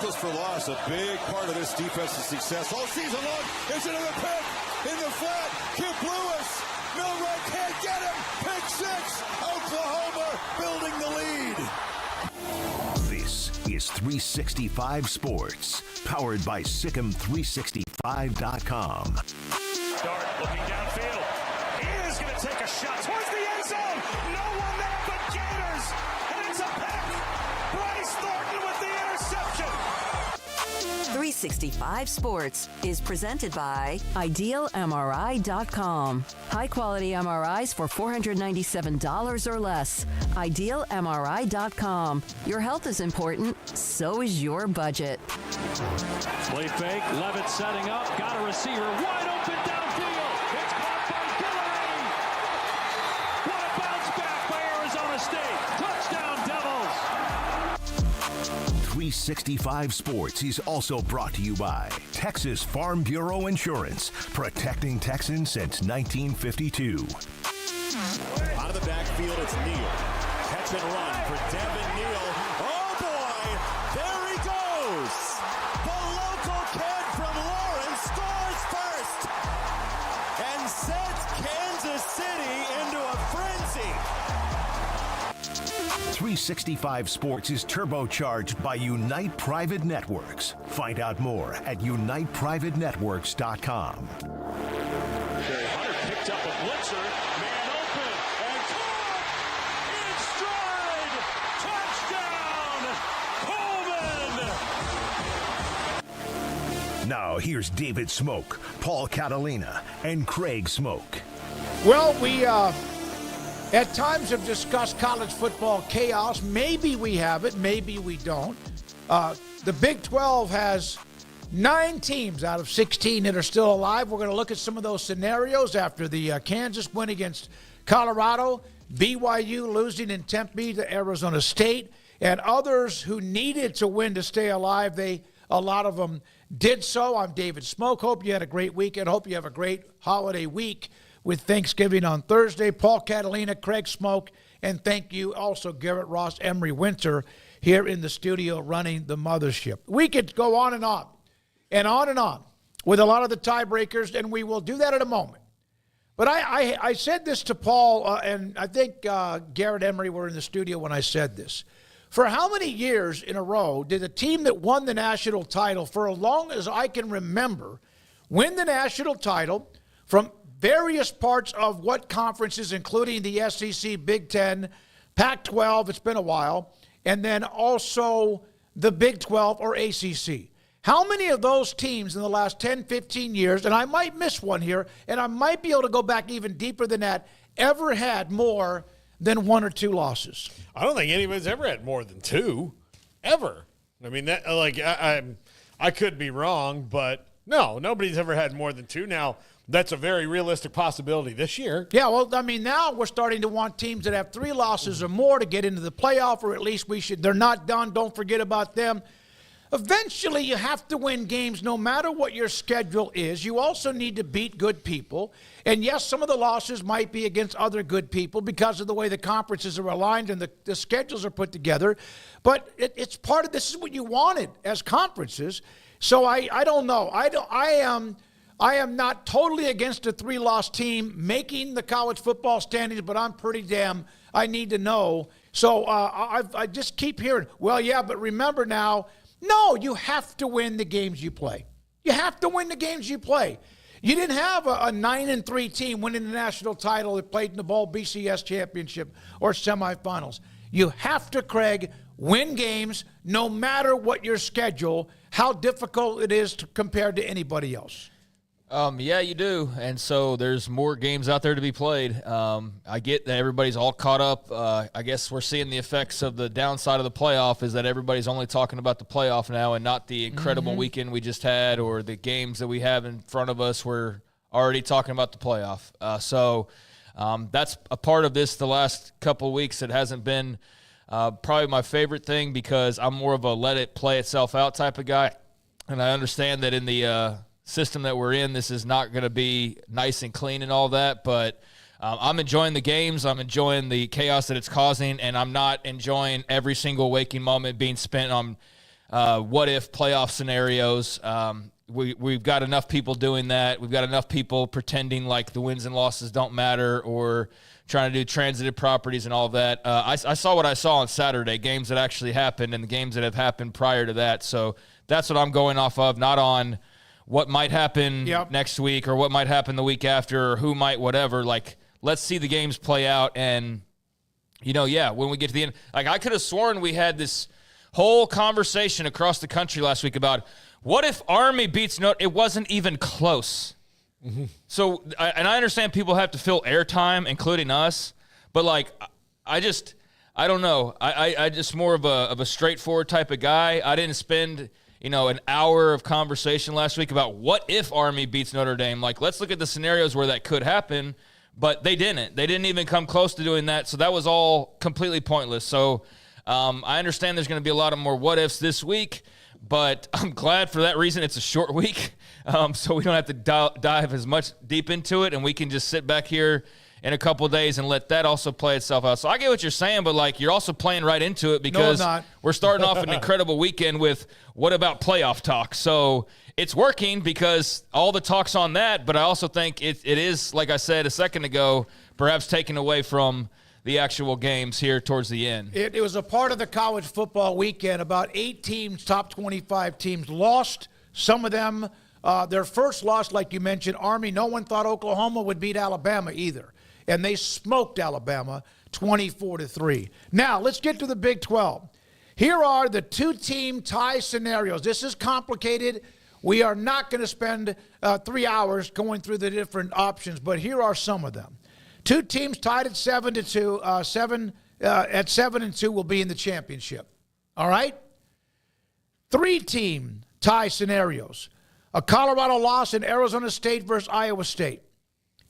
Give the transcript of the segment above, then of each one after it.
tackles for loss, a big part of this defense's success all season long. There's another pick in the flat. Kip Lewis, Milroe can't get him. Pick six. Oklahoma building the lead. This is 365 Sports, powered by Sikkim365.com. Dart looking downfield. He is going to take a shot towards the end zone. No one there but Gators. And it's a pick. Bryce Thornton with the interception. 365 Sports is presented by IdealMRI.com. High-quality MRIs for $497 or less. IdealMRI.com. Your health is important, so is your budget. Play fake. Levitt setting up. Got a receiver wide open downfield. It's caught by Hillary. What a bounce back by Arizona State. Touchdown Devils. 365 Sports is also brought to you by Texas Farm Bureau Insurance, protecting Texans since 1952. Out of the backfield, it's Neal. Catch and run for Devin Neal. Oh boy, there he goes. The local kid from Lawrence scores first and sets Kansas City into a frenzy. 365 Sports is turbocharged by Unite Private Networks. Find out more at uniteprivatenetworks.com. Barry Hunter picked up a blitzer. Man open and caught in stride. Touchdown, Coleman. Now here's David Smoak, Paul Catalina, and Craig Smoak. Well, we at times have discussed college football chaos. Maybe we have it, maybe we don't. The Big 12 has 9 teams out of 16 that are still alive. We're going to look at some of those scenarios after the Kansas win against Colorado, BYU losing in Tempe to Arizona State, and others who needed to win to stay alive. A lot of them did so. I'm David Smoak. Hope you had a great weekend. Hope you have a great holiday week with Thanksgiving on Thursday. Paul Catalina, Craig Smoak, and thank you also Garrett Ross, Emery Winter here in the studio running the mothership. We could go on and on with a lot of the tiebreakers, and we will do that in a moment. But I said this to Paul, and I think Garrett Emery were in the studio when I said this. For how many years in a row did a team that won the national title, for as long as I can remember, win the national title from various parts of what conferences, including the SEC, Big Ten, Pac-12, it's been a while, and then also the Big 12 or ACC? How many of those teams in the last 10, 15 years, and I might miss one here, and I might be able to go back even deeper than that, ever had more than 1 or 2 losses? I don't think anybody's ever had more than 2, ever. I mean, that I could be wrong, but no, nobody's ever had more than 2. Now, that's a very realistic possibility this year. Yeah, well, I mean, now we're starting to want teams that have 3 losses or more to get into the playoff, or at least they're not done. Don't forget about them. Eventually, you have to win games no matter what your schedule is. You also need to beat good people. And yes, some of the losses might be against other good people because of the way the conferences are aligned and the schedules are put together. But it's part of this is what you wanted as conferences. So I don't know. I am not totally against a 3-loss team making the college football standings, but I'm pretty damn I need to know. So I just keep hearing, well, yeah, but remember now, no, you have to win the games you play. You have to win the games you play. You didn't have a 9-3 team winning the national title that played in the Bowl BCS championship or semifinals. You have to, Craig, win games no matter what your schedule, how difficult it is compared to anybody else. Yeah, you do. And so there's more games out there to be played. I get that everybody's all caught up. I guess we're seeing the effects of the downside of the playoff is that everybody's only talking about the playoff now and not the incredible weekend we just had or the games that we have in front of us. We're already talking about the playoff. So that's a part of this the last couple of weeks. It hasn't been probably my favorite thing because I'm more of a let it play itself out type of guy. And I understand that in the system that we're in, this is not going to be nice and clean and all that, but I'm enjoying the games. I'm enjoying the chaos that it's causing, and I'm not enjoying every single waking moment being spent on what-if playoff scenarios. We've got enough people doing that. We've got enough people pretending like the wins and losses don't matter or trying to do transitive properties and all of that. I saw what I saw on Saturday, games that actually happened and the games that have happened prior to that. So that's what I'm going off of, not on what might happen next week or what might happen the week after or who might whatever. Like, let's see the games play out. And, when we get to the end, like I could have sworn we had this whole conversation across the country last week about what if Army beats Notre. It wasn't even close. Mm-hmm. So, I understand people have to fill airtime, including us, but like, I don't know. I just more of a straightforward type of guy. I didn't spend, an hour of conversation last week about what if Army beats Notre Dame. Like, let's look at the scenarios where that could happen, but they didn't. They didn't even come close to doing that. So that was all completely pointless. So, I understand there's going to be a lot of more what ifs this week, but I'm glad for that reason it's a short week. So we don't have to dive as much deep into it, and we can just sit back here in a couple of days and let that also play itself out. So I get what you're saying, but like you're also playing right into it because we're starting off an incredible weekend with what about playoff talk. So it's working because all the talk's on that, but I also think it is, like I said a second ago, perhaps taken away from the actual games here towards the end. It was a part of the college football weekend. About 8 teams, top 25 teams, lost. Some of them, their first loss, like you mentioned, Army, no one thought Oklahoma would beat Alabama either. And they smoked Alabama 24-3. Now, let's get to the Big 12. Here are the 2-team tie scenarios. This is complicated. We are not going to spend 3 hours going through the different options, but here are some of them. 2 teams tied at 7-2. At 7-2 will be in the championship. All right? 3-team tie scenarios. A Colorado loss in Arizona State versus Iowa State.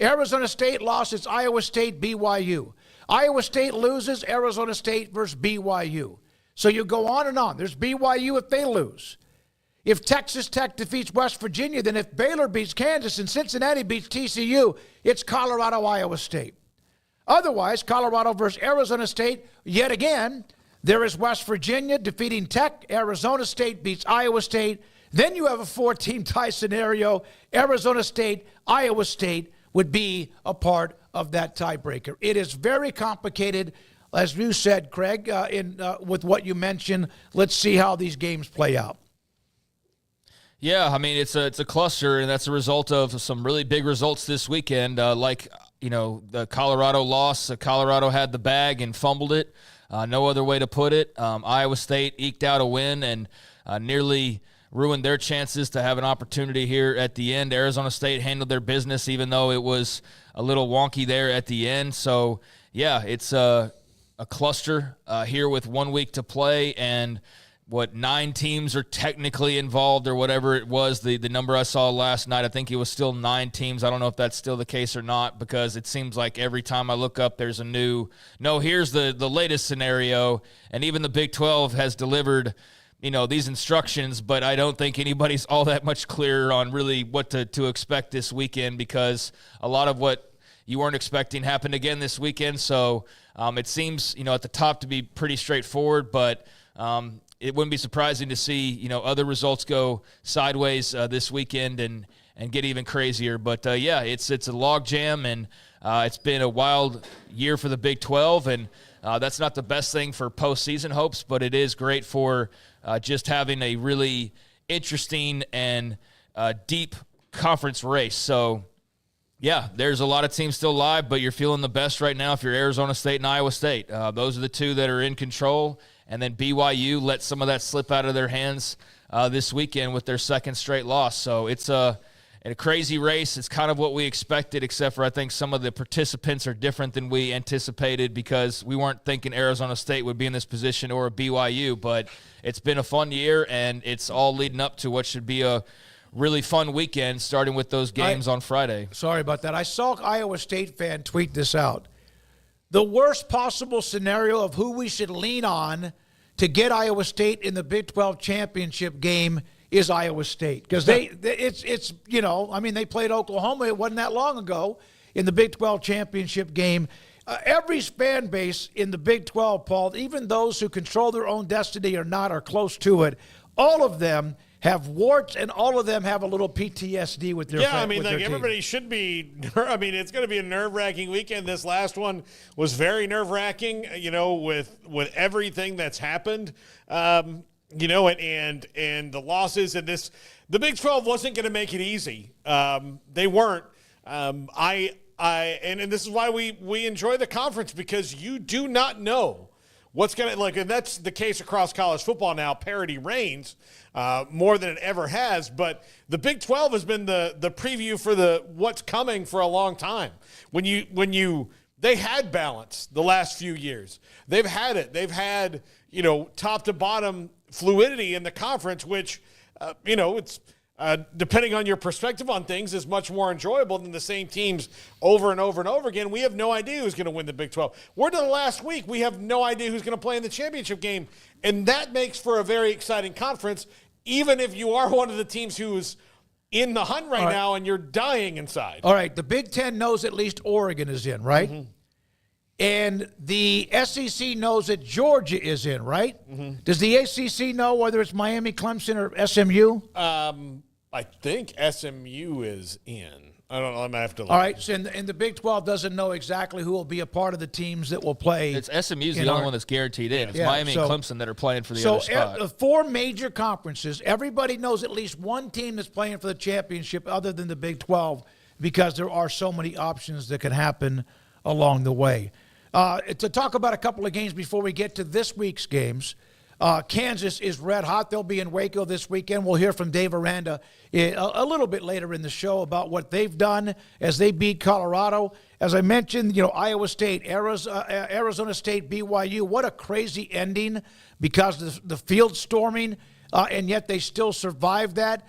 Arizona State lost, it's Iowa State, BYU. Iowa State loses, Arizona State versus BYU. So you go on and on. There's BYU if they lose. If Texas Tech defeats West Virginia, then if Baylor beats Kansas and Cincinnati beats TCU, it's Colorado, Iowa State. Otherwise, Colorado versus Arizona State, yet again, there is West Virginia defeating Tech. Arizona State beats Iowa State. Then you have a 4-team tie scenario. Arizona State, Iowa State would be a part of that tiebreaker. It is very complicated, as you said, Craig, with what you mentioned. Let's see how these games play out. Yeah, I mean, it's a cluster, and that's a result of some really big results this weekend. The Colorado loss. Colorado had the bag and fumbled it. No other way to put it. Iowa State eked out a win and nearly ruined their chances to have an opportunity here at the end. Arizona State handled their business, even though it was a little wonky there at the end. So, yeah, it's a cluster here with 1 week to play, and 9 teams are technically involved or whatever it was. The number I saw last night, I think it was still 9 teams. I don't know if that's still the case or not, because it seems like every time I look up there's a new, here's the latest scenario, and even the Big 12 has delivered these instructions, but I don't think anybody's all that much clearer on really what to expect this weekend, because a lot of what you weren't expecting happened again this weekend. So it seems, at the top to be pretty straightforward, but it wouldn't be surprising to see, other results go sideways this weekend and get even crazier. But, it's a log jam, and it's been a wild year for the Big 12, and that's not the best thing for postseason hopes, but it is great for just having a really interesting and deep conference race. So, yeah, there's a lot of teams still live, but you're feeling the best right now if you're Arizona State and Iowa State. Those are the 2 that are in control. And then BYU let some of that slip out of their hands this weekend with their second straight loss. So it's a crazy race. It's kind of what we expected, except for I think some of the participants are different than we anticipated, because we weren't thinking Arizona State would be in this position or BYU. But it's been a fun year, and it's all leading up to what should be a really fun weekend, starting with those games on Friday. Sorry about that. I saw an Iowa State fan tweet this out. The worst possible scenario of who we should lean on to get Iowa State in the Big 12 championship game is Iowa State, because they played Oklahoma. It wasn't that long ago in the Big 12 championship game. Every fan base in the Big 12, Paul, even those who control their own destiny or not, are close to it, all of them have warts, and all of them have a little PTSD with their Yeah, I mean, with their like team. everybody should be. I mean, it's going to be a nerve-wracking weekend. This last one was very nerve-wracking, with everything that's happened, and the losses and this. The Big 12 wasn't going to make it easy. They weren't. And this is why we enjoy the conference, because you do not know what's going to, and that's the case across college football now. Parity reigns more than it ever has, but the Big 12 has been the preview for what's coming for a long time. They had balance the last few years. They've had it. They've had, top to bottom fluidity in the conference, which, it's depending on your perspective on things, is much more enjoyable than the same teams over and over and over again. We have no idea who's going to win the Big 12. We're to the last week. We have no idea who's going to play in the championship game, and that makes for a very exciting conference, even if you are one of the teams who's in the hunt right now and you're dying inside. All right, the Big Ten knows at least Oregon is in, right? Mm-hmm. And the SEC knows that Georgia is in, right? Mm-hmm. Does the ACC know whether it's Miami, Clemson, or SMU? I think SMU is in. I don't know. I might have to look. All right, so and the Big 12 doesn't know exactly who will be a part of the teams that will play. It's SMU's the only one that's guaranteed in. It's Miami and Clemson that are playing for the other spot. So, four major conferences, everybody knows at least one team that's playing for the championship other than the Big 12, because there are so many options that can happen along the way. To talk about a couple of games before we get to this week's games, Kansas is red hot. They'll be in Waco this weekend. We'll hear from Dave Aranda a little bit later in the show about what they've done as they beat Colorado. As I mentioned, Iowa State, Arizona State, BYU. What a crazy ending because of the field storming, and yet they still survived that.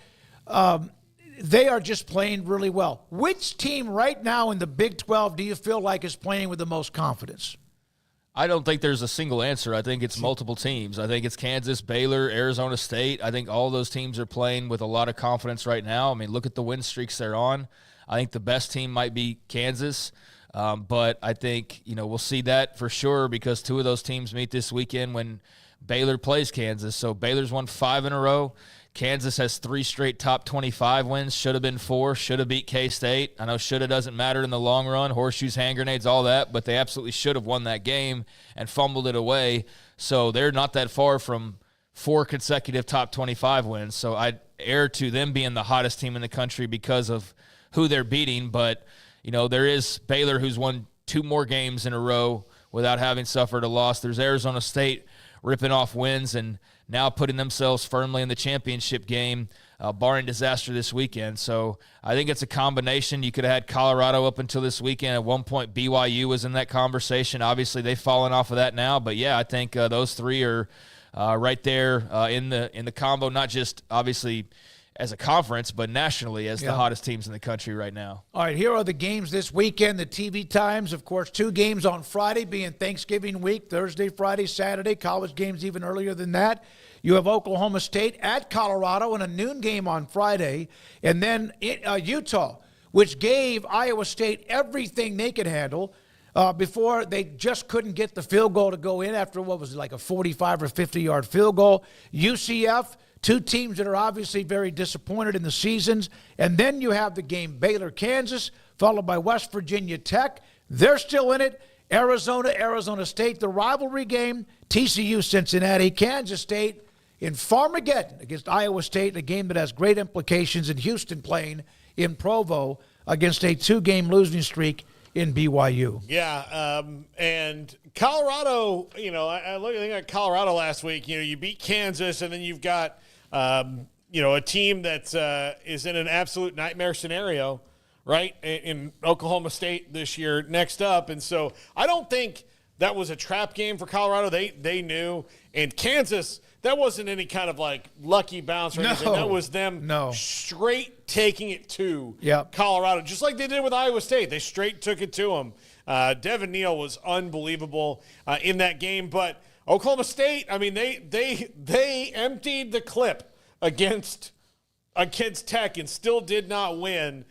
They are just playing really well. Which team right now in the Big 12 do you feel like is playing with the most confidence? I don't think there's a single answer. I think it's multiple teams. I think it's Kansas, Baylor, Arizona State. I think all those teams are playing with a lot of confidence right now. I mean, look at the win streaks they're on. I think the best team might be Kansas, but I think, we'll see that for sure because two of those teams meet this weekend when Baylor plays Kansas. So Baylor's won 5 in a row. Kansas has 3 straight top 25 wins. Should have been 4. Should have beat K-State. I know shoulda doesn't matter in the long run. Horseshoes, hand grenades, all that. But they absolutely should have won that game and fumbled it away. So they're not that far from 4 consecutive top 25 wins. So I'd err to them being the hottest team in the country because of who they're beating. But, there is Baylor who's won 2 more games in a row without having suffered a loss. There's Arizona State ripping off wins and now putting themselves firmly in the championship game, barring disaster this weekend. So I think it's a combination. You could have had Colorado up until this weekend. At one point, BYU was in that conversation. Obviously, they've fallen off of that now. But, yeah, I think those 3 are right there in the combo, not just obviously as a conference, but nationally as the hottest teams in the country right now. All right, here are the games this weekend, the TV times. Of course, 2 games on Friday being Thanksgiving week, Thursday, Friday, Saturday. College games even earlier than that. You have Oklahoma State at Colorado and a noon game on Friday. And then Utah, which gave Iowa State everything they could handle before they just couldn't get the field goal to go in after what was it, like a 45 or 50-yard field goal. UCF, 2 teams that are obviously very disappointed in the seasons. And then you have the game Baylor-Kansas, followed by West Virginia Tech. They're still in it. Arizona State, the rivalry game. TCU-Cincinnati, Kansas State in Farmageddon against Iowa State, a game that has great implications, in Houston playing in Provo against a 2-game losing streak in BYU. Yeah, and Colorado, I looked at Colorado last week. You beat Kansas, and then you've got, a team that is in an absolute nightmare scenario, right, in Oklahoma State this year next up. And so I don't think that was a trap game for Colorado. They knew. And Kansas, that wasn't any kind of like lucky bounce or anything. That was them straight taking it to Colorado, just like they did with Iowa State. They straight took it to them. Devin Neal was unbelievable in that game. But Oklahoma State, I mean, they emptied the clip against Tech and still did not win.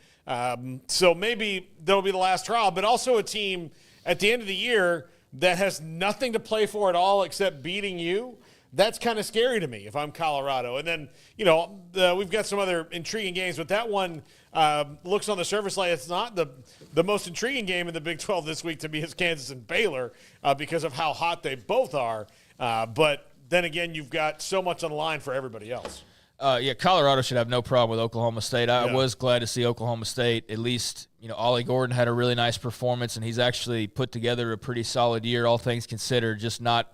So maybe that'll be the last trial. But also a team at the end of the year that has nothing to play for at all except beating you. That's kind of scary to me if I'm Colorado. And then, we've got some other intriguing games, but that one looks on the surface like it's not the most intriguing game in the Big 12 this week to me is Kansas and Baylor because of how hot they both are. But then again, you've got so much on the line for everybody else. Colorado should have no problem with Oklahoma State. I was glad to see Oklahoma State, at least, Ollie Gordon had a really nice performance, and he's actually put together a pretty solid year, all things considered, just not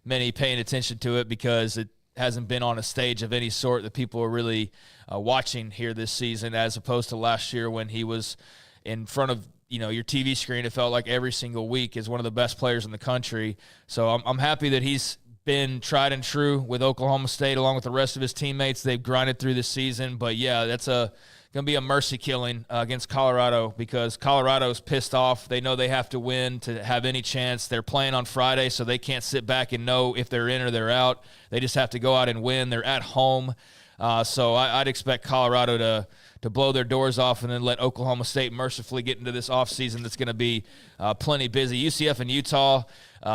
many paying attention to it because it hasn't been on a stage of any sort that people are really watching here this season, as opposed to last year when he was in front of your TV screen. It felt like every single week is one of the best players in the country. So I'm happy that he's been tried and true with Oklahoma State along with the rest of his teammates. They've grinded through this season. But, that's going to be a mercy killing against Colorado because Colorado's pissed off. They know they have to win to have any chance. They're playing on Friday, so they can't sit back and know if they're in or they're out. They just have to go out and win. They're at home. So I'd expect Colorado to blow their doors off and then let Oklahoma State mercifully get into this offseason that's going to be plenty busy. UCF and Utah,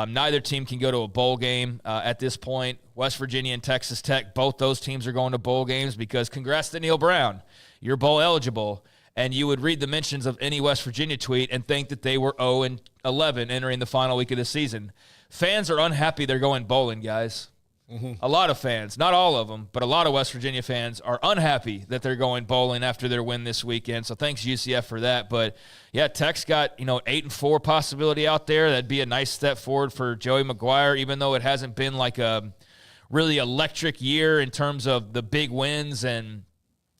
neither team can go to a bowl game at this point. West Virginia and Texas Tech, both those teams are going to bowl games because congrats to Neil Brown. You're bowl eligible. And you would read the mentions of any West Virginia tweet and think that they were 0-11 entering the final week of the season. Fans are unhappy they're going bowling, guys. A lot of fans, not all of them, but a lot of West Virginia fans are unhappy that they're going bowling after their win this weekend. So thanks UCF for that. But Tech's got 8-4 possibility out there. That'd be a nice step forward for Joey McGuire, even though it hasn't been like a really electric year in terms of the big wins and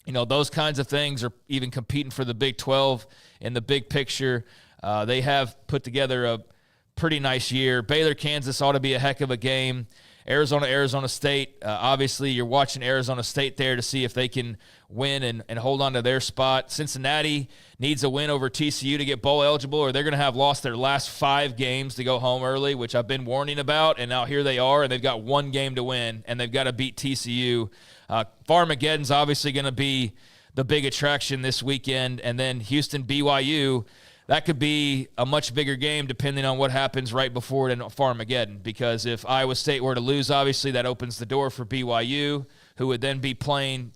those kinds of things, or even competing for the Big 12 in the big picture. They have put together a pretty nice year. Baylor, Kansas ought to be a heck of a game. Arizona State, obviously you're watching Arizona State there to see if they can win and hold on to their spot. Cincinnati needs a win over TCU to get bowl eligible, or they're going to have lost their last 5 games to go home early, which I've been warning about, and now here they are, and they've got 1 game to win, and they've got to beat TCU. Farmageddon's obviously going to be the big attraction this weekend, and then Houston, BYU, that could be a much bigger game depending on what happens right before it in Farmageddon, because if Iowa State were to lose, obviously that opens the door for BYU, who would then be playing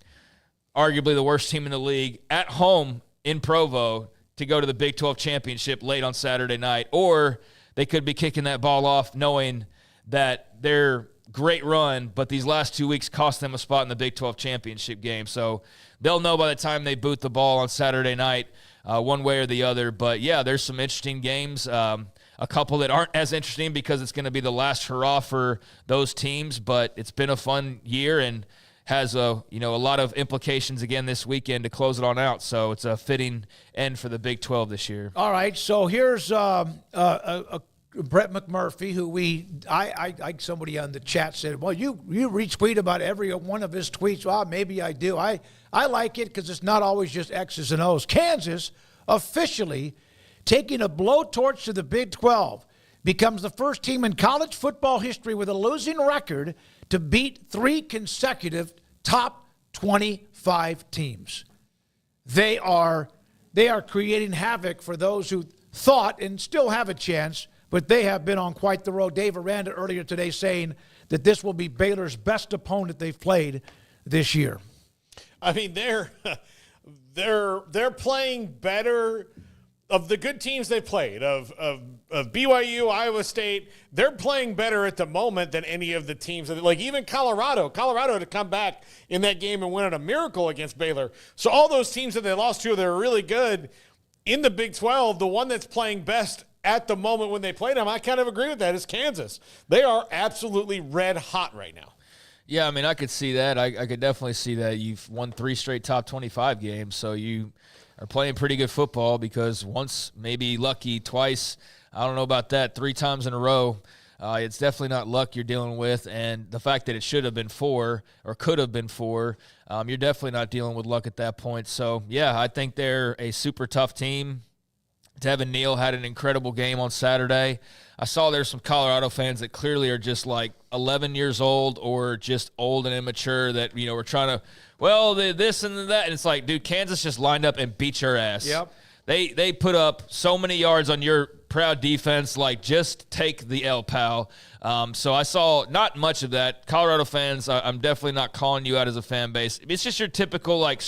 arguably the worst team in the league at home in Provo to go to the Big 12 championship late on Saturday night. Or they could be kicking that ball off knowing that their great run, but these last 2 weeks cost them a spot in the Big 12 championship game. So they'll know by the time they boot the ball on Saturday night one way or the other. But, there's some interesting games, a couple that aren't as interesting because it's going to be the last hurrah for those teams. But it's been a fun year and has a lot of implications again this weekend to close it on out. So it's a fitting end for the Big 12 this year. All right, so here's Brett McMurphy, who I somebody on the chat said, well, you retweet about every one of his tweets. Well, maybe I do. I like it because it's not always just X's and O's. Kansas officially taking a blowtorch to the Big 12 becomes the first team in college football history with a losing record to beat 3 consecutive top 25 teams. They are creating havoc for those who thought and still have a chance, but they have been on quite the road. Dave Aranda earlier today saying that this will be Baylor's best opponent they've played this year. I mean, they're playing better of the good teams they played, of BYU, Iowa State. They're playing better at the moment than any of the teams. Like even Colorado to come back in that game and win on a miracle against Baylor. So all those teams that they lost to, they're really good. In the Big 12, the one that's playing best at the moment when they played them, I kind of agree with that, is Kansas. They are absolutely red hot right now. Yeah, I mean, I could see that. I could definitely see that. You've won 3 straight top 25 games, so you are playing pretty good football because once, maybe lucky, twice, I don't know about that, 3 times in a row, it's definitely not luck you're dealing with. And the fact that it should have been 4 or could have been 4, you're definitely not dealing with luck at that point. So, yeah, I think they're a super tough team. Devin Neal had an incredible game on Saturday. I saw there's some Colorado fans that clearly are just like 11 years old or just old and immature that, we're trying to, this and that. And it's like, dude, Kansas just lined up and beat your ass. Yep. They put up so many yards on your proud defense, like, just take the L, pal. So I saw not much of that. Colorado fans, I'm definitely not calling you out as a fan base. It's just your typical, like,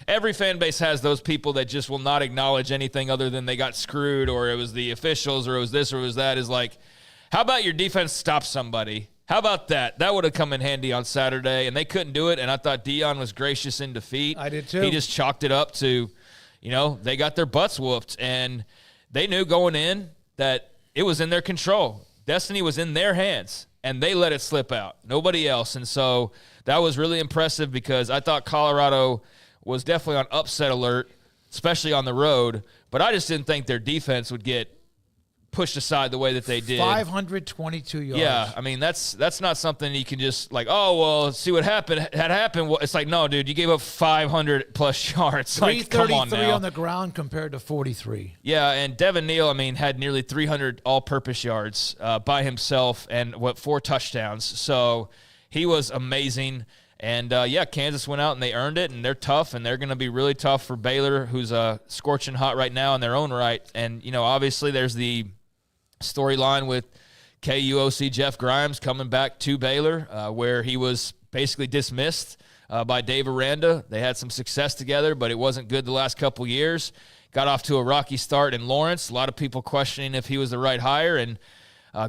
every fan base has those people that just will not acknowledge anything other than they got screwed, or it was the officials, or it was this, or it was that. Is like, how about your defense stop somebody? How about that? That would have come in handy on Saturday, and they couldn't do it, and I thought Deion was gracious in defeat. I did too. He just chalked it up to, they got their butts whooped, and they knew going in that it was in their control. Destiny was in their hands, and they let it slip out. Nobody else. And so that was really impressive because I thought Colorado was definitely on upset alert, especially on the road, but I just didn't think their defense would get pushed aside the way that they did. 522 yards. Yeah, I mean, that's not something you can just like, oh, well, see what happened. Well, it's like, no, dude, you gave up 500-plus yards. Like, come on now. 333 on the ground compared to 43. Yeah, and Devin Neal, had nearly 300 all-purpose yards by himself and, 4 touchdowns. So he was amazing. And, Kansas went out and they earned it, and they're tough, and they're going to be really tough for Baylor, who's scorching hot right now in their own right. And, obviously there's the storyline with KUOC Jeff Grimes coming back to Baylor, where he was basically dismissed by Dave Aranda. They had some success together, but it wasn't good the last couple years. Got off to a rocky start in Lawrence. A lot of people questioning if he was the right hire, and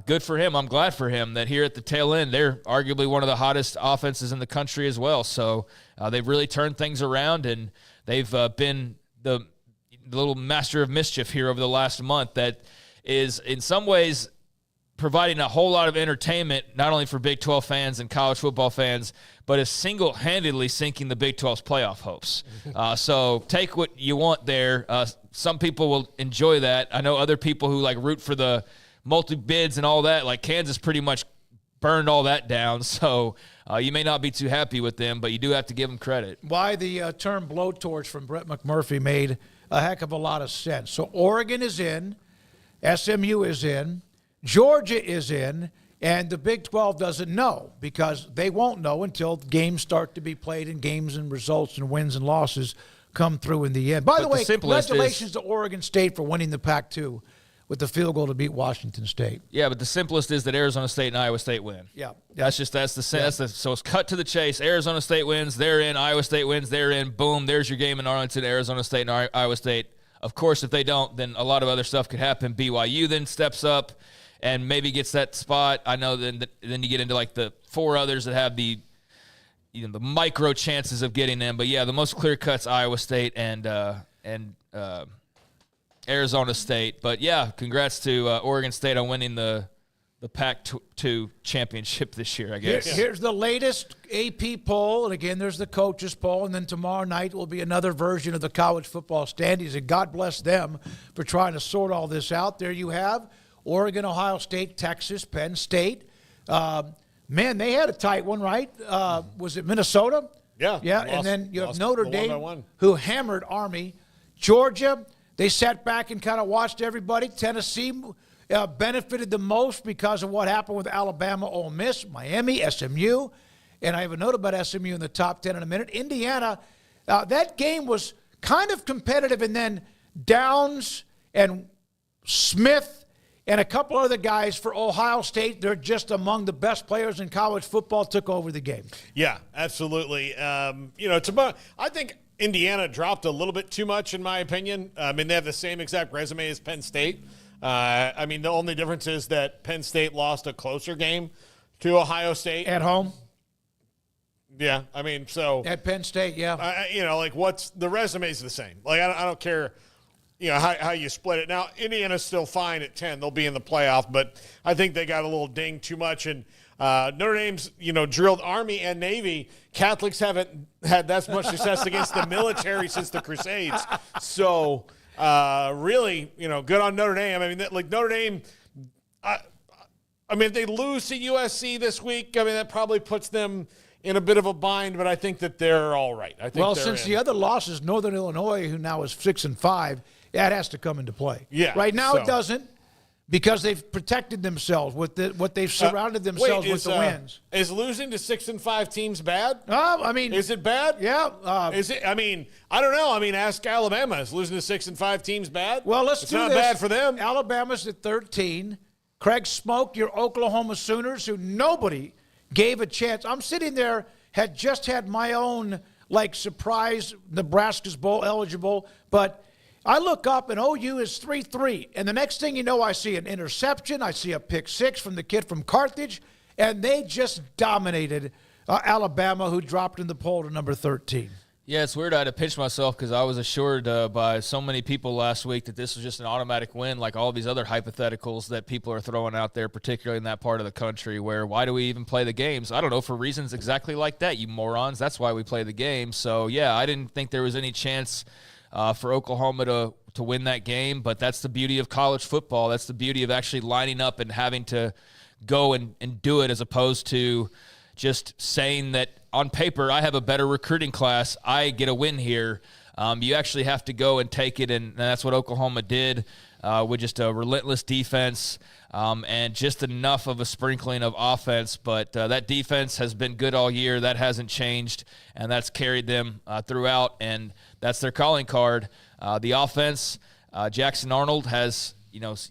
good for him. I'm glad for him that here at the tail end, they're arguably one of the hottest offenses in the country as well. So they've really turned things around, and they've been the little master of mischief here over the last month that is in some ways providing a whole lot of entertainment, not only for Big 12 fans and college football fans, but is single-handedly sinking the Big 12's playoff hopes. So take what you want there. Some people will enjoy that. I know other people who root for the multi-bids and all that, like Kansas pretty much burned all that down. So you may not be too happy with them, but you do have to give them credit. Why the term blowtorch from Brett McMurphy made a heck of a lot of sense. So Oregon is in, SMU is in, Georgia is in, and the Big 12 doesn't know because they won't know until games start to be played and games and results and wins and losses come through in the end. By the way, congratulations to Oregon State for winning the Pac-2 with the field goal to beat Washington State. Yeah, but the simplest is that Arizona State and Iowa State win. Yeah. So it's cut to the chase. Arizona State wins, they're in. Iowa State wins, they're in. Boom, there's your game in Arlington, Arizona State and Iowa State. Of course, if they don't, then a lot of other stuff could happen. BYU then steps up and maybe gets that spot. I know then you get into the 4 others that have the micro chances of getting them. But yeah, the most clear cuts Iowa State and Arizona State. But yeah, congrats to Oregon State on winning the Pac-2 championship this year, I guess. Here's the latest AP poll, and again, there's the coaches poll, and then tomorrow night will be another version of the college football standings, and God bless them for trying to sort all this out. There you have Oregon, Ohio State, Texas, Penn State. Man, they had a tight one, right? Was it Minnesota? Yeah. Yeah, and then you have Notre Dame, who hammered Army. Georgia, they sat back and kind of watched everybody. Tennessee benefited the most because of what happened with Alabama, Ole Miss, Miami, SMU. And I have a note about SMU in the top 10 in a minute. Indiana, that game was kind of competitive, and then Downs and Smith and a couple other guys for Ohio State, they're just among the best players in college football, took over the game. Yeah, absolutely. I think Indiana dropped a little bit too much, in my opinion. They have the same exact resume as Penn State. The only difference is that Penn State lost a closer game to Ohio State. At home? Yeah, At Penn State, yeah. what's the resume is the same. I don't care, how you split it. Now, Indiana's still fine at 10. They'll be in the playoff, but I think they got a little ding too much. And Notre Dame's, drilled Army and Navy. Catholics haven't had that much success against the military since the Crusades. So, really, good on Notre Dame. Notre Dame, if they lose to USC this week, that probably puts them in a bit of a bind, but I think that they're all right. Since the other loss is Northern Illinois, who now is 6-5, that has to come into play. Yeah. Right now it doesn't, because they've protected themselves with what they've surrounded themselves with the wins. Is losing to 6 and 5 teams bad? I mean, is it bad? Yeah. Is it? I mean, I don't know. I mean, ask Alabama. Is losing to 6 and 5 teams bad? Well, it's not bad for them. Alabama's at 13. Craig Smoak, your Oklahoma Sooners, who nobody gave a chance. I'm sitting there, had just had my own surprise. Nebraska's bowl eligible, but I look up and OU is 3-3. And the next thing you know, I see an interception. I see a pick six from the kid from Carthage. And they just dominated Alabama, who dropped in the poll to number 13. Yeah, it's weird. I had to pinch myself because I was assured by so many people last week that this was just an automatic win, like all these other hypotheticals that people are throwing out there, particularly in that part of the country where why do we even play the games? I don't know, for reasons exactly like that, you morons. That's why we play the game. So, yeah, I didn't think there was any chance for Oklahoma to win that game, but that's the beauty of college football. That's the beauty of actually lining up and having to go and do it as opposed to just saying that on paper I have a better recruiting class, I get a win here. You actually have to go and take it, and that's what Oklahoma did with just a relentless defense and just enough of a sprinkling of offense. But that defense has been good all year. That hasn't changed, and that's carried them throughout, and that's their calling card. The offense, Jackson Arnold has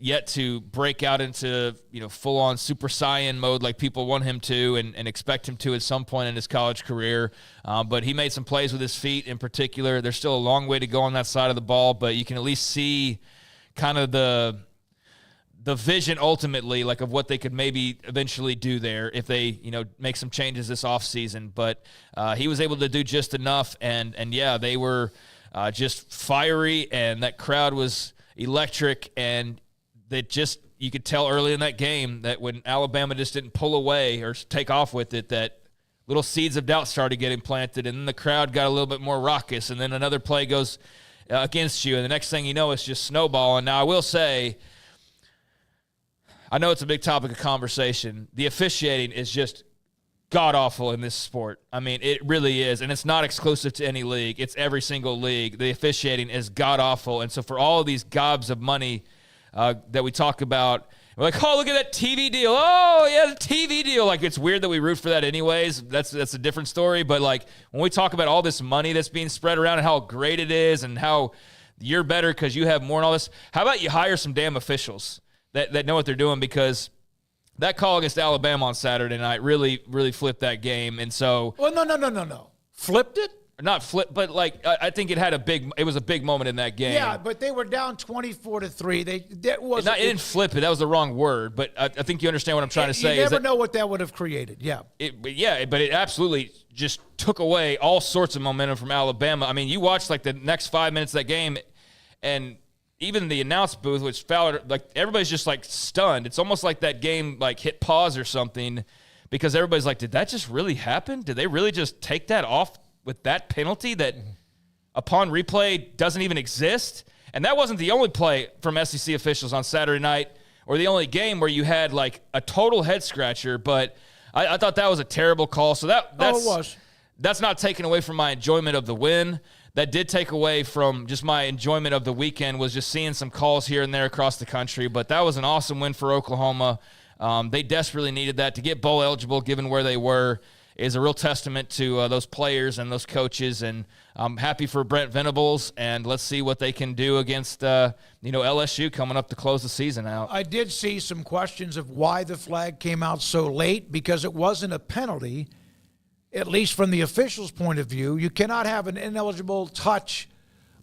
yet to break out into, full-on Super Saiyan mode like people want him to and expect him to at some point in his college career. But he made some plays with his feet in particular. There's still a long way to go on that side of the ball, but you can at least see kind of the vision ultimately, like of what they could maybe eventually do there if they, make some changes this offseason. But he was able to do just enough, and yeah, they were just fiery, and that crowd was electric, and that just you could tell early in that game that when Alabama just didn't pull away or take off with it, that little seeds of doubt started getting planted, and then the crowd got a little bit more raucous, and then another play goes against you, and the next thing you know, it's just snowballing. Now, I will say, I know it's a big topic of conversation. The officiating is just god-awful in this sport. I mean, it really is, and it's not exclusive to any league. It's every single league. The officiating is god-awful, and so for all of these gobs of money that we talk about, we're like, oh, look at that TV deal. Oh, yeah, the TV deal. Like, it's weird that we root for that anyways. That's a different story, but, like, when we talk about all this money that's being spread around and how great it is and how you're better because you have more and all this, how about you hire some damn officials that know what they're doing? Because that call against Alabama on Saturday night really, really flipped that game. And so, well, no. Flipped it? Not flip, but I think it was a big moment in that game. Yeah, but they were down 24-3. It didn't flip it. That was the wrong word. But I think you understand what I'm trying to say. You never know what that would have created. Yeah. But it absolutely just took away all sorts of momentum from Alabama. I mean, you watched the next 5 minutes of that game, and even the announce booth, which Fowler, everybody's just stunned. It's almost like that game hit pause or something, because everybody's like, did that just really happen? Did they really just take that off with that penalty that upon replay doesn't even exist? And that wasn't the only play from SEC officials on Saturday night, or the only game where you had a total head scratcher. But I thought that was a terrible call. So that's not taken away from my enjoyment of the win. That did take away from just my enjoyment of the weekend, was just seeing some calls here and there across the country. But that was an awesome win for Oklahoma. They desperately needed that. To get bowl eligible, given where they were, is a real testament to those players and those coaches. And I'm happy for Brent Venables, and let's see what they can do against LSU coming up to close the season out. I did see some questions of why the flag came out so late, because it wasn't a penalty. At least from the officials' point of view, you cannot have an ineligible touch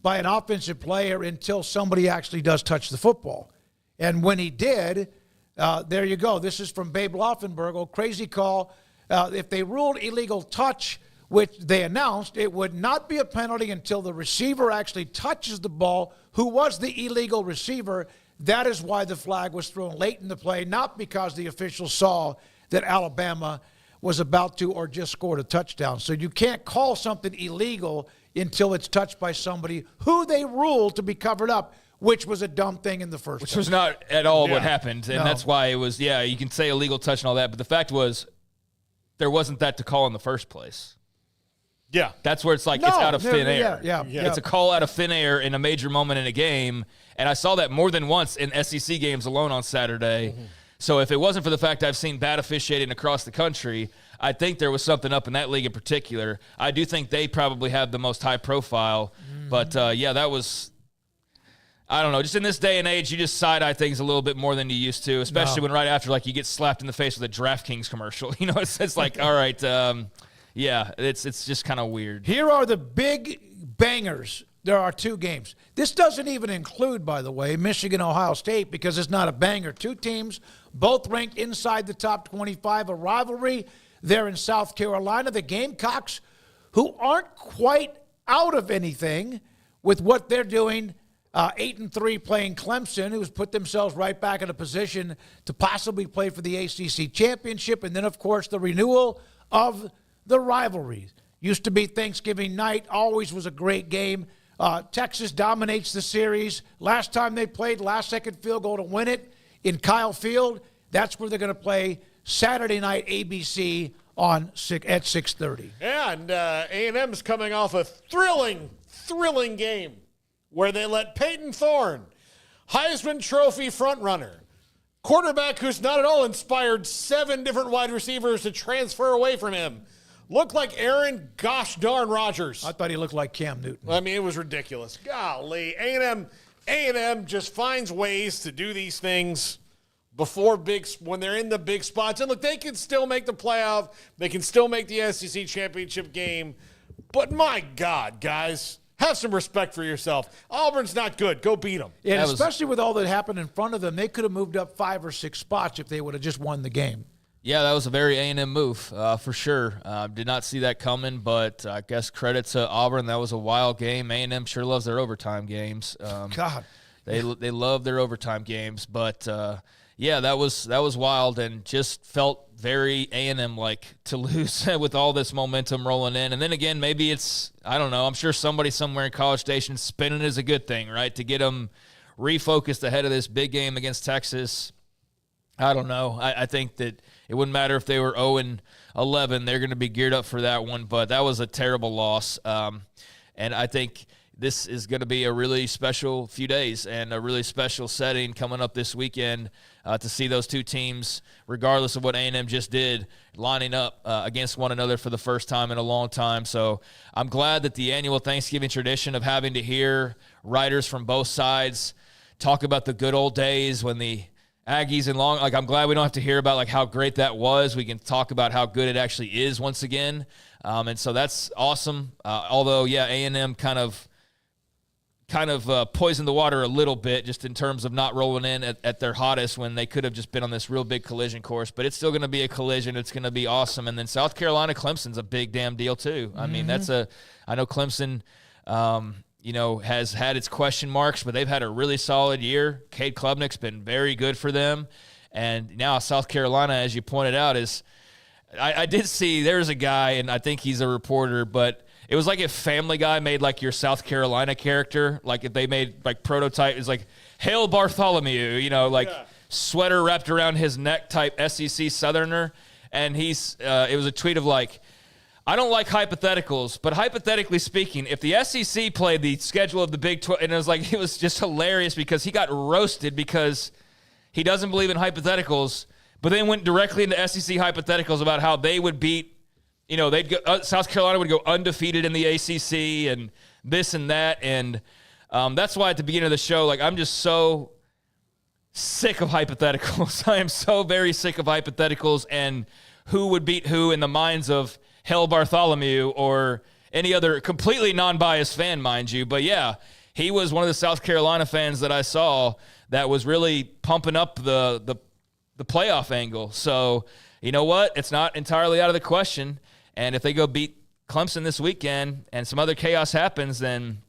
by an offensive player until somebody actually does touch the football. And when he did, there you go. This is from Babe Laufenberg. Crazy call. If they ruled illegal touch, which they announced, it would not be a penalty until the receiver actually touches the ball, who was the illegal receiver. That is why the flag was thrown late in the play, not because the officials saw that Alabama was about to or just scored a touchdown. So you can't call something illegal until it's touched by somebody who they ruled to be covered up, which was a dumb thing in the first place. Which was not at all what happened. And that's why it was, you can say illegal touch and all that, but the fact was there wasn't that to call in the first place. Yeah. That's where it's like No, it's out of thin air. yeah. It's a call out of thin air in a major moment in a game. And I saw that more than once in SEC games alone on Saturday. Mm-hmm. So if it wasn't for the fact I've seen bad officiating across the country, I think there was something up in that league in particular. I do think they probably have the most high profile. Mm-hmm. But, that was – I don't know. Just in this day and age, you just side-eye things a little bit more than you used to, especially when right after, like, you get slapped in the face with a DraftKings commercial. You know, it's like, all right, it's just kind of weird. Here are the big bangers. There are 2 games. This doesn't even include, by the way, Michigan-Ohio State because it's not a banger. 2 teams, both ranked inside the top 25. A rivalry there in South Carolina. The Gamecocks, who aren't quite out of anything with what they're doing, 8-3 playing Clemson, who's put themselves right back in a position to possibly play for the ACC championship. And then, of course, the renewal of the rivalry. Used to be Thanksgiving night, always was a great game. Texas dominates the series. Last time they played, last-second field goal to win it in Kyle Field. That's where they're going to play Saturday night ABC at 6:30. Yeah, and A&M is coming off a thrilling game where they let Peyton Thorne, Heisman Trophy frontrunner, quarterback who's not at all inspired 7 different wide receivers to transfer away from him, look like Aaron gosh darn Rodgers. I thought he looked like Cam Newton. I mean, it was ridiculous. Golly, A&M just finds ways to do these things when they're in the big spots. And look, they can still make the playoff. They can still make the SEC championship game. But my God, guys, have some respect for yourself. Auburn's not good. Go beat them. And especially with all that happened in front of them, they could have moved up 5 or 6 spots if they would have just won the game. Yeah, that was a very A&M move for sure. Did not see that coming, but I guess credit to Auburn. That was a wild game. A&M sure loves their overtime games. God. They love their overtime games. But, that was wild and just felt very A&M-like to lose with all this momentum rolling in. And then again, maybe it's, I don't know, I'm sure somebody somewhere in College Station spinning is a good thing, right, to get them refocused ahead of this big game against Texas. I don't know. I think that it wouldn't matter if they were 0-11. They're going to be geared up for that one, but that was a terrible loss. And I think this is going to be a really special few days and a really special setting coming up this weekend to see those 2 teams, regardless of what A&M just did, lining up against one another for the first time in a long time. So I'm glad that the annual Thanksgiving tradition of having to hear writers from both sides talk about the good old days when the Aggies and I'm glad we don't have to hear about how great that was. We can talk about how good it actually is once again. And so that's awesome. Although, A&M kind of poisoned the water a little bit just in terms of not rolling in at their hottest when they could have just been on this real big collision course. But it's still going to be a collision. It's going to be awesome. And then South Carolina, Clemson's a big damn deal too. I mean, I know Clemson has had its question marks, but they've had a really solid year. Cade Klubnik's been very good for them. And now South Carolina, as you pointed out, I did see there's a guy, and I think he's a reporter, but it was like if Family Guy made your South Carolina character, if they made prototype, it's like Hail Bartholomew, sweater wrapped around his neck type SEC Southerner. And it was a tweet of I don't like hypotheticals, but hypothetically speaking, if the SEC played the schedule of the Big 12, and it was just hilarious because he got roasted because he doesn't believe in hypotheticals, but then went directly into SEC hypotheticals about how they would beat, South Carolina would go undefeated in the ACC and this and that. And that's why at the beginning of the show, I'm just so sick of hypotheticals. I am so very sick of hypotheticals and who would beat who in the minds of Hell Bartholomew or any other completely non-biased fan, mind you. But yeah, he was one of the South Carolina fans that I saw that was really pumping up the playoff angle. So you know what? It's not entirely out of the question. And if they go beat Clemson this weekend and some other chaos happens, then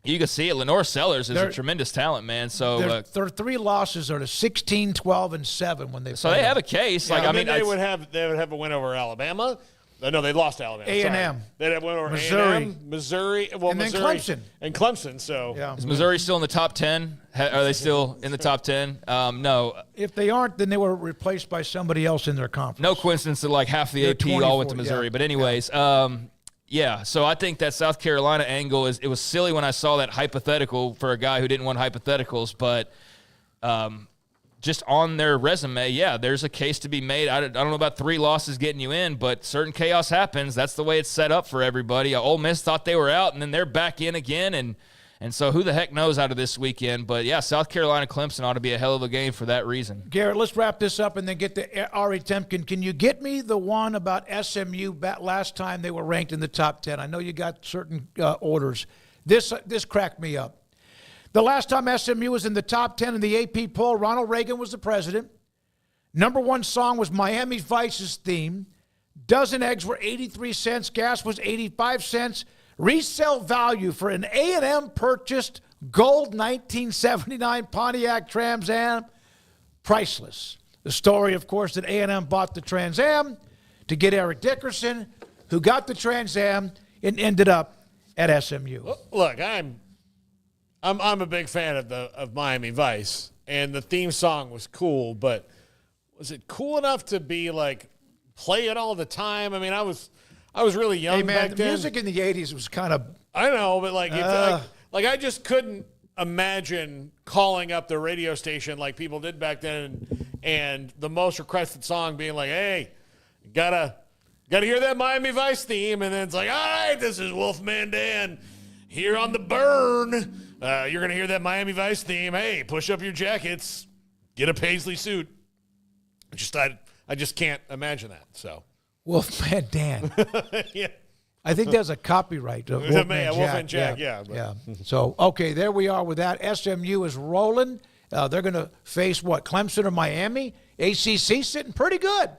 you can see it. Lenore Sellers is a tremendous talent, man. So their 3 losses are to 16, 12, and 7 when they. So they have a case. Yeah, they would have a win over Alabama. No, they lost to Alabama. A&M. They had a win over Missouri. A&M, Missouri. Well, and Missouri. then Clemson. And Clemson. So yeah. Is Missouri still in the top 10? Are they still in the top 10? No. If they aren't, then they were replaced by somebody else in their conference. No coincidence that half the AP all went to Missouri. Yeah. But anyways, Yeah, so I think that South Carolina angle it was silly when I saw that hypothetical for a guy who didn't want hypotheticals, but just on their resume, yeah, there's a case to be made. I don't know about 3 losses getting you in, but certain chaos happens. That's the way it's set up for everybody. Ole Miss thought they were out, and then they're back in again, and so who the heck knows out of this weekend. But, yeah, South Carolina-Clemson ought to be a hell of a game for that reason. Garrett, let's wrap this up and then get to Ari Temkin. Can you get me the one about SMU last time they were ranked in the top 10? I know you got certain orders. This cracked me up. The last time SMU was in the top 10 in the AP poll, Ronald Reagan was the president. Number 1 song was Miami Vice's theme. Dozen eggs were 83 cents. Gas was 85 cents. Resale value for an A&M purchased gold 1979 Pontiac Trans Am, priceless. The story, of course, that A&M bought the Trans Am to get Eric Dickerson, who got the Trans Am and ended up at SMU. Look, I'm a big fan of Miami Vice, and the theme song was cool, but was it cool enough to be like play it all the time? I mean, I was really young back then. The music in the 80s was kind of... I know, but like I just couldn't imagine calling up the radio station like people did back then and the most requested song being like, hey, gotta hear that Miami Vice theme, and then it's like, all right, this is Wolfman Dan here on the Burn. You're going to hear that Miami Vice theme. Hey, push up your jackets. Get a paisley suit. I just can't imagine that, so... Wolfman Dan. Yeah. I think there's a copyright. Wolfman Jack. Yeah. So, okay, there we are with that. SMU is rolling. They're going to face, Clemson or Miami? ACC sitting pretty good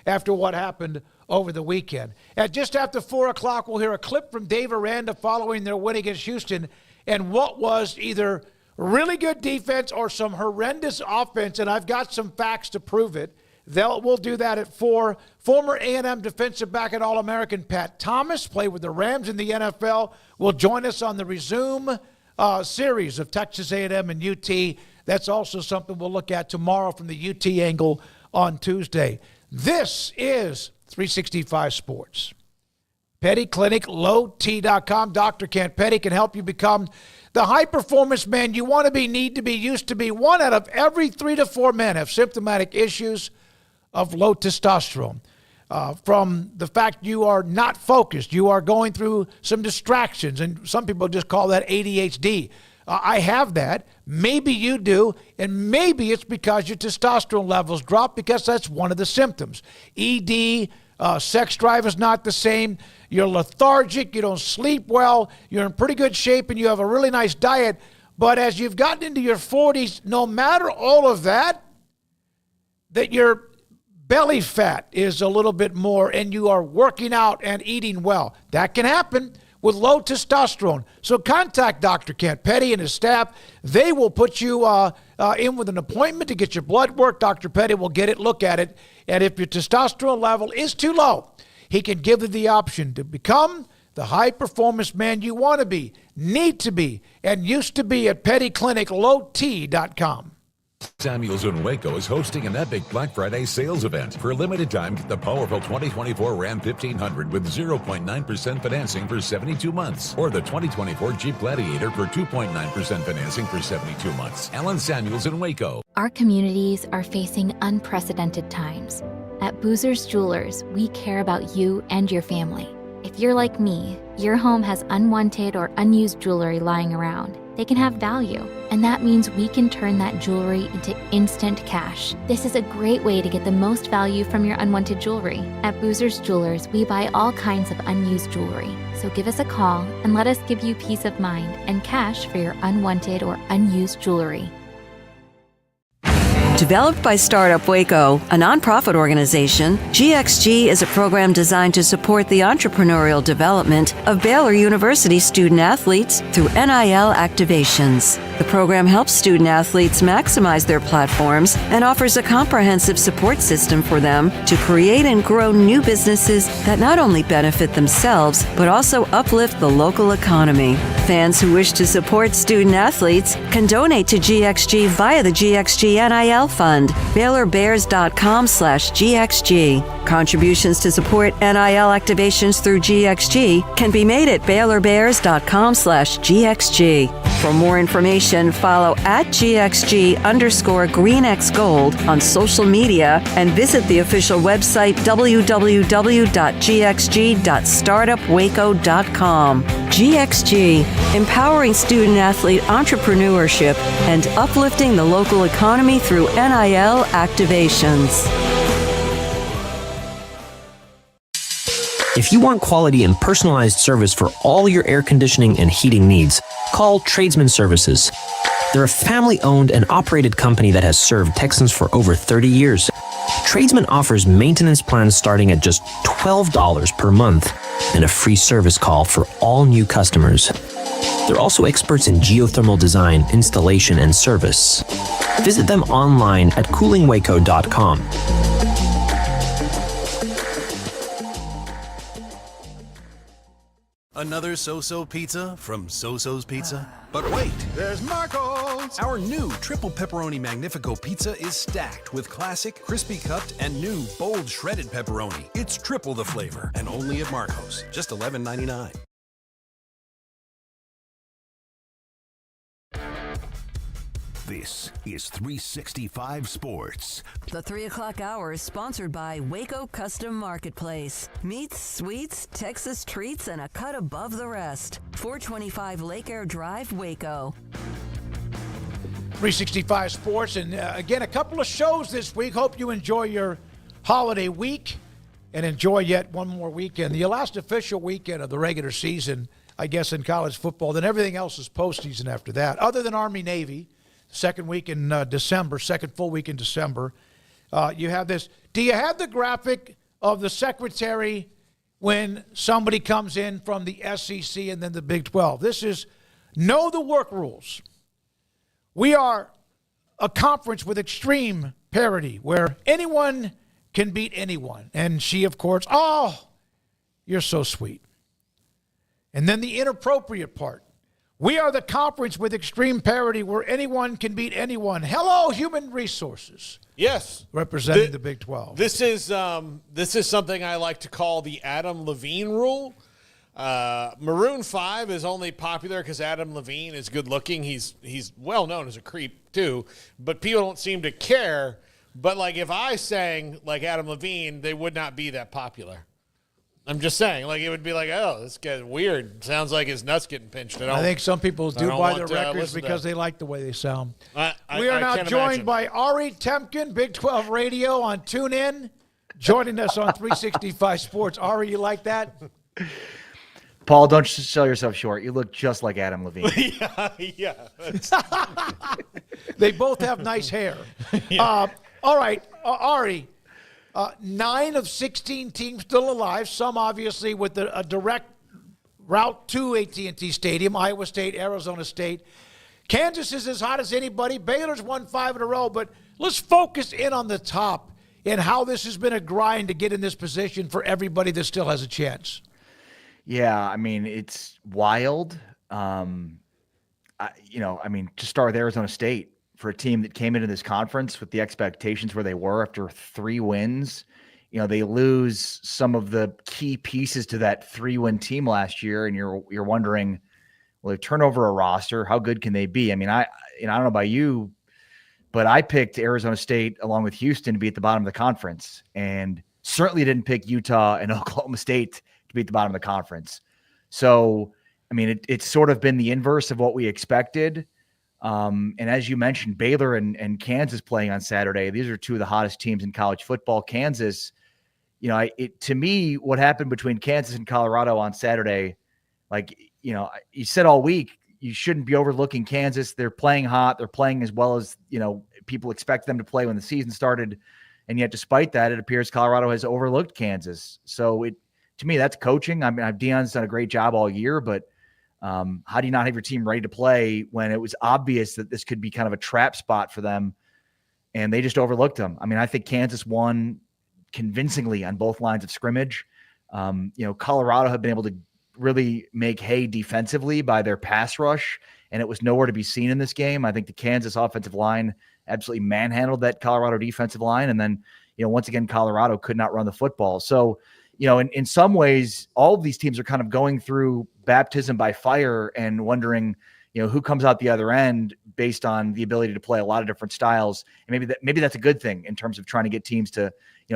after what happened over the weekend. At just after 4 o'clock, we'll hear a clip from Dave Aranda following their win against Houston and what was either really good defense or some horrendous offense, and I've got some facts to prove it. We'll do that at 4. Former A&M defensive back and All-American Pat Thomas, played with the Rams in the NFL, will join us on the resume series of Texas A&M and UT. That's also something we'll look at tomorrow from the UT angle on Tuesday. This is 365 Sports. Petty Clinic, lowt.com. Dr. Kent Petty can help you become the high-performance man you want to be, need to be, used to be. 1 out of every 3 to 4 men have symptomatic issues of low testosterone. From the fact you are not focused, you are going through some distractions, and some people just call that ADHD. I have that. Maybe you do, and maybe it's because your testosterone levels drop, because that's one of the symptoms. ED, sex drive is not the same. You're lethargic, you don't sleep well, you're in pretty good shape, and you have a really nice diet. But as you've gotten into your 40s, no matter all of that, that your belly fat is a little bit more and you are working out and eating well. That can happen with low testosterone. So contact Dr. Kent Petty and his staff. They will put you in with an appointment to get your blood work. Dr. Petty will get it, look at it, and if your testosterone level is too low, he can give you the option to become the high-performance man you want to be, need to be, and used to be at pettycliniclowt.com. Samuels in Waco is hosting an epic Black Friday sales event. For a limited time, get the powerful 2024 Ram 1500 with 0.9% financing for 72 months. Or the 2024 Jeep Gladiator for 2.9% financing for 72 months. Alan Samuels in Waco. Our communities are facing unprecedented times. At Boozer's Jewelers, we care about you and your family. If you're like me, your home has unwanted or unused jewelry lying around. They can have value, and that means we can turn that jewelry into instant cash. This is a great way to get the most value from your unwanted jewelry. At Boozer's Jewelers, we buy all kinds of unused jewelry. So give us a call and let us give you peace of mind and cash for your unwanted or unused jewelry. Developed by Startup Waco, a nonprofit organization, GXG is a program designed to support the entrepreneurial development of Baylor University student-athletes through NIL activations. The program helps student-athletes maximize their platforms and offers a comprehensive support system for them to create and grow new businesses that not only benefit themselves, but also uplift the local economy. Fans who wish to support student-athletes can donate to GXG via the GXG NIL fund, BaylorBears.com/GXG. Contributions to support NIL activations through GXG can be made at BaylorBears.com/GXG. For more information, follow @GXG_GreenXGold on social media and visit the official website www.gxg.startupwaco.com. GXG, empowering student-athlete entrepreneurship and uplifting the local economy through NIL activations. If you want quality and personalized service for all your air conditioning and heating needs, call Tradesman Services. They're a family-owned and operated company that has served Texans for over 30 years. Tradesman offers maintenance plans starting at just $12 per month and a free service call for all new customers. They're also experts in geothermal design, installation, and service. Visit them online at coolingwaco.com. Another so-so pizza from So-So's Pizza? But wait, there's Marco's! Our new triple pepperoni Magnifico pizza is stacked with classic, crispy cupped, and new bold shredded pepperoni. It's triple the flavor, and only at Marco's. Just $11.99. This is 365 Sports. The 3 o'clock hour is sponsored by Waco Custom Marketplace. Meats, sweets, Texas treats, and a cut above the rest. 425 Lake Air Drive, Waco. 365 Sports, and again, a couple of shows this week. Hope you enjoy your holiday week and enjoy yet one more weekend. The last official weekend of the regular season, I guess, in college football. Then everything else is postseason after that, other than Army-Navy. Second week in December, second full week in December. You have this. Do you have the graphic of the secretary when somebody comes in from the SEC and then the Big 12? This is know the work rules. We are a conference with extreme parity where anyone can beat anyone. And she, of course, oh, you're so sweet. And then the inappropriate part. We are the conference with extreme parity where anyone can beat anyone. Hello, human resources. Yes. Representing the Big 12. This is something I like to call the Adam Levine rule. Maroon 5 is only popular because Adam Levine is good looking. He's well known as a creep too, but people don't seem to care. But like if I sang like Adam Levine, they would not be that popular. I'm just saying, like, it would be like, oh, this guy's weird. Sounds like his nuts getting pinched. I think some people do buy their records because they like the way they sound. We are now joined by Ari Temkin, Big 12 Radio on TuneIn, joining us on 365 Sports. Ari, you like that? Paul, don't sell yourself short. You look just like Adam Levine. yeah. They both have nice hair. Yeah. All right, Ari. 9 of 16 teams still alive, some obviously with a direct route to AT&T Stadium, Iowa State, Arizona State. Kansas is as hot as anybody. Baylor's won 5 in a row, but let's focus in on the top and how this has been a grind to get in this position for everybody that still has a chance. Yeah, I mean, it's wild. To start with Arizona State. For a team that came into this conference with the expectations where they were after 3 wins, they lose some of the key pieces to that 3-win team last year, and you're wondering, well, they turn over a roster, how good can they be? I mean, I don't know about you, but I picked Arizona State along with Houston to be at the bottom of the conference, and certainly didn't pick Utah and Oklahoma State to be at the bottom of the conference. So, I mean, it's sort of been the inverse of what we expected. And as you mentioned, Baylor and Kansas playing on Saturday. These are 2 of the hottest teams in college football. Kansas, to me, what happened between Kansas and Colorado on Saturday, you said all week, you shouldn't be overlooking Kansas. They're playing hot. They're playing as well as, people expect them to play when the season started. And yet, despite that, it appears Colorado has overlooked Kansas. So to me, that's coaching. I mean, Deion's done a great job all year, but how do you not have your team ready to play when it was obvious that this could be kind of a trap spot for them, and they just overlooked them? I mean, I think Kansas won convincingly on both lines of scrimmage. Colorado had been able to really make hay defensively by their pass rush, and it was nowhere to be seen in this game. I think the Kansas offensive line absolutely manhandled that Colorado defensive line. And then, once again, Colorado could not run the football. So, in some ways, all of these teams are kind of going through baptism by fire and wondering, who comes out the other end based on the ability to play a lot of different styles. And maybe that's a good thing in terms of trying to get teams to,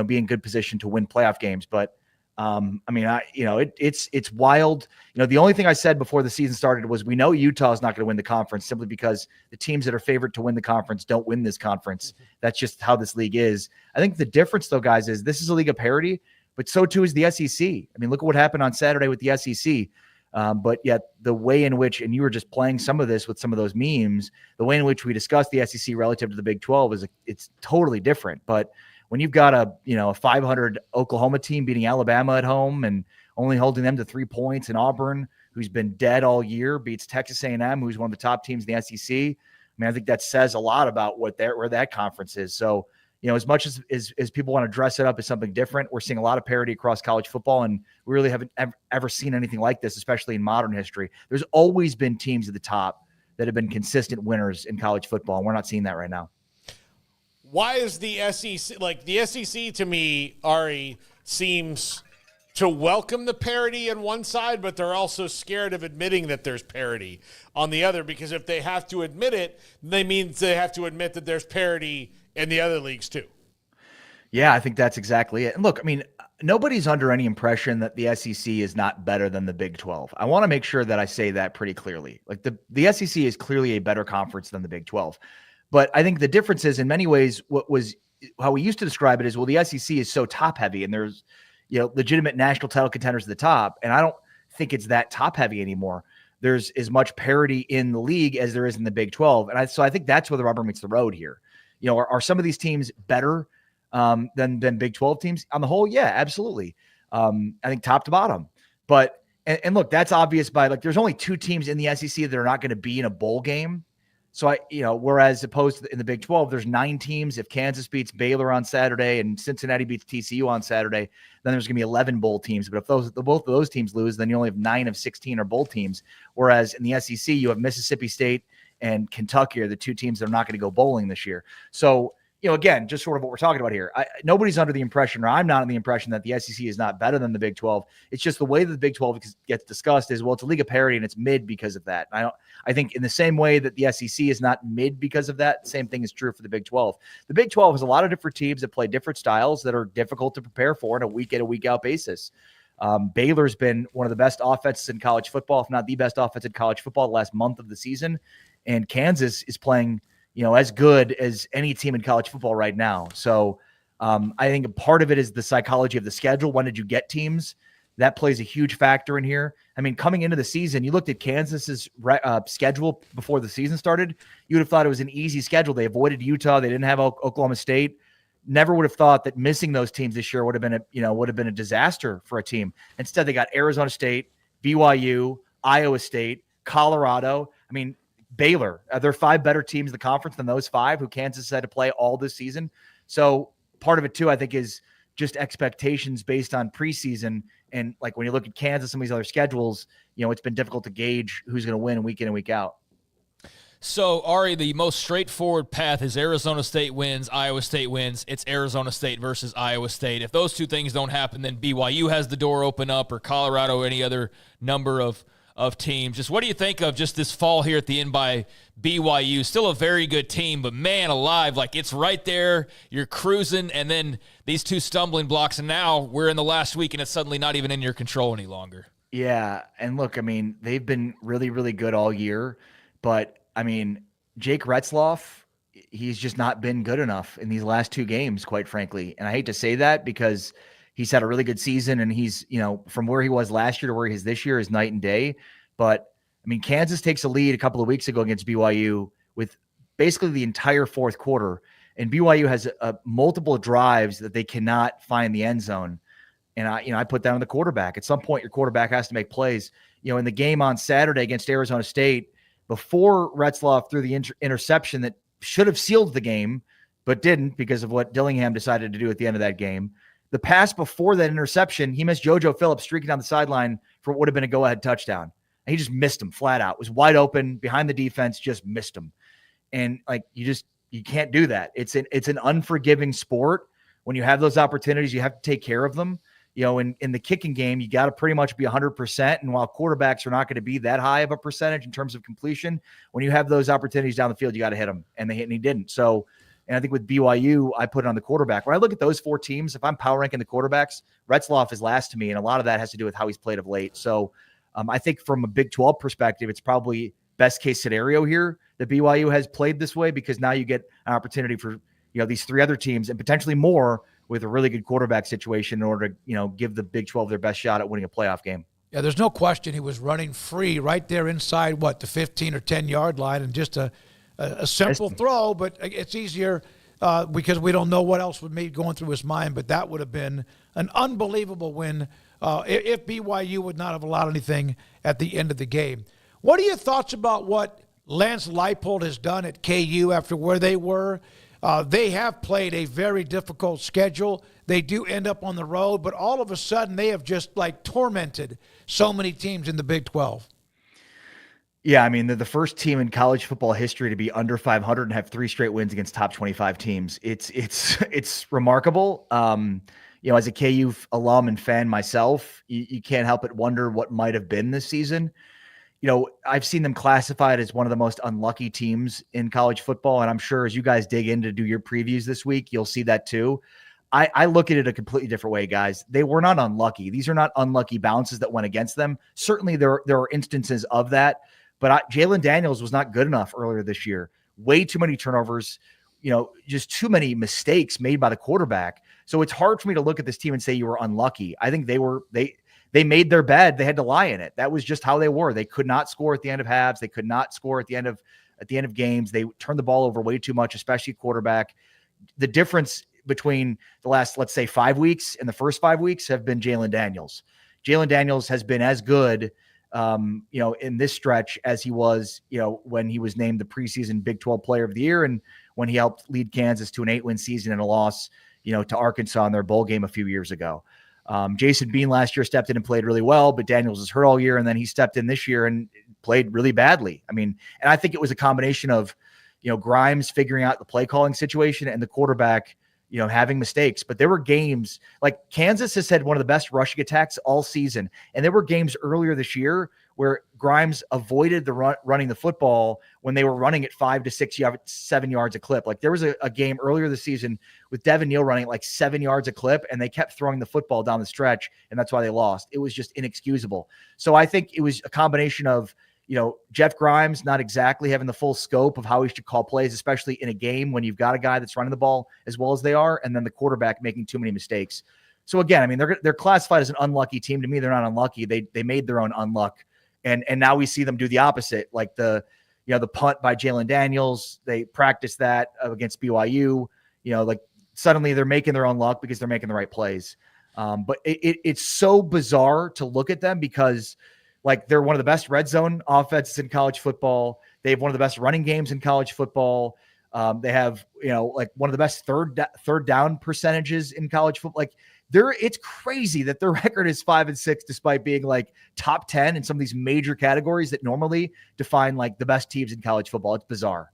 be in good position to win playoff games. But it's wild. The only thing I said before the season started was we know Utah is not going to win the conference simply because the teams that are favored to win the conference don't win this conference. That's just how this league is. I think the difference, though, guys, is this is a league of parity, but so too is the SEC. I mean, look at what happened on Saturday with the SEC. But yet the way in which, and you were just playing some of this with some of those memes, the way in which we discuss the SEC relative to the Big 12 it's totally different. But when you've got a 500 Oklahoma team beating Alabama at home and only holding them to 3 points, and Auburn, who's been dead all year, beats Texas A&M, who's one of the top teams in the SEC. I mean, I think that says a lot about where that conference is. So, as much as people want to dress it up as something different, we're seeing a lot of parity across college football, and we really haven't ever seen anything like this, especially in modern history. There's always been teams at the top that have been consistent winners in college football, and we're not seeing that right now. Why is the SEC, the SEC to me, Ari, seems to welcome the parity on one side, but they're also scared of admitting that there's parity on the other, because if they have to admit it, they means they have to admit that there's parity in the other leagues too. Yeah, I think that's exactly it. And look, I mean, nobody's under any impression that the SEC is not better than the Big 12. I want to make sure that I say that pretty clearly. Like the SEC is clearly a better conference than the Big 12. But I think the difference is, in many ways, how we used to describe it is, well, the SEC is so top heavy and there's, legitimate national title contenders at the top. And I don't think it's that top heavy anymore. There's as much parity in the league as there is in the Big 12. And so I think that's where the rubber meets the road here. Are some of these teams better than Big 12 teams on the whole? Yeah, absolutely. I think top to bottom. But and look, that's obvious by there's only 2 teams in the SEC that are not going to be in a bowl game. So whereas opposed to in the Big 12, there's 9 teams. If Kansas beats Baylor on Saturday and Cincinnati beats TCU on Saturday, then there's going to be 11 bowl teams. But if both of those teams lose, then you only have 9 of 16 are bowl teams. Whereas in the SEC, you have Mississippi State and Kentucky are the 2 teams that are not going to go bowling this year. So, again, just sort of what we're talking about here. Nobody's under the impression, or I'm not under the impression, that the SEC is not better than the Big 12. It's just the way that the Big 12 gets discussed is, well, it's a league of parity and it's mid because of that. I think in the same way that the SEC is not mid because of that, the same thing is true for the Big 12. The Big 12 has a lot of different teams that play different styles that are difficult to prepare for on a week in, a week out basis. Baylor's been one of the best offenses in college football, if not the best offense in college football, the last month of the season. And Kansas is playing, as good as any team in college football right now. So I think a part of it is the psychology of the schedule. When did you get teams? That plays a huge factor in here. I mean, coming into the season, you looked at Kansas's schedule before the season started. You would have thought it was an easy schedule. They avoided Utah. They didn't have Oklahoma State. Never would have thought that missing those teams this year would have been a disaster for a team. Instead, they got Arizona State, BYU, Iowa State, Colorado. I mean, Baylor. There are 5 better teams in the conference than those 5 who Kansas had to play all this season. So part of it too, I think, is just expectations based on preseason. And when you look at Kansas, some of these other schedules, it's been difficult to gauge who's going to win week in and week out. So, Ari, the most straightforward path is Arizona State wins, Iowa State wins. It's Arizona State versus Iowa State. If those 2 things don't happen, then BYU has the door open up, or Colorado, or any other number of teams. Just what do you think of just this fall here at the end by BYU? Still a very good team, but man alive, it's right there. You're cruising, and then these 2 stumbling blocks, and now we're in the last week, and it's suddenly not even in your control any longer. Yeah, and look, I mean, they've been really, really good all year, but, I mean, Jake Retzloff, he's just not been good enough in these last 2 games, quite frankly. And I hate to say that because he's had a really good season, and he's, from where he was last year to where he is this year is night and day. But I mean, Kansas takes a lead a couple of weeks ago against BYU with basically the entire 4th quarter, and BYU has multiple drives that they cannot find the end zone. And I put that on the quarterback. At some point, your quarterback has to make plays. In the game on Saturday against Arizona State, before Retzloff threw the interception that should have sealed the game, but didn't because of what Dillingham decided to do at the end of that game. The pass before that interception, he missed JoJo Phillips streaking down the sideline for what would have been a go-ahead touchdown. And he just missed him flat out. It was wide open behind the defense, just missed him. And you You can't do that. It's an unforgiving sport. When you have those opportunities, you have to take care of them. In the kicking game, you got to pretty much be 100%. And while quarterbacks are not going to be that high of a percentage in terms of completion, when you have those opportunities down the field, you got to hit them. And he didn't. So, and I think with BYU, I put it on the quarterback. When I look at those 4 teams, if I'm power ranking the quarterbacks, Retzloff is last to me. And a lot of that has to do with how he's played of late. So I think from a Big 12 perspective, it's probably best case scenario here that BYU has played this way, because now you get an opportunity for, these 3 other teams and potentially more with a really good quarterback situation in order to, give the Big 12 their best shot at winning a playoff game. Yeah, there's no question he was running free right there inside, the 15 or 10-yard line, and just a simple throw, but it's easier because we don't know what else would be going through his mind, but that would have been an unbelievable win if BYU would not have allowed anything at the end of the game. What are your thoughts about what Lance Leipold has done at KU after where they were? They have played a very difficult schedule. They do end up on the road, but all of a sudden they have just tormented so many teams in the Big 12. Yeah, I mean, they're the first team in college football history to be under 500 and have 3 straight wins against top 25 teams. It's remarkable. As a KU alum and fan myself, you can't help but wonder what might have been this season. I've seen them classified as one of the most unlucky teams in college football. And I'm sure as you guys dig in to do your previews this week, you'll see that too. I look at it a completely different way, guys. They were not unlucky. These are not unlucky bounces that went against them. Certainly there are instances of that, but Jalen Daniels was not good enough earlier this year. Way too many turnovers, just too many mistakes made by the quarterback. So it's hard for me to look at this team and say you were unlucky. I think they made their bed. They had to lie in it. That was just how they were. They could not score at the end of halves. They could not score at the end of games. They turned the ball over way too much, especially quarterback. The difference between the last, let's say, 5 weeks and the first 5 weeks have been Jalen Daniels. Jalen Daniels has been as good, in this stretch as he was, when he was named the preseason Big 12 Player of the Year and when he helped lead Kansas to an 8-win season and a loss, to Arkansas in their bowl game a few years ago. Jason Bean last year stepped in and played really well, but Daniels was hurt all year. And then he stepped in this year and played really badly. And I think it was a combination of, Grimes figuring out the play calling situation and the quarterback, having mistakes. But there were games like Kansas has had one of the best rushing attacks all season. And there were games earlier this year where Grimes avoided the running the football when they were running at 5 to 6 yards, 7 yards a clip. Like there was a game earlier this season with Devin Neal running at 7 yards a clip, and they kept throwing the football down the stretch, and that's why they lost. It was just inexcusable. So I think it was a combination of, Jeff Grimes not exactly having the full scope of how he should call plays, especially in a game when you've got a guy that's running the ball as well as they are, and then the quarterback making too many mistakes. So again, they're classified as an unlucky team. To me, they're not unlucky. They made their own unluck. And now we see them do the opposite, like the punt by Jalen Daniels. They practiced that against BYU. Suddenly they're making their own luck because they're making the right plays. But it's so bizarre to look at them because they're one of the best red zone offenses in college football. They have one of the best running games in college football. They have one of the best third down percentages in college football. It's crazy that their record is 5-6, despite being top 10 in some of these major categories that normally define the best teams in college football. It's bizarre.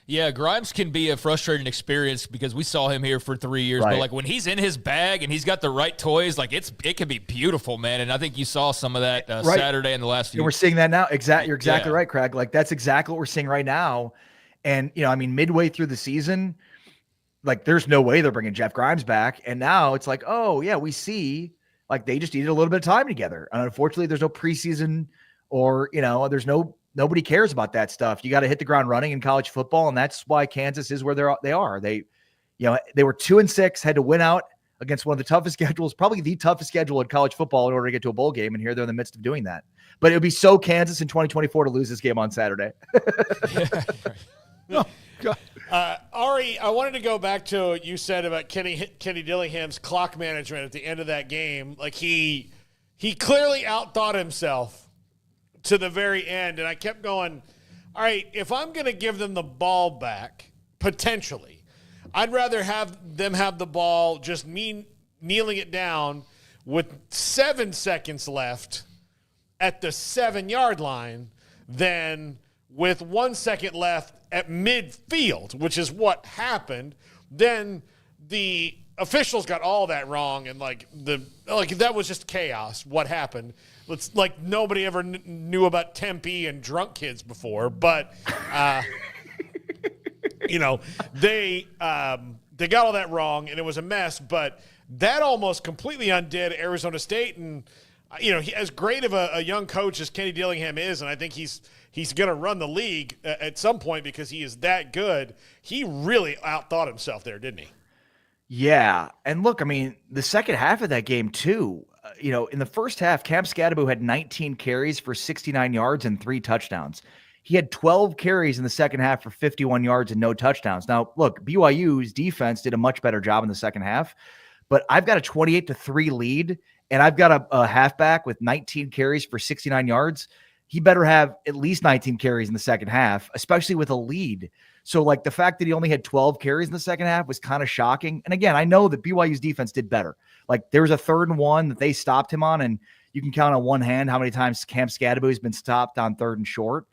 Yeah, Grimes can be a frustrating experience because we saw him here for 3 years. Right. But when he's in his bag and he's got the right toys, it can be beautiful, man. And I think you saw some of that right. Saturday in the last few. And we're seeing that now. You're exactly right, Craig. That's exactly what we're seeing right now. And midway through the season, there's no way they're bringing Jeff Grimes back. And now it's oh yeah, we see they just needed a little bit of time together. And unfortunately, there's no preseason or, nobody cares about that stuff. You got to hit the ground running in college football. And that's why Kansas is where they are. They were 2-6, had to win out against one of the toughest schedules, probably the toughest schedule in college football in order to get to a bowl game. And here they're in the midst of doing that. But it would be so Kansas in 2024 to lose this game on Saturday. Oh, God. Ari, I wanted to go back to what you said about Kenny Dillingham's clock management at the end of that game. He clearly outthought himself to the very end, and I kept going, all right, if I'm going to give them the ball back, potentially, I'd rather have them have the ball, just me kneeling it down with 7 seconds left at the 7-yard line than with 1 second left at midfield, which is what happened, then the officials got all that wrong, and that was just chaos. What happened? It's like nobody ever knew about Tempe and drunk kids before, but they got all that wrong, and it was a mess. But that almost completely undid Arizona State, and as great of a young coach as Kenny Dillingham is, and I think he's going to run the league at some point because he is that good. He really outthought himself there, didn't he? Yeah. And look, I mean, the second half of that game too, in the first half, Cam Scadaboo had 19 carries for 69 yards and 3 touchdowns. He had 12 carries in the second half for 51 yards and no touchdowns. Now, look, BYU's defense did a much better job in the second half, but I've got a 28-3 lead, and I've got a halfback with 19 carries for 69 yards. He better have at least 19 carries in the second half, especially with a lead. So, the fact that he only had 12 carries in the second half was kind of shocking. And again, I know that BYU's defense did better. There was a 3rd and 1 that they stopped him on, and you can count on one hand how many times Cam Scadaboo has been stopped on 3rd and short.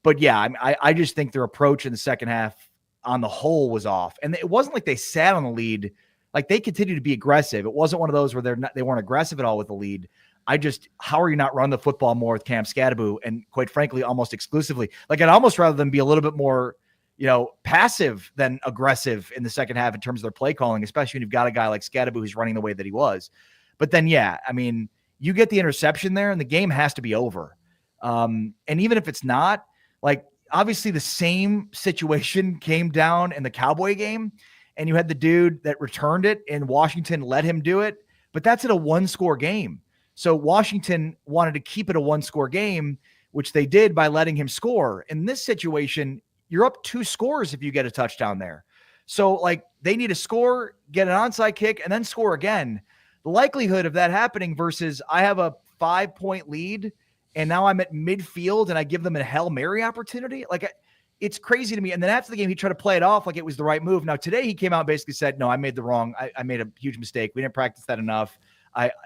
But yeah, I just think their approach in the second half on the whole was off. And it wasn't like they sat on the lead. They continued to be aggressive. It wasn't one of those where they weren't aggressive at all with the lead. How are you not running the football more with Cam Scadaboo? And quite frankly, almost exclusively, I'd almost rather them be a little bit more, passive than aggressive in the second half in terms of their play calling, especially when you've got a guy like Scadaboo who's running the way that he was. But then, yeah, I mean, you get the interception there and the game has to be over. And even if it's not, obviously the same situation came down in the Cowboy game, and you had the dude that returned it and Washington let him do it, but that's at a 1-score game. So Washington wanted to keep it a 1-score game, which they did by letting him score. In this situation, you're up 2 scores if you get a touchdown there. So they need to score, get an onside kick, and then score again. The likelihood of that happening versus I have a 5-point lead and now I'm at midfield and I give them a Hail Mary opportunity. It's crazy to me. And then after the game, he tried to play it off like it was the right move. Now today he came out and basically said, no, I made I made a huge mistake. We didn't practice that enough.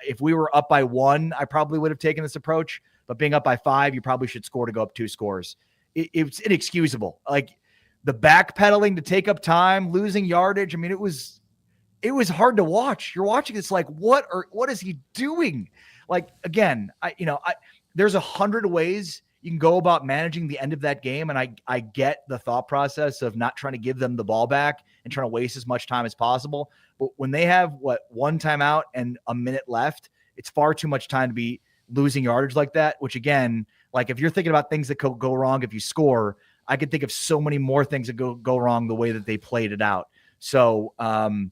If we were up by 1, I probably would have taken this approach, but being up by 5, you probably should score to go up 2 scores. It's inexcusable. The backpedaling to take up time, losing yardage. I mean, it was hard to watch. You're watching this what is he doing? Again, there's 100 ways you can go about managing the end of that game. And I get the thought process of not trying to give them the ball back and trying to waste as much time as possible. But when they have 1 timeout and a minute left, it's far too much time to be losing yardage like that, which again, if you're thinking about things that could go wrong if you score, I could think of so many more things that go wrong the way that they played it out. So, and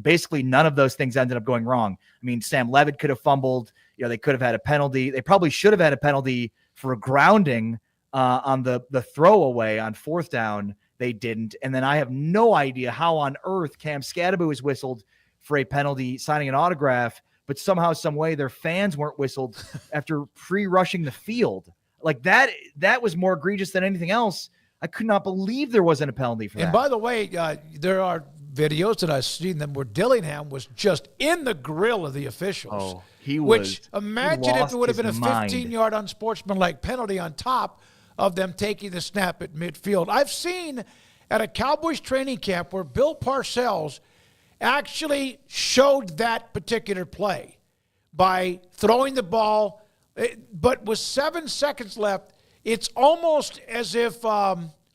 basically none of those things ended up going wrong. I mean, Sam Levitt could have fumbled. They could have had a penalty. They probably should have had a penalty for a grounding on the throwaway on 4th down. They didn't. And then I have no idea how on earth Cam Scadaboo was whistled for a penalty signing an autograph, but somehow, some way their fans weren't whistled after pre-rushing the field. That was more egregious than anything else. I could not believe there wasn't a penalty for that. And by the way, there are videos that I've seen them where Dillingham was just in the grill of the officials. Oh, he was. Which, imagine if it would have been a 15-yard unsportsmanlike penalty on top of them taking the snap at midfield. I've seen at a Cowboys training camp where Bill Parcells actually showed that particular play by throwing the ball, but with 7 seconds left, it's almost as if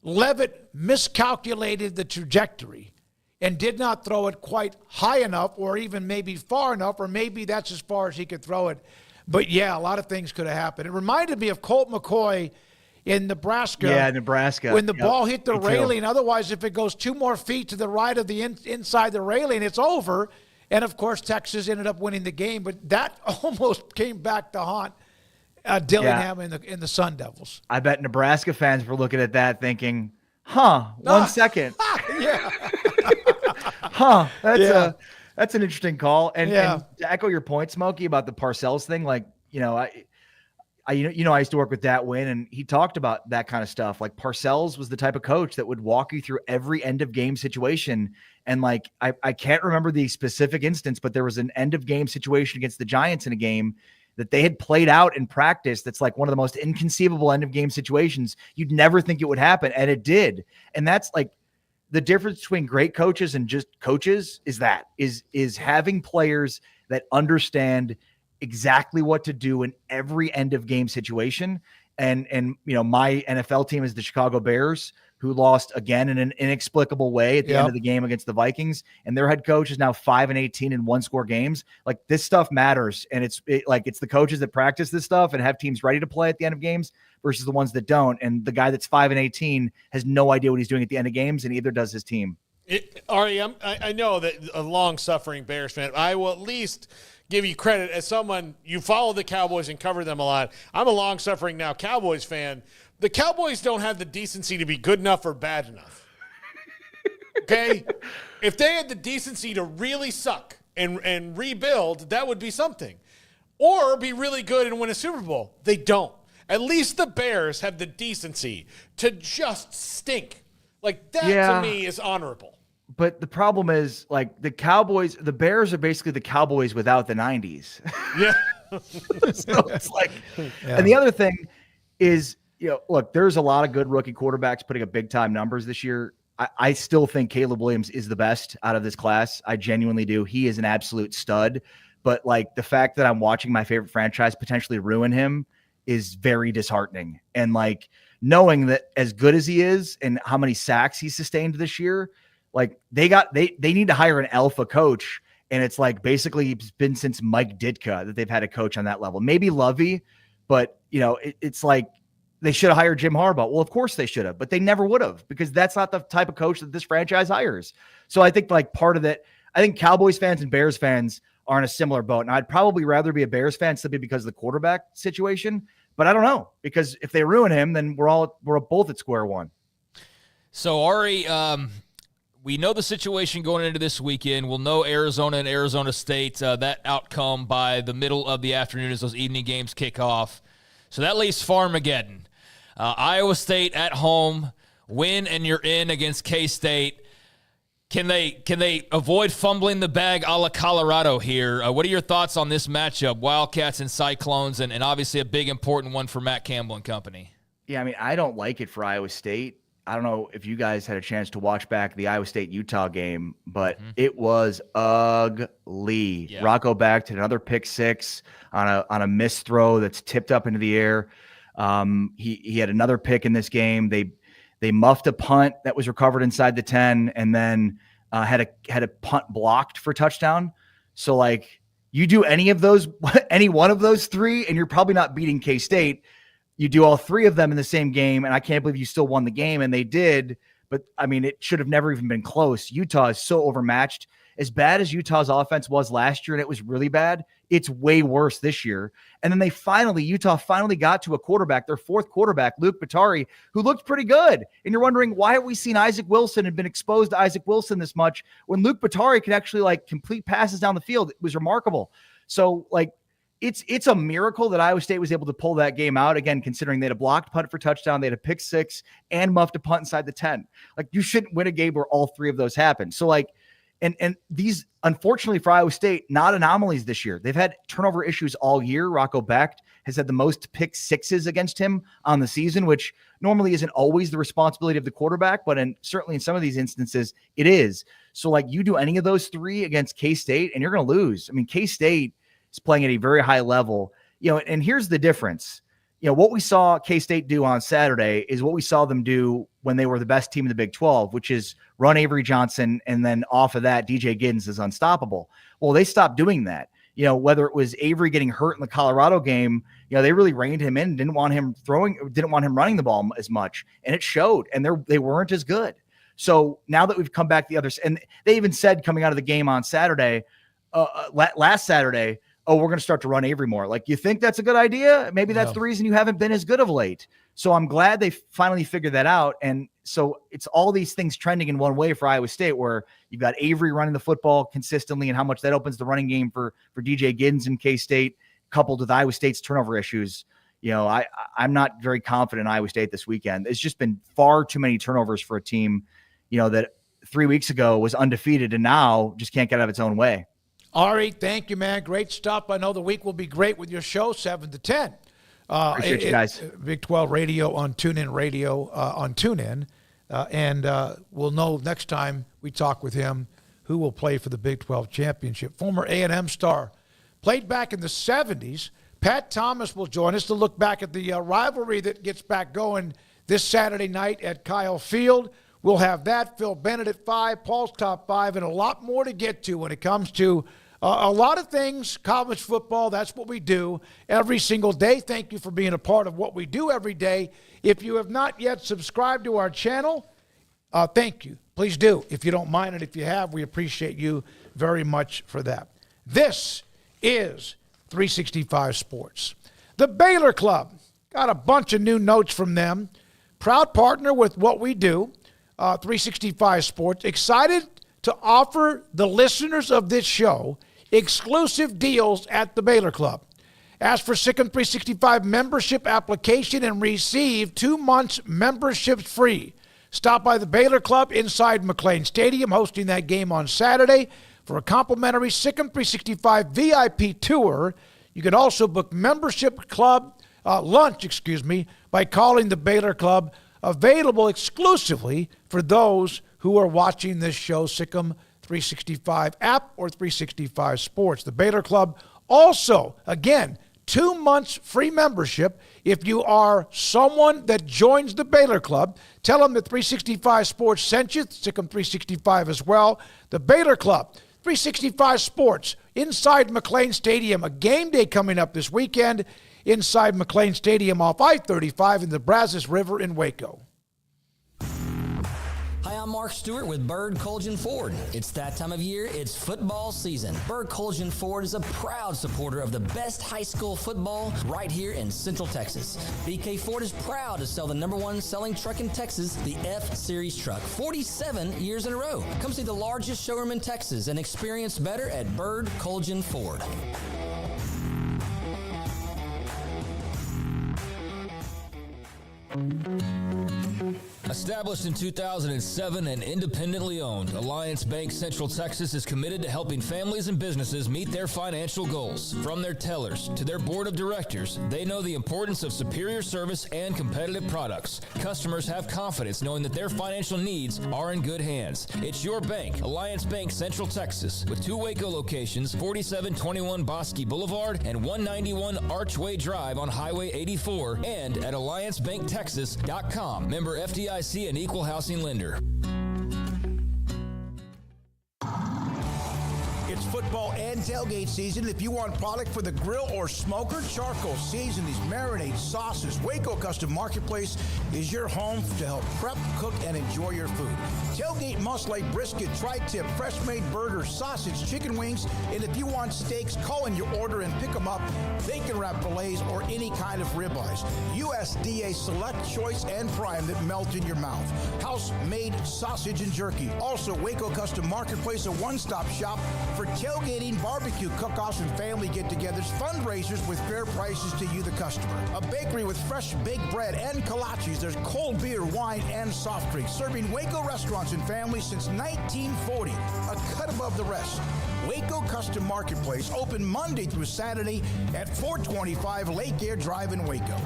Levitt miscalculated the trajectory and did not throw it quite high enough or even maybe far enough, or maybe that's as far as he could throw it. But, yeah, a lot of things could have happened. It reminded me of Colt McCoy in Nebraska. Yeah, Nebraska. When the ball hit the railing. Otherwise, if it goes 2 more feet to the right of the inside the railing, it's over. And, of course, Texas ended up winning the game. But that almost came back to haunt Dillingham in the Sun Devils. I bet Nebraska fans were looking at that thinking, 1 second. Yeah. That's an interesting call. And to echo your point, Smokey, about the Parcells thing, I used to work with Dat Wynn, and he talked about that kind of stuff. Parcells was the type of coach that would walk you through every end of game situation. And I can't remember the specific instance, but there was an end of game situation against the Giants in a game that they had played out in practice. That's like one of the most inconceivable end of game situations. You'd never think it would happen. And it did. And that's like the difference between great coaches and just coaches is having players that understand exactly what to do in every end of game situation. And my NFL team is the Chicago Bears, who lost again in an inexplicable way at the end of the game against the Vikings. And their head coach is now 5-18 in one-score games. Like, this stuff matters. And it's the coaches that practice this stuff and have teams ready to play at the end of games versus the ones that don't. And the guy that's 5-18 has no idea what he's doing at the end of games, and neither does his team. Ari, I know that a long-suffering Bears fan, I will at least give you credit as someone, you follow the Cowboys and cover them a lot. I'm a long-suffering now Cowboys fan. The Cowboys don't have the decency to be good enough or bad enough. Okay? If they had the decency to really suck and rebuild, that would be something. Or be really good and win a Super Bowl. They don't. At least the Bears have the decency to just stink. Like, that to me is honorable. But the problem is, like, the Bears are basically the Cowboys without the 90s. Yeah. So it's like, and the other thing is, look, there's a lot of good rookie quarterbacks putting up big time numbers this year. I still think Caleb Williams is the best out of this class. I genuinely do. He is an absolute stud. But like, the fact that I'm watching my favorite franchise potentially ruin him is very disheartening. And like, knowing that as good as he is and how many sacks he sustained this year, like, they need to hire an alpha coach. And it's like, basically it's been since Mike Ditka that they've had a coach on that level. Maybe Lovey, but it's like, they should have hired Jim Harbaugh. Well, of course they should have, but they never would have, because that's not the type of coach that this franchise hires. So I think like part of that, I think Cowboys fans and Bears fans are in a similar boat. And I'd probably rather be a Bears fan simply because of the quarterback situation, but I don't know, because if they ruin him, then we're both at square one. So Ari, we know the situation going into this weekend. We'll know Arizona and Arizona State, that outcome by the middle of the afternoon as those evening games kick off. So that leaves Farmageddon. Iowa State at home, win and you're in against K-State. Can they avoid fumbling the bag a la Colorado here? What are your thoughts on this matchup, Wildcats and Cyclones, and obviously a big important one for Matt Campbell and company? Yeah, I mean, I don't like it for Iowa State. I don't know if you guys had a chance to watch back the Iowa State-Utah game, but it was ugly. Yeah. Rocco backed another pick six on a missed throw that's tipped up into the air. He had another pick in this game. They muffed a punt that was recovered inside the 10, and then had a punt blocked for touchdown. So like, you do any one of those three, and you're probably not beating K-State. You do all three of them in the same game, and I can't believe you still won the game, and they did. But, I mean, it should have never even been close. Utah is so overmatched. As bad as Utah's offense was last year, and it was really bad, it's way worse this year. And then Utah finally got to a quarterback, their fourth quarterback, Luke Batari, who looked pretty good. And you're wondering, why have we seen Isaac Wilson and been exposed to Isaac Wilson this much when Luke Batari could actually like complete passes down the field? It was remarkable. So, like, it's a miracle that Iowa State was able to pull that game out, again, considering they had a blocked punt for touchdown, they had a pick six, and muffed a punt inside the 10. Like, you shouldn't win a game where all three of those happen. So, like, and these, unfortunately for Iowa State, not anomalies this year. They've had turnover issues all year. Rocco Becht has had the most pick sixes against him on the season, which normally isn't always the responsibility of the quarterback, but certainly in some of these instances, it is. So, like, you do any of those three against K-State, and you're going to lose. I mean, K-State is playing at a very high level, and here's the difference. What we saw K-State do on Saturday is what we saw them do when they were the best team in the Big 12, which is run Avery Johnson, and then off of that, DJ Giddens is unstoppable. Well, they stopped doing that. Whether it was Avery getting hurt in the Colorado game, they really reined him in, didn't want him running the ball as much, and it showed, and they weren't as good. So now that we've come back the others, and they even said coming out of the game on Saturday, last Saturday, oh, we're going to start to run Avery more. Like, you think that's a good idea? Maybe that's the reason you haven't been as good of late. So I'm glad they finally figured that out. And so it's all these things trending in one way for Iowa State, where you've got Avery running the football consistently and how much that opens the running game for DJ Giddens and K-State, coupled with Iowa State's turnover issues. I'm not very confident in Iowa State this weekend. It's just been far too many turnovers for a team, that 3 weeks ago was undefeated and now just can't get out of its own way. Ari, thank you, man. Great stuff. I know the week will be great with your show, 7 to 10. Appreciate you guys. Big 12 Radio on TuneIn Radio on TuneIn. And we'll know next time we talk with him who will play for the Big 12 Championship. Former A&M star, played back in the 70s. Pat Thomas will join us to look back at the rivalry that gets back going this Saturday night at Kyle Field. We'll have that. Phil Bennett at 5, Paul's Top 5, and a lot more to get to when it comes to a lot of things. College football, that's what we do every single day. Thank you for being a part of what we do every day. If you have not yet subscribed to our channel, thank you. Please do, if you don't mind, and if you have, we appreciate you very much for that. This is 365 Sports. The Baylor Club, got a bunch of new notes from them. Proud partner with what we do, 365 Sports. Excited to offer the listeners of this show exclusive deals at the Baylor Club. Ask for Sikkim 365 membership application and receive 2 months memberships free. Stop by the Baylor Club inside McLean Stadium, hosting that game on Saturday, for a complimentary Sikkim 365 VIP tour. You can also book membership club lunch, by calling the Baylor Club, available exclusively for those who are watching this show, Sikkim 365 app or 365 Sports. The Baylor Club also, again, 2 months free membership. If you are someone that joins the Baylor Club, tell them that 365 Sports sent you, Sikkim 365 as well. The Baylor Club, 365 Sports, inside McLean Stadium. A game day coming up this weekend inside McLean Stadium off I-35 in the Brazos River in Waco. Hi, I'm Mark Stewart with Bird Colgan Ford. It's that time of year, it's football season. Bird Colgan Ford is a proud supporter of the best high school football right here in Central Texas. BK Ford is proud to sell the #1 selling truck in Texas, the F-Series truck, 47 years in a row. Come see the largest showroom in Texas and experience better at Bird Colgan Ford. Established in 2007 and independently owned, Alliance Bank Central Texas is committed to helping families and businesses meet their financial goals. From their tellers to their board of directors, they know the importance of superior service and competitive products. Customers have confidence knowing that their financial needs are in good hands. It's your bank, Alliance Bank Central Texas, with 2 Waco locations, 4721 Bosque Boulevard and 191 Archway Drive on Highway 84, and at alliancebanktexas.com. Member FDIC and equal housing lender. It's football and tailgate season. If you want product for the grill or smoker, charcoal, seasonings, marinades, sauces, Waco Custom Marketplace is your home to help prep, cook, and enjoy your food. Tailgate must like brisket, tri-tip, fresh-made burgers, sausage, chicken wings, and if you want steaks, call in your order and pick them up. Bacon wrap fillets or any kind of ribeyes. USDA Select, Choice, and Prime that melt in your mouth. House-made sausage and jerky. Also, Waco Custom Marketplace, a one-stop shop for tailgating, barbecue cook-offs, and family get-togethers, fundraisers with fair prices to you, the customer. A bakery with fresh baked bread and kolaches. There's cold beer, wine, and soft drinks. Serving Waco restaurants and families since 1940. A cut above the rest. Waco Custom Marketplace, open Monday through Saturday at 425 Lake Air Drive in Waco.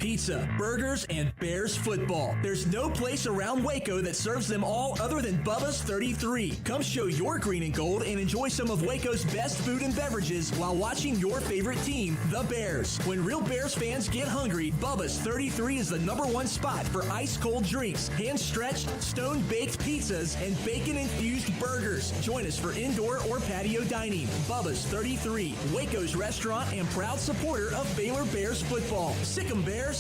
Pizza, burgers, and Bears football. There's no place around Waco that serves them all other than Bubba's 33. Come show your green and gold and enjoy some of Waco's best food and beverages while watching your favorite team, the Bears. When real Bears fans get hungry, Bubba's 33 is the #1 spot for ice-cold drinks, hand-stretched, stone-baked pizzas, and bacon-infused burgers. Join us for indoor or patio dining. Bubba's 33, Waco's restaurant and proud supporter of Baylor Bears football. Sick 'em, Bears.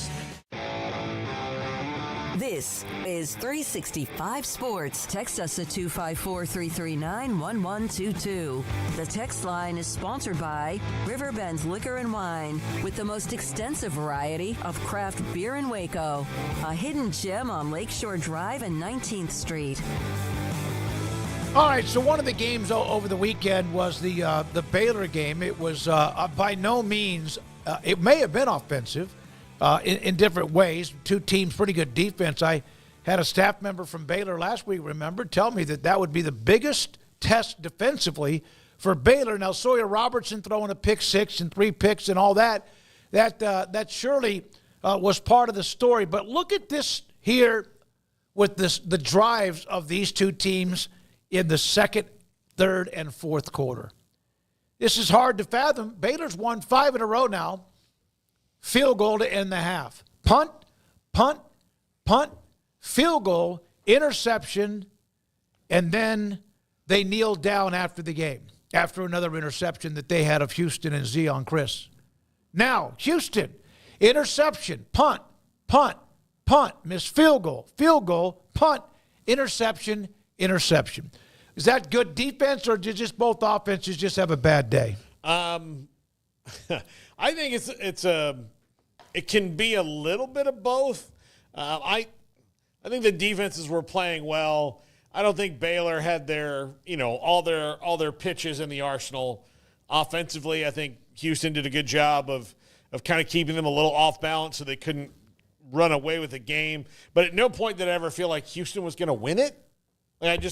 This is 365 Sports. Text us at 254-339-1122. The text line is sponsored by Riverbend's Liquor and Wine, with the most extensive variety of craft beer in Waco. A hidden gem on Lakeshore Drive and 19th Street. All right, so one of the games over the weekend was the Baylor game. It was by no means, it may have been offensive, in different ways. Two teams, pretty good defense. I had a staff member from Baylor last week, tell me that would be the biggest test defensively for Baylor. Now, Sawyer Robertson throwing a pick six and 3 picks and all that surely was part of the story. But look at this here with the drives of these two teams in the second, third, and fourth quarter. This is hard to fathom. Baylor's won 5 in a row now. Field goal to end the half. Punt, punt, punt, field goal, interception, and then they kneeled down after the game, after another interception that they had of Houston and Deion Chris. Now, Houston, interception, punt, punt, punt, missed field goal, punt, interception, interception. Is that good defense, or did just both offenses just have a bad day? I think it can be a little bit of both. I think the defenses were playing well. I don't think Baylor had their, all their pitches in the arsenal. Offensively, I think Houston did a good job of kind of keeping them a little off balance so they couldn't run away with the game. But at no point did I ever feel like Houston was going to win it. Like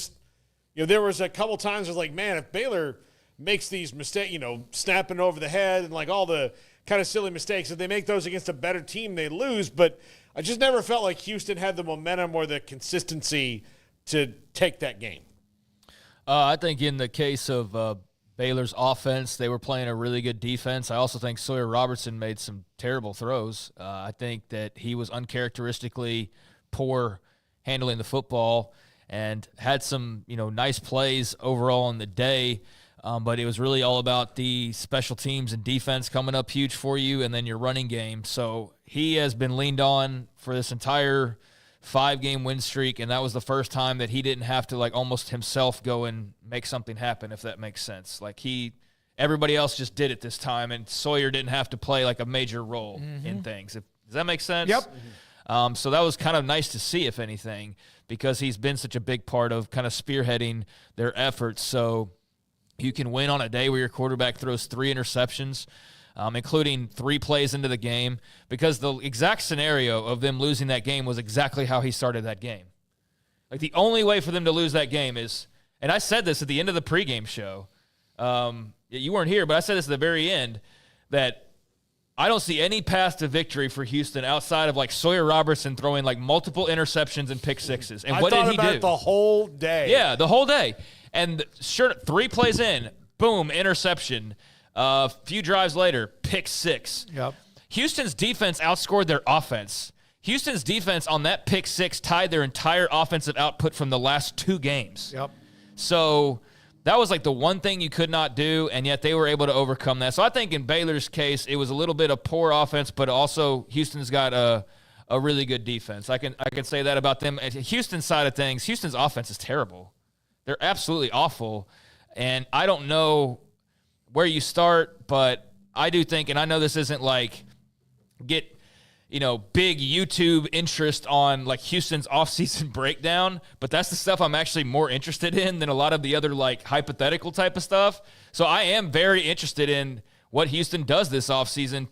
there was a couple times I was like, man, if Baylor makes these mistakes, snapping over the head and like all the kind of silly mistakes, if they make those against a better team, they lose. But I just never felt like Houston had the momentum or the consistency to take that game. I think in the case of Baylor's offense, they were playing a really good defense. I also think Sawyer Robertson made some terrible throws. I think that he was uncharacteristically poor handling the football and had some, nice plays overall on the day. But it was really all about the special teams and defense coming up huge for you, and then your running game. So he has been leaned on for this entire 5-game win streak, and that was the first time that he didn't have to almost himself go and make something happen, if that makes sense. Everybody else just did it this time, and Sawyer didn't have to play a major role in things. Does that make sense? Yep. So that was kind of nice to see, if anything, because he's been such a big part of kind of spearheading their efforts. So you can win on a day where your quarterback throws 3 interceptions, including 3 plays into the game, because the exact scenario of them losing that game was exactly how he started that game. The only way for them to lose that game is, and I said this at the end of the pregame show, you weren't here, but I said this at the very end, that I don't see any path to victory for Houston outside of Sawyer Robertson throwing multiple interceptions and pick sixes. And what did he do? I thought about it the whole day. Yeah, the whole day. And sure, 3 plays in, boom, interception. A few drives later, pick 6. Yep. Houston's defense outscored their offense. Houston's defense on that pick 6 tied their entire offensive output from the last 2 games. Yep. So that was the one thing you could not do, and yet they were able to overcome that. So I think in Baylor's case, it was a little bit of poor offense, but also Houston's got a really good defense. I can say that about them. At Houston's side of things, Houston's offense is terrible. They're absolutely awful, and I don't know where you start, but I do think, and I know this isn't get big YouTube interest on Houston's offseason breakdown, but that's the stuff I'm actually more interested in than a lot of the other hypothetical type of stuff. So I am very interested in what Houston does this offseason,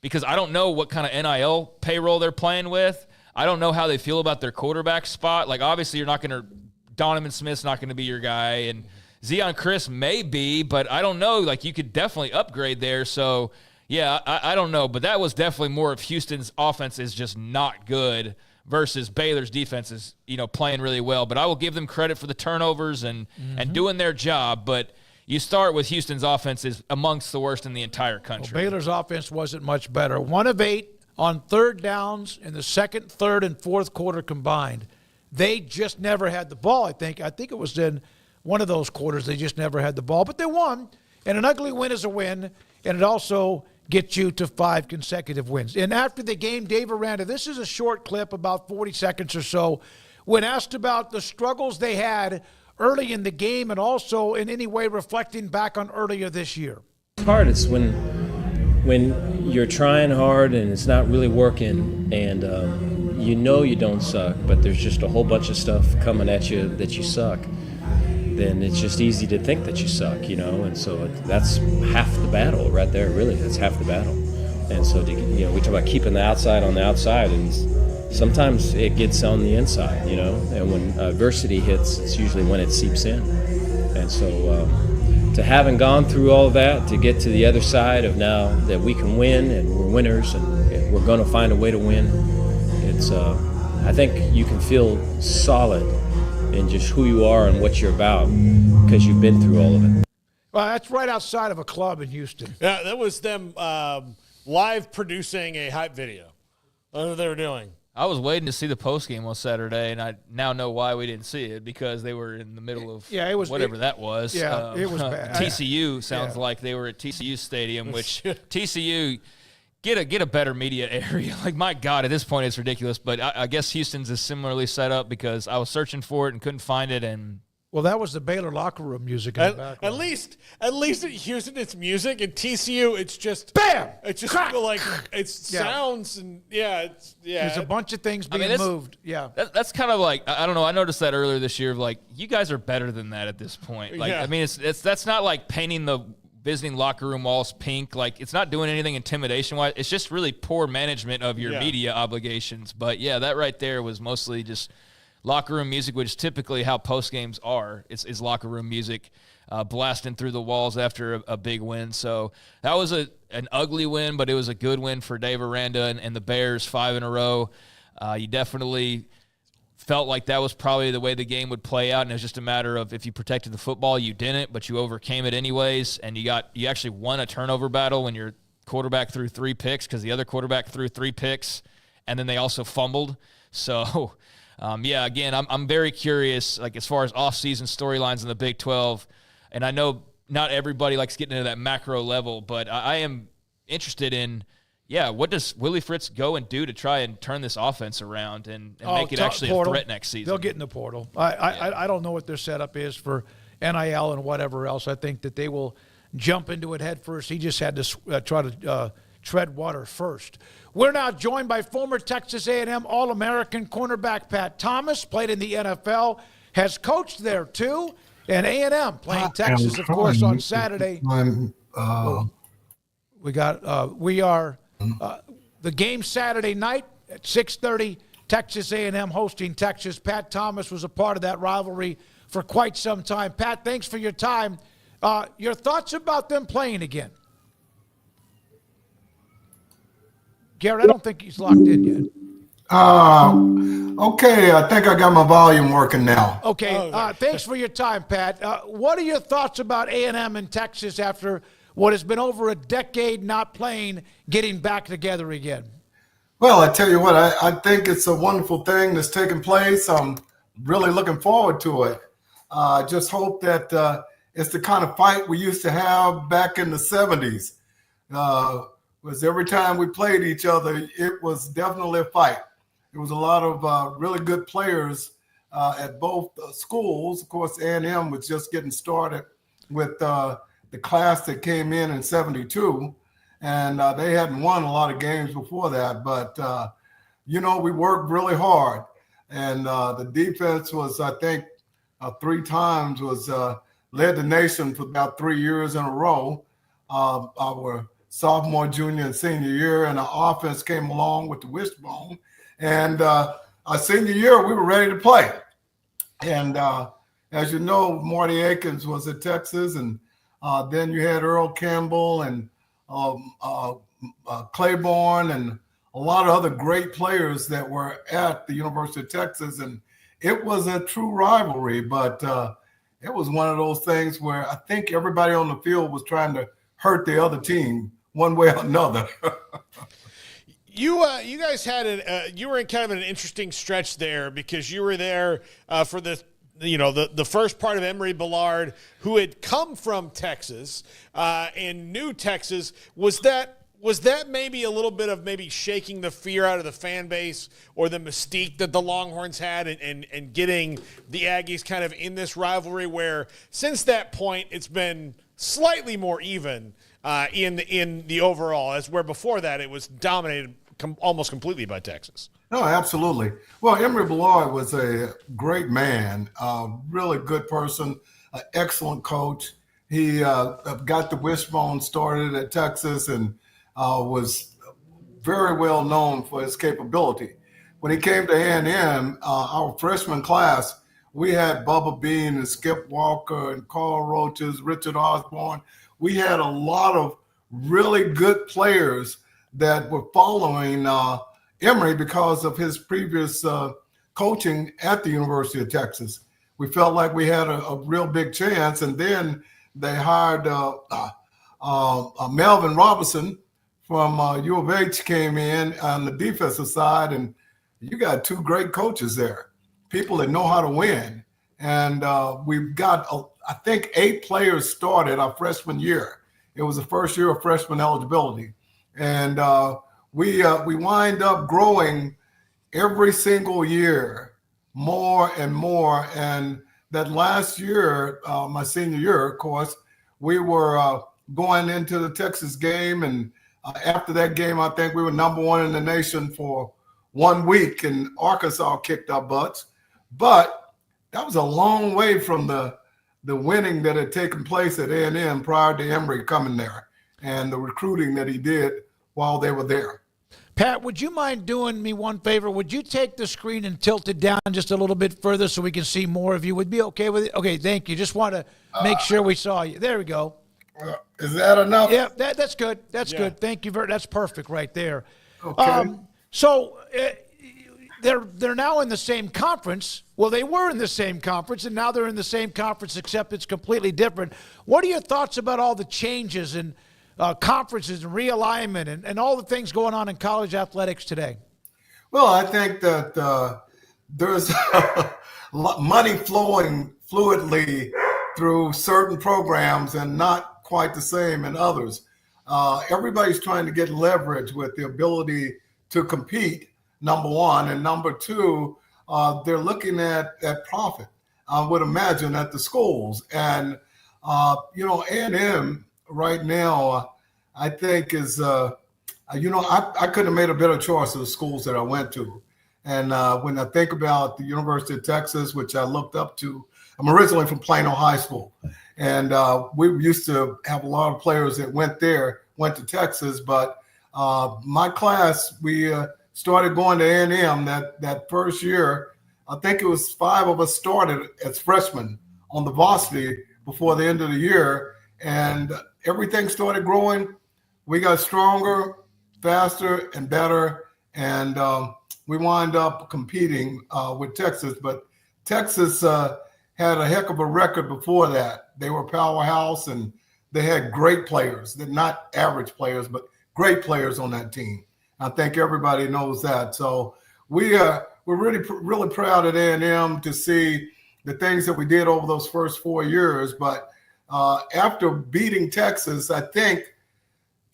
because I don't know what kind of NIL payroll they're playing with. I don't know how they feel about their quarterback spot. Obviously you're not going to – Donovan Smith's not going to be your guy, and Deion Chris may be, but I don't know. You could definitely upgrade there. So, yeah, I don't know. But that was definitely more of Houston's offense is just not good versus Baylor's defense is, playing really well. But I will give them credit for the turnovers and doing their job. But you start with Houston's offense is amongst the worst in the entire country. Well, Baylor's offense wasn't much better. 1 of 8 on 3rd downs in the second, 3rd, and 4th quarter combined. They just never had the ball, I think. I think it was in one of those quarters they just never had the ball. But they won, and an ugly win is a win, and it also gets you to 5 consecutive wins. And after the game, Dave Aranda, this is a short clip, about 40 seconds or so, when asked about the struggles they had early in the game and also in any way reflecting back on earlier this year. It's hard. It's when you're trying hard and it's not really working, and you don't suck, but there's just a whole bunch of stuff coming at you that you suck, then it's just easy to think that you suck, and so that's half the battle right there, really. That's half the battle. And so, we talk about keeping the outside on the outside, and sometimes it gets on the inside, and when adversity hits, it's usually when it seeps in. And so to having gone through all of that, to get to the other side of now that we can win and we're winners and we're going to find a way to win, it's I think you can feel solid in just who you are and what you're about because you've been through all of it. Well, that's right outside of a club in Houston. Yeah, that was them live producing a hype video. That's what they were doing. I was waiting to see the post game on Saturday, and I now know why we didn't see it, because they were in the middle of whatever that was. Yeah, it was bad. TCU sounds like they were at TCU Stadium, which TCU get a better media area. Like, my God, at this point it's ridiculous. But I guess Houston's is similarly set up, because I was searching for it and couldn't find it, and well, that was the Baylor locker room music in the background. At least at Houston, it's music. At TCU, it's just bam. It's just like sounds and There's a bunch of things being moved. Yeah, that's kind of like, I don't know. I noticed that earlier this year. Like, you guys are better than that at this point. Like, I mean, that's not like painting the visiting locker room walls pink. Like, it's not doing anything intimidation wise. It's just really poor management of your media obligations. But yeah, that right there was mostly just locker room music, which is typically how post games are. It's locker room music, blasting through the walls after a big win. So that was an ugly win, but it was a good win for Dave Aranda and the Bears, 5 in a row. You definitely felt like that was probably the way the game would play out, and it was just a matter of if you protected the football, you didn't, but you overcame it anyways, and you actually won a turnover battle when your quarterback threw 3 picks, because the other quarterback threw 3 picks, and then they also fumbled. So again, I'm very curious, like, as far as off-season storylines in the Big 12, and I know not everybody likes getting into that macro level, but I am interested in, what does Willie Fritz go and do to try and turn this offense around and make it actually a threat next season? They'll get in the portal. I don't know what their setup is for NIL and whatever else. I think that they will jump into it head first. He just had to try to tread water first. We're now joined by former Texas A&M All-American cornerback Pat Thomas, played in the NFL, has coached there too, and A&M playing Texas, of course, on Saturday. We are the game Saturday night at 6:30, Texas A&M hosting Texas. Pat Thomas was a part of that rivalry for quite some time. Pat, thanks for your time. Your thoughts about them playing again? Garrett, I don't think he's locked in yet. Okay, I think I got my volume working now. Okay, thanks for your time, Pat. What are your thoughts about A&M and Texas after what has been over a decade not playing, getting back together again? Well, I tell you what, I think it's a wonderful thing that's taking place. I'm really looking forward to it. I just hope that it's the kind of fight we used to have back in the 70s. Was every time we played each other, it was definitely a fight. There was a lot of really good players at both schools. Of course, A&M was just getting started with the class that came in 72, and they hadn't won a lot of games before that. But, we worked really hard, and the defense was, I think, 3 times led the nation for about 3 years in a row. Our sophomore, junior, and senior year, and our offense came along with the wishbone. And our senior year, we were ready to play. And as you know, Marty Akins was at Texas, and then you had Earl Campbell and Claiborne and a lot of other great players that were at the University of Texas. And it was a true rivalry, but it was one of those things where I think everybody on the field was trying to hurt the other team one way or another. You guys had you were in kind of an interesting stretch there, because you were there for the first part of Emory Bellard, who had come from Texas and knew Texas. Was that maybe a little bit of maybe shaking the fear out of the fan base or the mystique that the Longhorns had and getting the Aggies kind of in this rivalry, where since that point it's been slightly more even in the overall, as where before that it was dominated almost completely by Texas? No, absolutely. Well, Emory Bellard was a great man, a really good person, an excellent coach. He got the wishbone started at Texas and was very well known for his capability. When he came to A&M, our freshman class, we had Bubba Bean and Skip Walker and Carl Roaches, Richard Osborne. We had a lot of really good players that were following Emory because of his previous coaching at the University of Texas. We felt like we had a real big chance, and then they hired Melvin Robinson from U of H came in on the defensive side, and you got two great coaches there, people that know how to win. And we've got, I think, 8 players started our freshman year. It was the first year of freshman eligibility. And we wind up growing every single year more and more. And that last year, my senior year, of course, we were going into the Texas game. And after that game, I think we were number 1 in the nation for 1 week, and Arkansas kicked our butts. But that was a long way from the winning that had taken place at A&M prior to Emory coming there and the recruiting that he did while they were there. Pat, would you mind doing me one favor? Would you take the screen and tilt it down just a little bit further so we can see more of you? Would be okay with it? Okay, thank you. Just want to make sure we saw you. There we go. Is that enough? Yeah, that's good. That's good. Thank you that's perfect right there. Okay. So they're now in the same conference. Well, they were in the same conference, and now they're in the same conference, except it's completely different. What are your thoughts about all the changes and conferences and realignment and all the things going on in college athletics today? Well, I think that there's money flowing fluidly through certain programs and not quite the same in others. Everybody's trying to get leverage with the ability to compete, number one. And number two, they're looking at profit, I would imagine, at the schools. And, A&M right now, I think is, I couldn't have made a better choice of the schools that I went to. And when I think about the University of Texas, which I looked up to, I'm originally from Plano High School. And we used to have a lot of players that went to Texas. But my class, we started going to A&M that first year. I think it was 5 of us started as freshmen on the varsity before the end of the year. And everything started growing. We got stronger, faster, and better. And we wound up competing with Texas. But Texas had a heck of a record before that. They were a powerhouse, and they had great players. They're not average players, but great players on that team. I think everybody knows that. So we're really proud at A&M to see the things that we did over those first 4 years. But after beating Texas, I think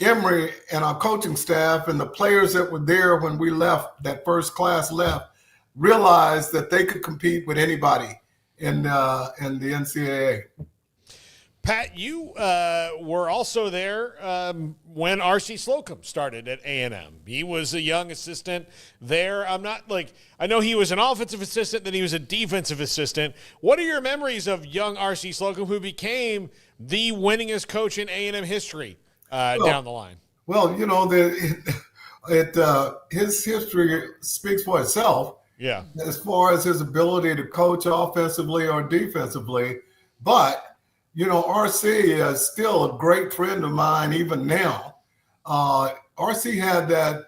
Emory and our coaching staff and the players that were there when we left, that first class left, realized that they could compete with anybody in the NCAA. Pat, you were also there when R.C. Slocum started at A&M. He was a young assistant there. I know he was an offensive assistant, then he was a defensive assistant. What are your memories of young R.C. Slocum, who became the winningest coach in A&M history down the line? Well, his history speaks for itself. Yeah. As far as his ability to coach offensively or defensively. But, RC is still a great friend of mine even now. RC had that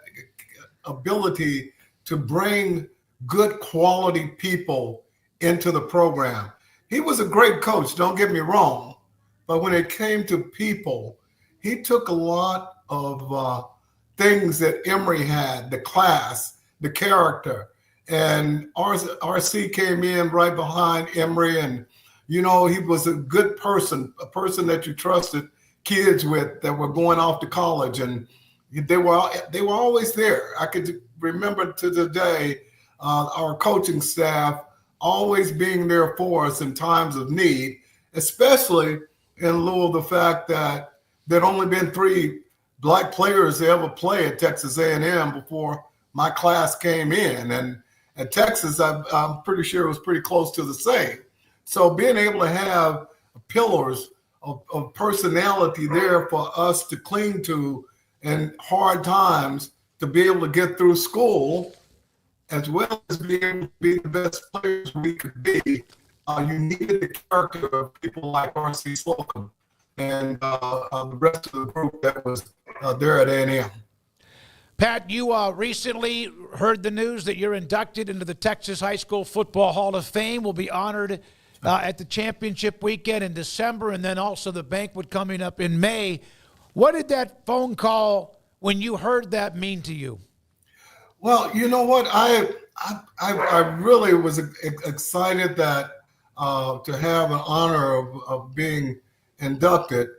ability to bring good quality people into the program. He was a great coach, don't get me wrong. But when it came to people, he took a lot of things that Emory had, the class, the character. And RC came in right behind Emory, and he was a good person, a person that you trusted kids with that were going off to college, and they were always there. I could remember to the day our coaching staff always being there for us in times of need, especially in lieu of the fact that there'd only been 3 black players to ever play at Texas A&M before my class came in, and at Texas, I'm pretty sure it was pretty close to the same. So being able to have pillars of personality there for us to cling to in hard times to be able to get through school, as well as being able to be the best players we could be, you needed the character of people like R.C. Slocum and the rest of the group that was there at A&M. Pat, you recently heard the news that you're inducted into the Texas High School Football Hall of Fame. Will be honored at the championship weekend in December, and then also the banquet coming up in May. What did that phone call, when you heard that, mean to you? Well, you know what? I really was excited that to have an honor of being inducted.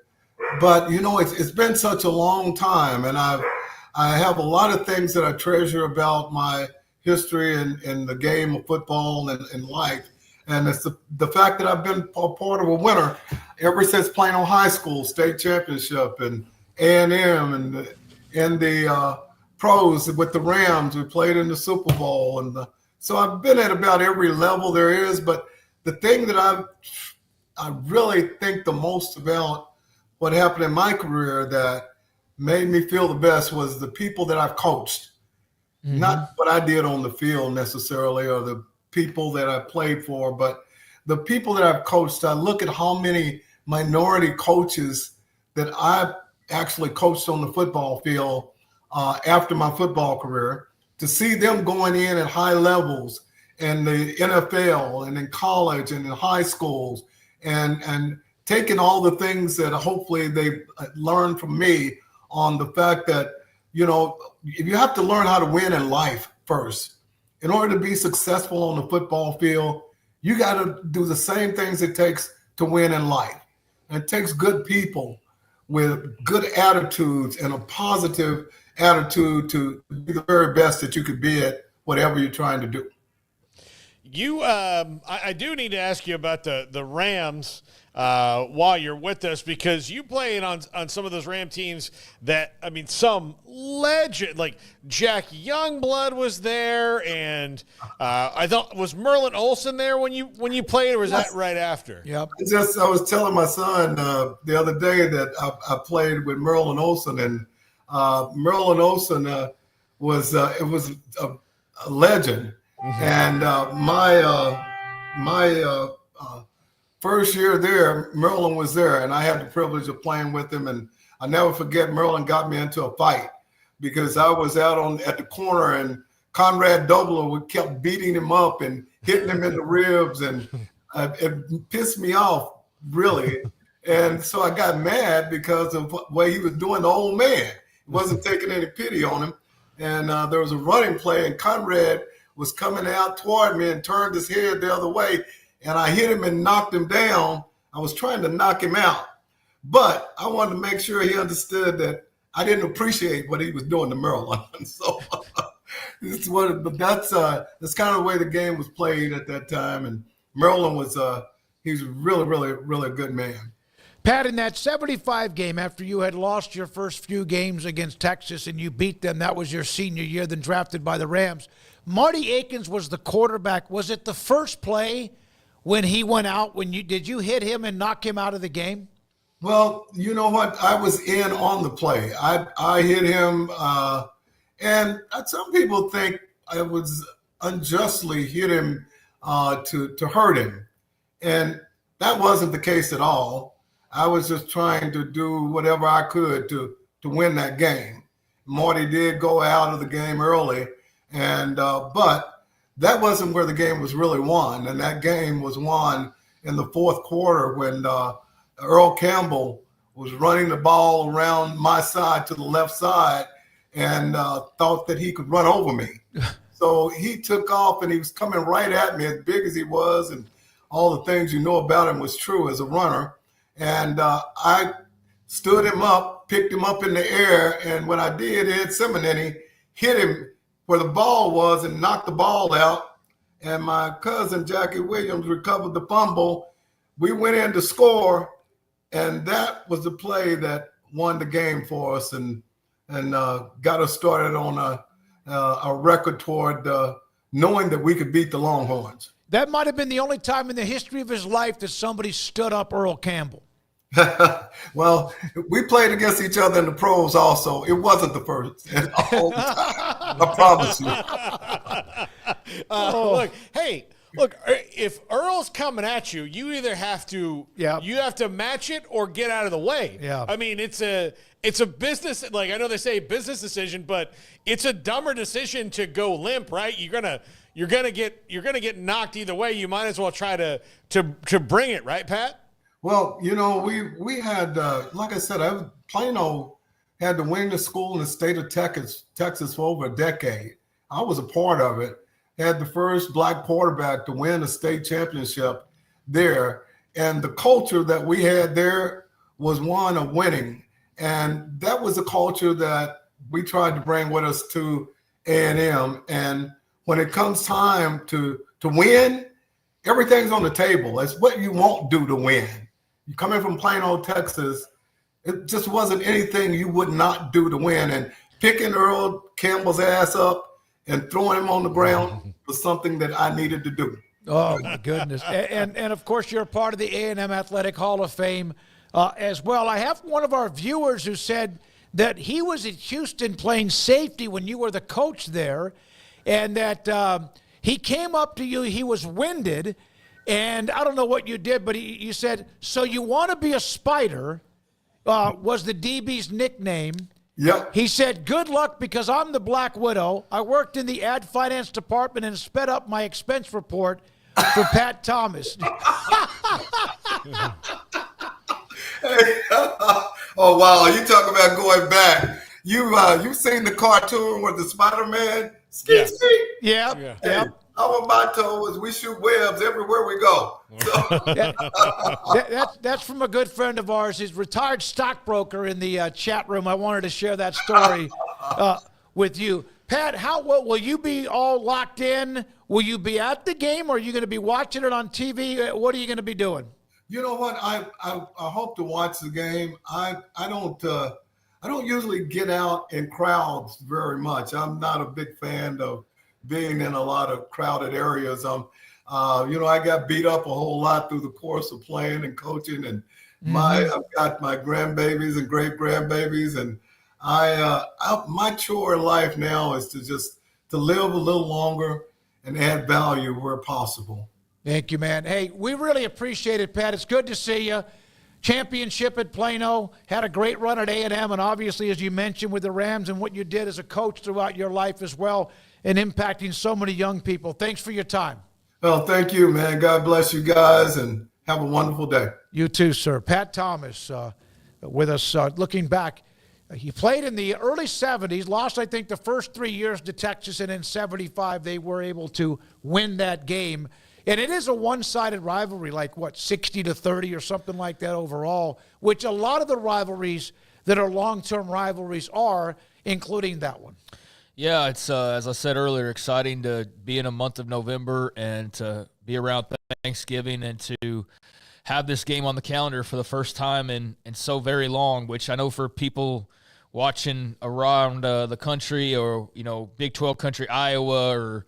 But, you know, it's been such a long time, and I have a lot of things that I treasure about my history in the game of football and life. And it's the fact that I've been a part of a winner ever since playing on high school, state championship, and A&M, and in the pros with the Rams. We played in the Super Bowl. And so I've been at about every level there is. But the thing that I really think the most about what happened in my career that made me feel the best was the people that I've coached. Mm-hmm. Not what I did on the field necessarily, or the people that I played for, but the people that I've coached. I look at how many minority coaches that I've actually coached on the football field after my football career, to see them going in at high levels in the NFL and in college and in high schools, and taking all the things that hopefully they learned from me on the fact that, you know, you have to learn how to win in life first. In order to be successful on the football field, you got to do the same things it takes to win in life. And it takes good people with good attitudes and a positive attitude to be the very best that you could be at whatever you're trying to do. You, I do need to ask you about the Rams while you're with us, because you played on some of those Ram teams that, I mean, some legend, like Jack Youngblood was there, and I thought, was Merlin Olsen there when you played, or was that right after? Yep. I was telling my son the other day that I played with Merlin Olsen, and Merlin Olsen was a legend. Mm-hmm. And my first year there, Merlin was there, and I had the privilege of playing with him. And I never forget, Merlin got me into a fight because I was out at the corner, and Conrad Dobler kept beating him up and hitting him in the ribs, and it pissed me off, really. And so I got mad because of what he was doing to the old man. He wasn't taking any pity on him. And there was a running play, and Conrad was coming out toward me and turned his head the other way, and I hit him and knocked him down. I was trying to knock him out, but I wanted to make sure he understood that I didn't appreciate what he was doing to Merlin. So that's kind of the way the game was played at that time. And Merlin was he's really, really, really a good man. Pat, in that 75 game, after you had lost your first few games against Texas and you beat them, that was your senior year, then drafted by the Rams. Marty Akins was the quarterback. Was it the first play when he went out? Did you hit him and knock him out of the game? Well, you know what? I was in on the play. I hit him, and some people think I was unjustly hit him to hurt him, and that wasn't the case at all. I was just trying to do whatever I could to win that game. Marty did go out of the game early, and but that wasn't where the game was really won. And that game was won in the fourth quarter when Earl Campbell was running the ball around my side to the left side and thought that he could run over me. So he took off, and he was coming right at me, as big as he was, and all the things you know about him was true as a runner. And I stood him up, picked him up in the air, and when I did, Ed Simonini hit him where the ball was and knocked the ball out. And my cousin, Jackie Williams, recovered the fumble. We went in to score, and that was the play that won the game for us and got us started on a record toward knowing that we could beat the Longhorns. That might have been the only time in the history of his life that somebody stood up Earl Campbell. Well, we played against each other in the pros also. It wasn't the first. I promise you. Look, if Earl's coming at you, you either have to match it or get out of the way. Yeah. I mean, it's a business, like I know they say business decision, but it's a dumber decision to go limp, right? You're gonna get knocked either way. You might as well try to bring it, right, Pat? Well, we had, like I said, Plano had the winningest school in the state of Texas for over a decade. I was a part of it. Had the first black quarterback to win a state championship there. And the culture that we had there was one of winning. And that was a culture that we tried to bring with us to A&M. And when it comes time to win, everything's on the table. It's what you won't do to win. You come in from Plano, Texas, it just wasn't anything you would not do to win. And picking Earl Campbell's ass up and throwing him on the ground was something that I needed to do. Oh, my goodness. And of course, you're a part of the A&M Athletic Hall of Fame as well. I have one of our viewers who said that he was at Houston playing safety when you were the coach there, and that he came up to you, he was winded, and I don't know what you did, but you said, so you want to be a spider, was the DB's nickname. Yep. He said, good luck because I'm the Black Widow. I worked in the ad finance department and sped up my expense report for Pat Thomas. Oh, wow. You talk about going back. You seen the cartoon with the Spider-Man? Skeet. Yeah. Hey, our motto is we shoot webs everywhere we go. That's from a good friend of ours. He's a retired stockbroker in the chat room. I wanted to share that story with you. Pat, will you be all locked in? Will you be at the game, or are you going to be watching it on TV? What are you going to be doing? You know what? I hope to watch the game. I don't usually get out in crowds very much. I'm not a big fan of being in a lot of crowded areas. I got beat up a whole lot through the course of playing and coaching, and I've got my grandbabies and great grandbabies, and my chore in life now is to live a little longer and add value where possible. Thank you, man. Hey, we really appreciate it, Pat. It's good to see you. Championship at Plano, had a great run at A&M, and obviously, as you mentioned, with the Rams and what you did as a coach throughout your life as well, and impacting so many young people. Thanks for your time. Well, thank you, man. God bless you guys, and have a wonderful day. You too, sir. Pat Thomas with us looking back. He played in the early 70s, lost, I think, the first 3 years to Texas, and in 75 they were able to win that game. And it is a one-sided rivalry, like, 60-30 or something like that overall, which a lot of the rivalries that are long-term rivalries are, including that one. Yeah, it's, as I said earlier, exciting to be in a month of November and to be around Thanksgiving and to have this game on the calendar for the first time in so very long, which I know for people watching around the country or, Big 12 country, Iowa or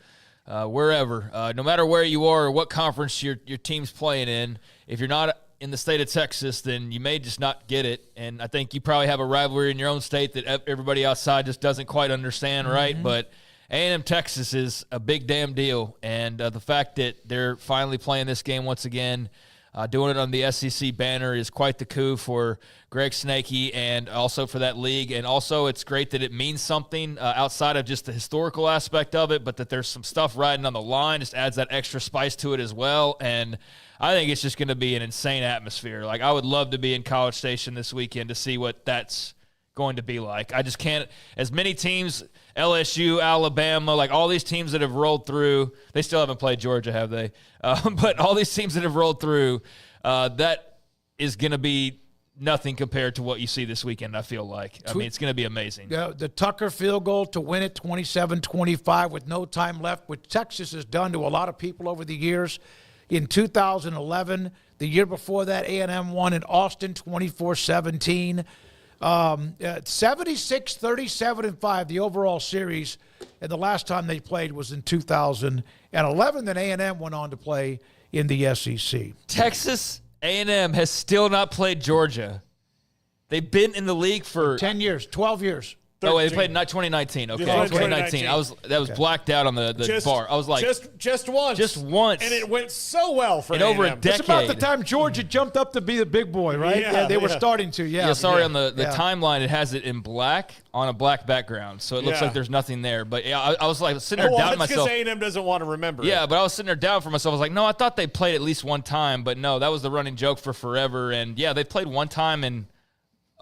wherever, no matter where you are or what conference your team's playing in, if you're not in the state of Texas, then you may just not get it. And I think you probably have a rivalry in your own state that everybody outside just doesn't quite understand, right? But A&M Texas is a big damn deal. And the fact that they're finally playing this game once again, doing it on the SEC banner is quite the coup for Greg Snakey and also for that league. And also it's great that it means something outside of just the historical aspect of it, but that there's some stuff riding on the line, just adds that extra spice to it as well. And I think it's just going to be an insane atmosphere. Like, I would love to be in College Station this weekend to see what that's going to be like. I just can't – as many teams, LSU, Alabama, like all these teams that have rolled through – they still haven't played Georgia, have they? But all these teams that have rolled through, that is going to be nothing compared to what you see this weekend, I feel like. I mean, it's going to be amazing. The Tucker field goal to win it 27-25 with no time left, which Texas has done to a lot of people over the years. In 2011, the year before that, A&M won in Austin 24-17. 76-37-5, the overall series. And the last time they played was in 2011. Then A&M went on to play in the SEC. Texas A&M has still not played Georgia. They've been in the league for 10 years, 12 years. Oh, they played not 2019. Okay, 2019. That was blacked out on the bar. I was like, just once, and it went so well for in over a A&M. decade. It's about the time Georgia jumped up to be the big boy, right? Yeah, they were starting to. Yeah. Sorry, on the timeline, it has it in black on a black background, so it looks like there's nothing there. But I was like sitting there doubting myself. That's because A&M doesn't want to remember. Yeah, but I was sitting there down for myself. I was like, no, I thought they played at least one time, but no, that was the running joke for forever. And yeah, they played one time in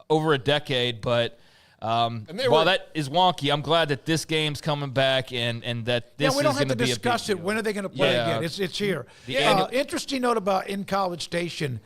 over a decade, but. While that is wonky, I'm glad that this game's coming back and that this is going to be we don't have to discuss it. When are they going to play again? It's here. Interesting note about In College Station.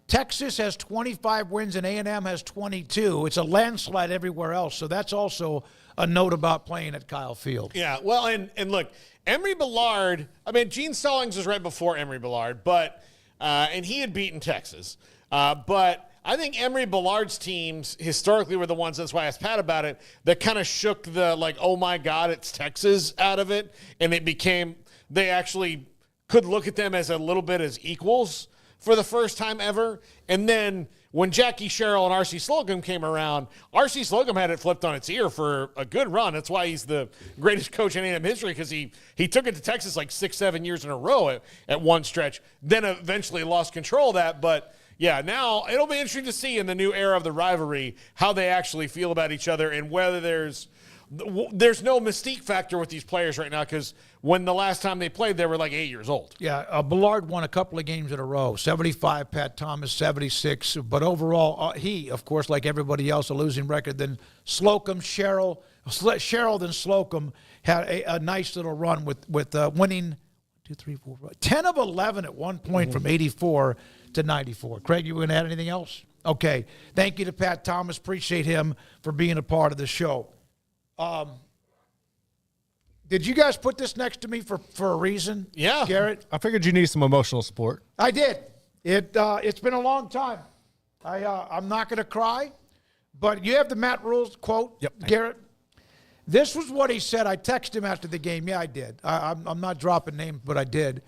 Texas has 25 wins and A&M has 22. It's a landslide everywhere else, so that's also a note about playing at Kyle Field. Yeah, well, and look, Emory Bellard, I mean, Gene Stallings was right before Emory Bellard, but and he had beaten Texas. But I think Emory Bellard's teams historically were the ones, that's why I asked Pat about it, that kind of shook the, like, oh, my God, it's Texas out of it. And it became, they actually could look at them as a little bit as equals for the first time ever. And then when Jackie Sherrill and R.C. Slocum came around, R.C. Slocum had it flipped on its ear for a good run. That's why he's the greatest coach in A&M history, because he took it to Texas like 6-7 years in a row at one stretch, then eventually lost control of that. But yeah, now it'll be interesting to see in the new era of the rivalry how they actually feel about each other and whether there's no mystique factor with these players right now, because when the last time they played, they were like 8 years old. Yeah, Bellard won a couple of games in a row, 75, Pat Thomas, 76. But overall, he, of course, like everybody else, a losing record. Then Slocum, Sherrill, then Slocum had a nice little run with winning 10 of 11 at one point from 84 to 94. Craig, you going to add anything else? Okay. Thank you to Pat Thomas. Appreciate him for being a part of the show. Did you guys put this next to me for a reason? Yeah. Garrett? I figured you need some emotional support. I did. It's been a long time. I'm not going to cry, but you have the Matt Rules quote, Garrett? This was what he said. I texted him after the game. Yeah, I did. I'm not dropping names, but I did.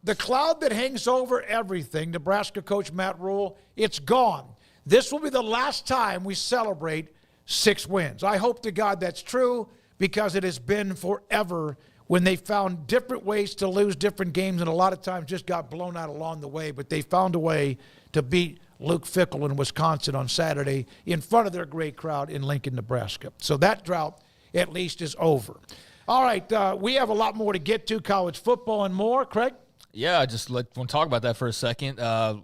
The cloud that hangs over everything, Nebraska coach Matt Rule, it's gone. This will be the last time we celebrate 6 wins. I hope to God that's true, because it has been forever when they found different ways to lose different games, and a lot of times just got blown out along the way, but they found a way to beat Luke Fickell in Wisconsin on Saturday in front of their great crowd in Lincoln, Nebraska. So that drought at least is over. All right, we have a lot more to get to, college football and more. Craig? Yeah, I just want to talk about that for a second.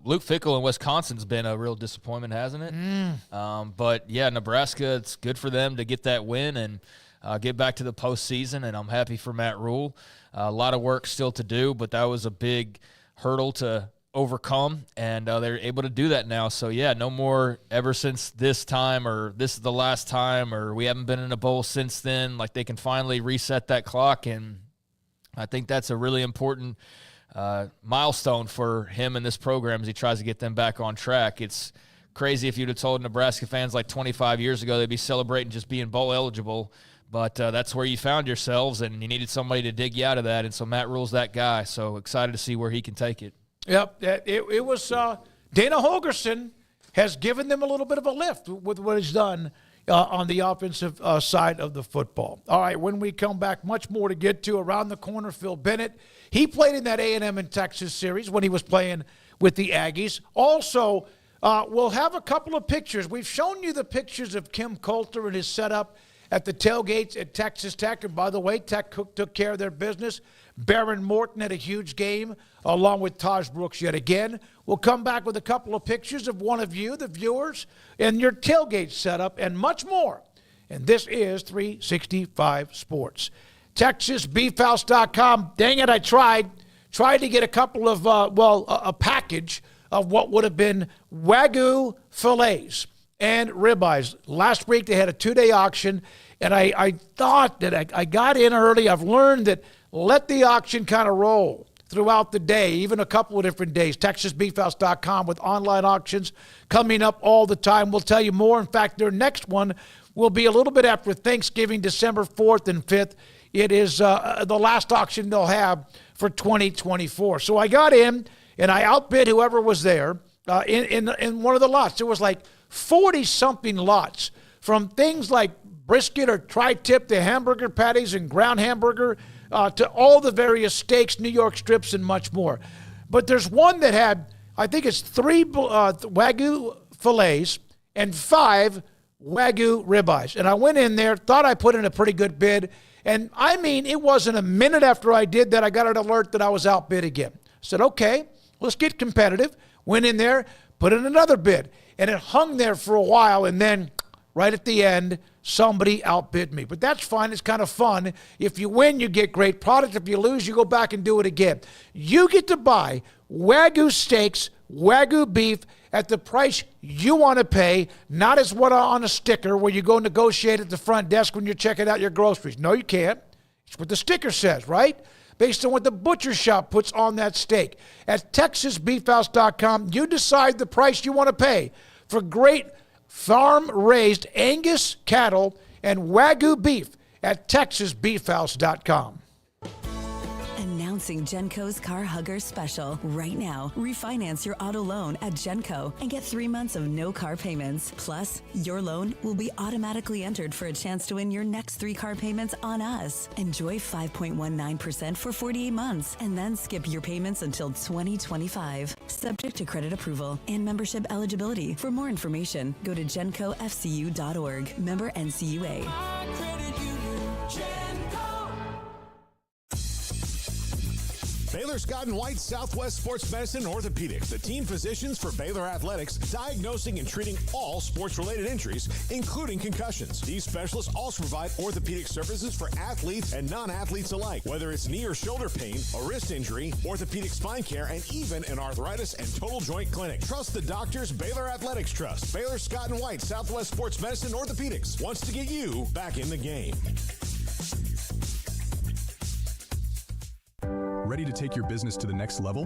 Luke Fickell in Wisconsin's been a real disappointment, hasn't it? But, yeah, Nebraska, it's good for them to get that win and get back to the postseason, and I'm happy for Matt Rule. A lot of work still to do, but that was a big hurdle to overcome, and they're able to do that now. So, yeah, no more ever since this time, or this is the last time, or we haven't been in a bowl since then. Like, they can finally reset that clock, and I think that's a really important milestone for him and this program as he tries to get them back on track. It's crazy if you'd have told Nebraska fans like 25 years ago they'd be celebrating just being bowl eligible, but that's where you found yourselves, and you needed somebody to dig you out of that, and so Matt Rule's that guy. So excited to see where he can take it. Yep, it was Dana Holgorsen has given them a little bit of a lift with what he's done on the offensive side of the football. All right, when we come back, much more to get to. Around the corner, Phil Bennett. He played in that A&M and Texas series when he was playing with the Aggies. Also, we'll have a couple of pictures. We've shown you the pictures of Kim Coulter and his setup at the tailgates at Texas Tech. And by the way, Tech took care of their business. Baron Morton had a huge game, along with Taj Brooks yet again. We'll come back with a couple of pictures of one of you, the viewers, and your tailgate setup, and much more. And this is 365 Sports. TexasBeefHouse.com. Dang it, I tried to get a couple of, a package of what would have been Wagyu fillets and ribeyes. Last week they had a 2-day auction, and I thought that I got in early. I've learned that let the auction kind of roll throughout the day, even a couple of different days. TexasBeefHouse.com with online auctions coming up all the time. We'll tell you more. In fact, their next one will be a little bit after Thanksgiving, December 4th and 5th. It is the last auction they'll have for 2024. So I got in, and I outbid whoever was there in one of the lots. There was like 40-something lots, from things like brisket or tri-tip to hamburger patties and ground hamburger to all the various steaks, New York strips, and much more. But there's one that had, I think it's 3 Wagyu fillets and 5 Wagyu ribeyes. And I went in there, thought I put in a pretty good bid. And I mean, it wasn't a minute after I did that I got an alert that I was outbid again. I said, okay, let's get competitive. Went in there, put in another bid. And it hung there for a while, and then right at the end, somebody outbid me. But that's fine. It's kind of fun. If you win, you get great product. If you lose, you go back and do it again. You get to buy Wagyu steaks, Wagyu beef at the price you want to pay, not as what on a sticker where you go negotiate at the front desk when you're checking out your groceries. No, you can't. It's what the sticker says, right? Based on what the butcher shop puts on that steak. At TexasBeefHouse.com, you decide the price you want to pay for great farm-raised Angus cattle and Wagyu beef at TexasBeefHouse.com. Announcing Genco's Car Hugger Special. Right now, refinance your auto loan at Genco and get 3 months of no car payments. Plus, your loan will be automatically entered for a chance to win your next 3 car payments on us. Enjoy 5.19% for 48 months and then skip your payments until 2025. Subject to credit approval and membership eligibility. For more information, go to GencoFCU.org. Member NCUA. Baylor Scott & White Southwest Sports Medicine and Orthopedics, the team physicians for Baylor Athletics, diagnosing and treating all sports-related injuries, including concussions. These specialists also provide orthopedic services for athletes and non-athletes alike, whether it's knee or shoulder pain, a wrist injury, orthopedic spine care, and even an arthritis and total joint clinic. Trust the doctors Baylor Athletics trust. Baylor Scott & White Southwest Sports Medicine and Orthopedics wants to get you back in the game. Ready to take your business to the next level?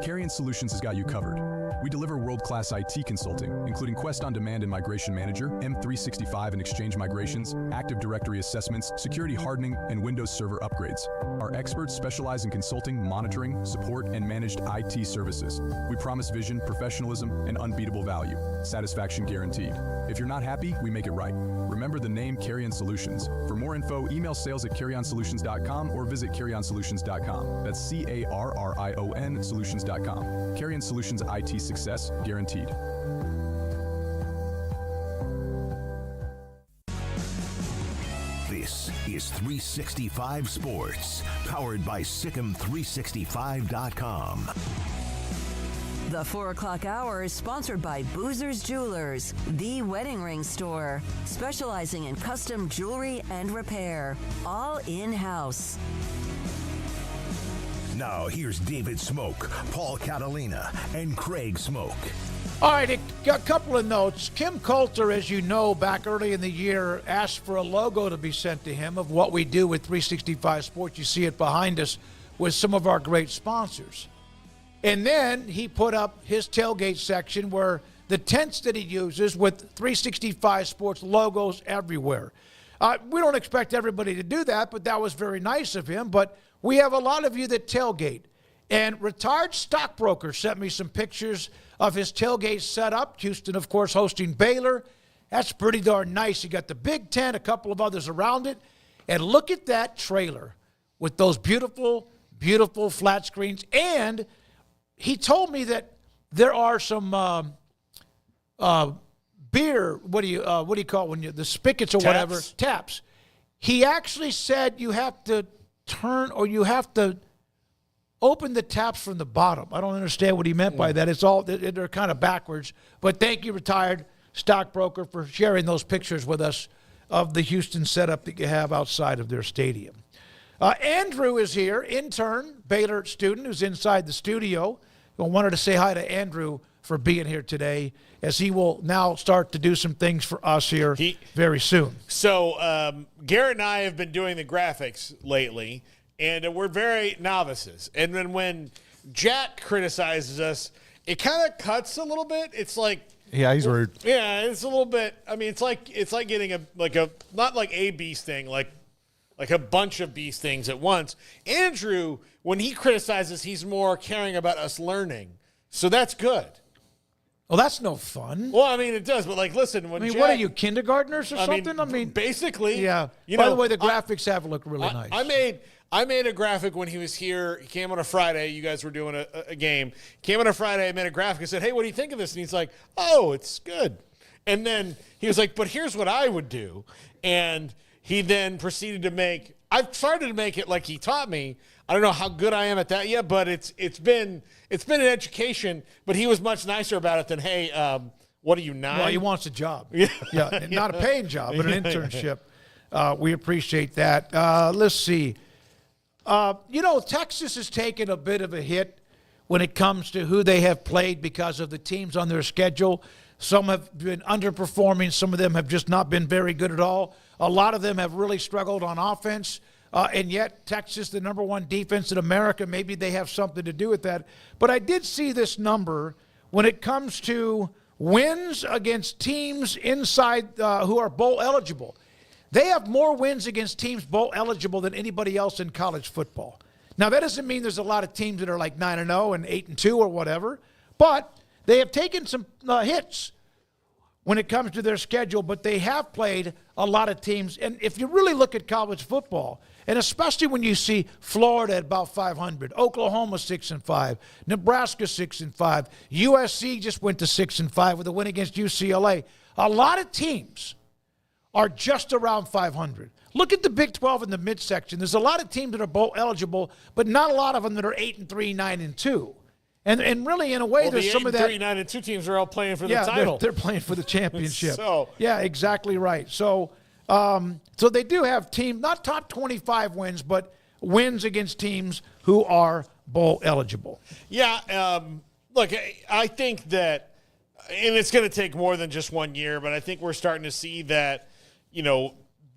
Carrion Solutions has got you covered. We deliver world-class IT consulting, including Quest On Demand and Migration Manager, M365 and Exchange migrations, Active Directory assessments, security hardening, and Windows Server upgrades. Our experts specialize in consulting, monitoring, support, and managed IT services. We promise vision, professionalism, and unbeatable value. Satisfaction guaranteed. If you're not happy, we make it right. Remember the name Carrion Solutions. For more info, email sales@carrionsolutions.com or visit carrionsolutions.com. That's CARRION solutions.com. Carrion Solutions IT success guaranteed. This is 365 Sports, powered by Sikkim365.com. The 4 o'clock hour is sponsored by Boozer's Jewelers, the wedding ring store, specializing in custom jewelry and repair, all in-house. Now here's David Smoak, Paul Catalina, and Craig Smoak. All right, a couple of notes. Kim Coulter, as you know, back early in the year, asked for a logo to be sent to him of what we do with 365 Sports. You see it behind us with some of our great sponsors. And then he put up his tailgate section where the tents that he uses with 365 Sports logos everywhere. We don't expect everybody to do that, but that was very nice of him. But we have a lot of you that tailgate. And Retired Stockbroker sent me some pictures of his tailgate setup. Houston, of course, hosting Baylor. That's pretty darn nice. You got the big tent, a couple of others around it. And look at that trailer with those beautiful, beautiful flat screens. And he told me that there are some beer, what do you call it when you, the spigots or whatever, taps. He actually said you have to turn or you have to open the taps from the bottom. I don't understand what he meant by that. It's all, they're kind of backwards. But thank you, Retired Stockbroker, for sharing those pictures with us of the Houston setup that you have outside of their stadium. Andrew is here, intern, Baylor student who's inside the studio. I wanted to say hi to Andrew for being here today, as he will now start to do some things for us here very soon. So Garrett and I have been doing the graphics lately, and we're very novices. And then when Jack criticizes us, it kind of cuts a little bit. It's like, yeah, he's rude. Yeah, it's a little bit. I mean, it's like getting a not like A-B sting, like like a bunch of these things at once. Andrew, when he criticizes, he's more caring about us learning. So that's good. Well, that's no fun. Well, I mean, it does, but like, listen, when what are you, kindergartners or something? I mean, basically. Yeah. By the way, the graphics have looked really nice. I made a graphic when he was here. He came on a Friday. You guys were doing a game. Came on a Friday. I made a graphic. I said, hey, what do you think of this? And he's like, oh, it's good. And then he was like, but here's what I would do. And he then proceeded to I've started to make it like he taught me. I don't know how good I am at that yet, but it's been an education. But he was much nicer about it than, hey, what are you, 9? Well, he wants a job. Yeah, not a paying job, but an internship. We appreciate that. Let's see. Texas has taken a bit of a hit when it comes to who they have played because of the teams on their schedule. Some have been underperforming. Some of them have just not been very good at all. A lot of them have really struggled on offense. And yet, Texas, the number 1 defense in America, maybe they have something to do with that. But I did see this number when it comes to wins against teams inside who are bowl eligible. They have more wins against teams bowl eligible than anybody else in college football. Now, that doesn't mean there's a lot of teams that are like 9-0 and 8-2 or whatever, but they have taken some hits when it comes to their schedule, but they have played a lot of teams. And if you really look at college football, and especially when you see Florida at about 500, Oklahoma 6-5, Nebraska 6-5, USC just went to 6-5 with a win against UCLA. A lot of teams are just around 500. Look at the Big 12 in the midsection. There's a lot of teams that are bowl eligible, but not a lot of them that are 8-3, 9-2. And really, in a way, there's some of that. 3, 9-2 teams are all playing for the title. They're playing for the championship. So yeah, exactly right. So they do have not top 25 wins, but wins against teams who are bowl eligible. Yeah, look, I think that, and it's going to take more than just 1 year, but I think we're starting to see that,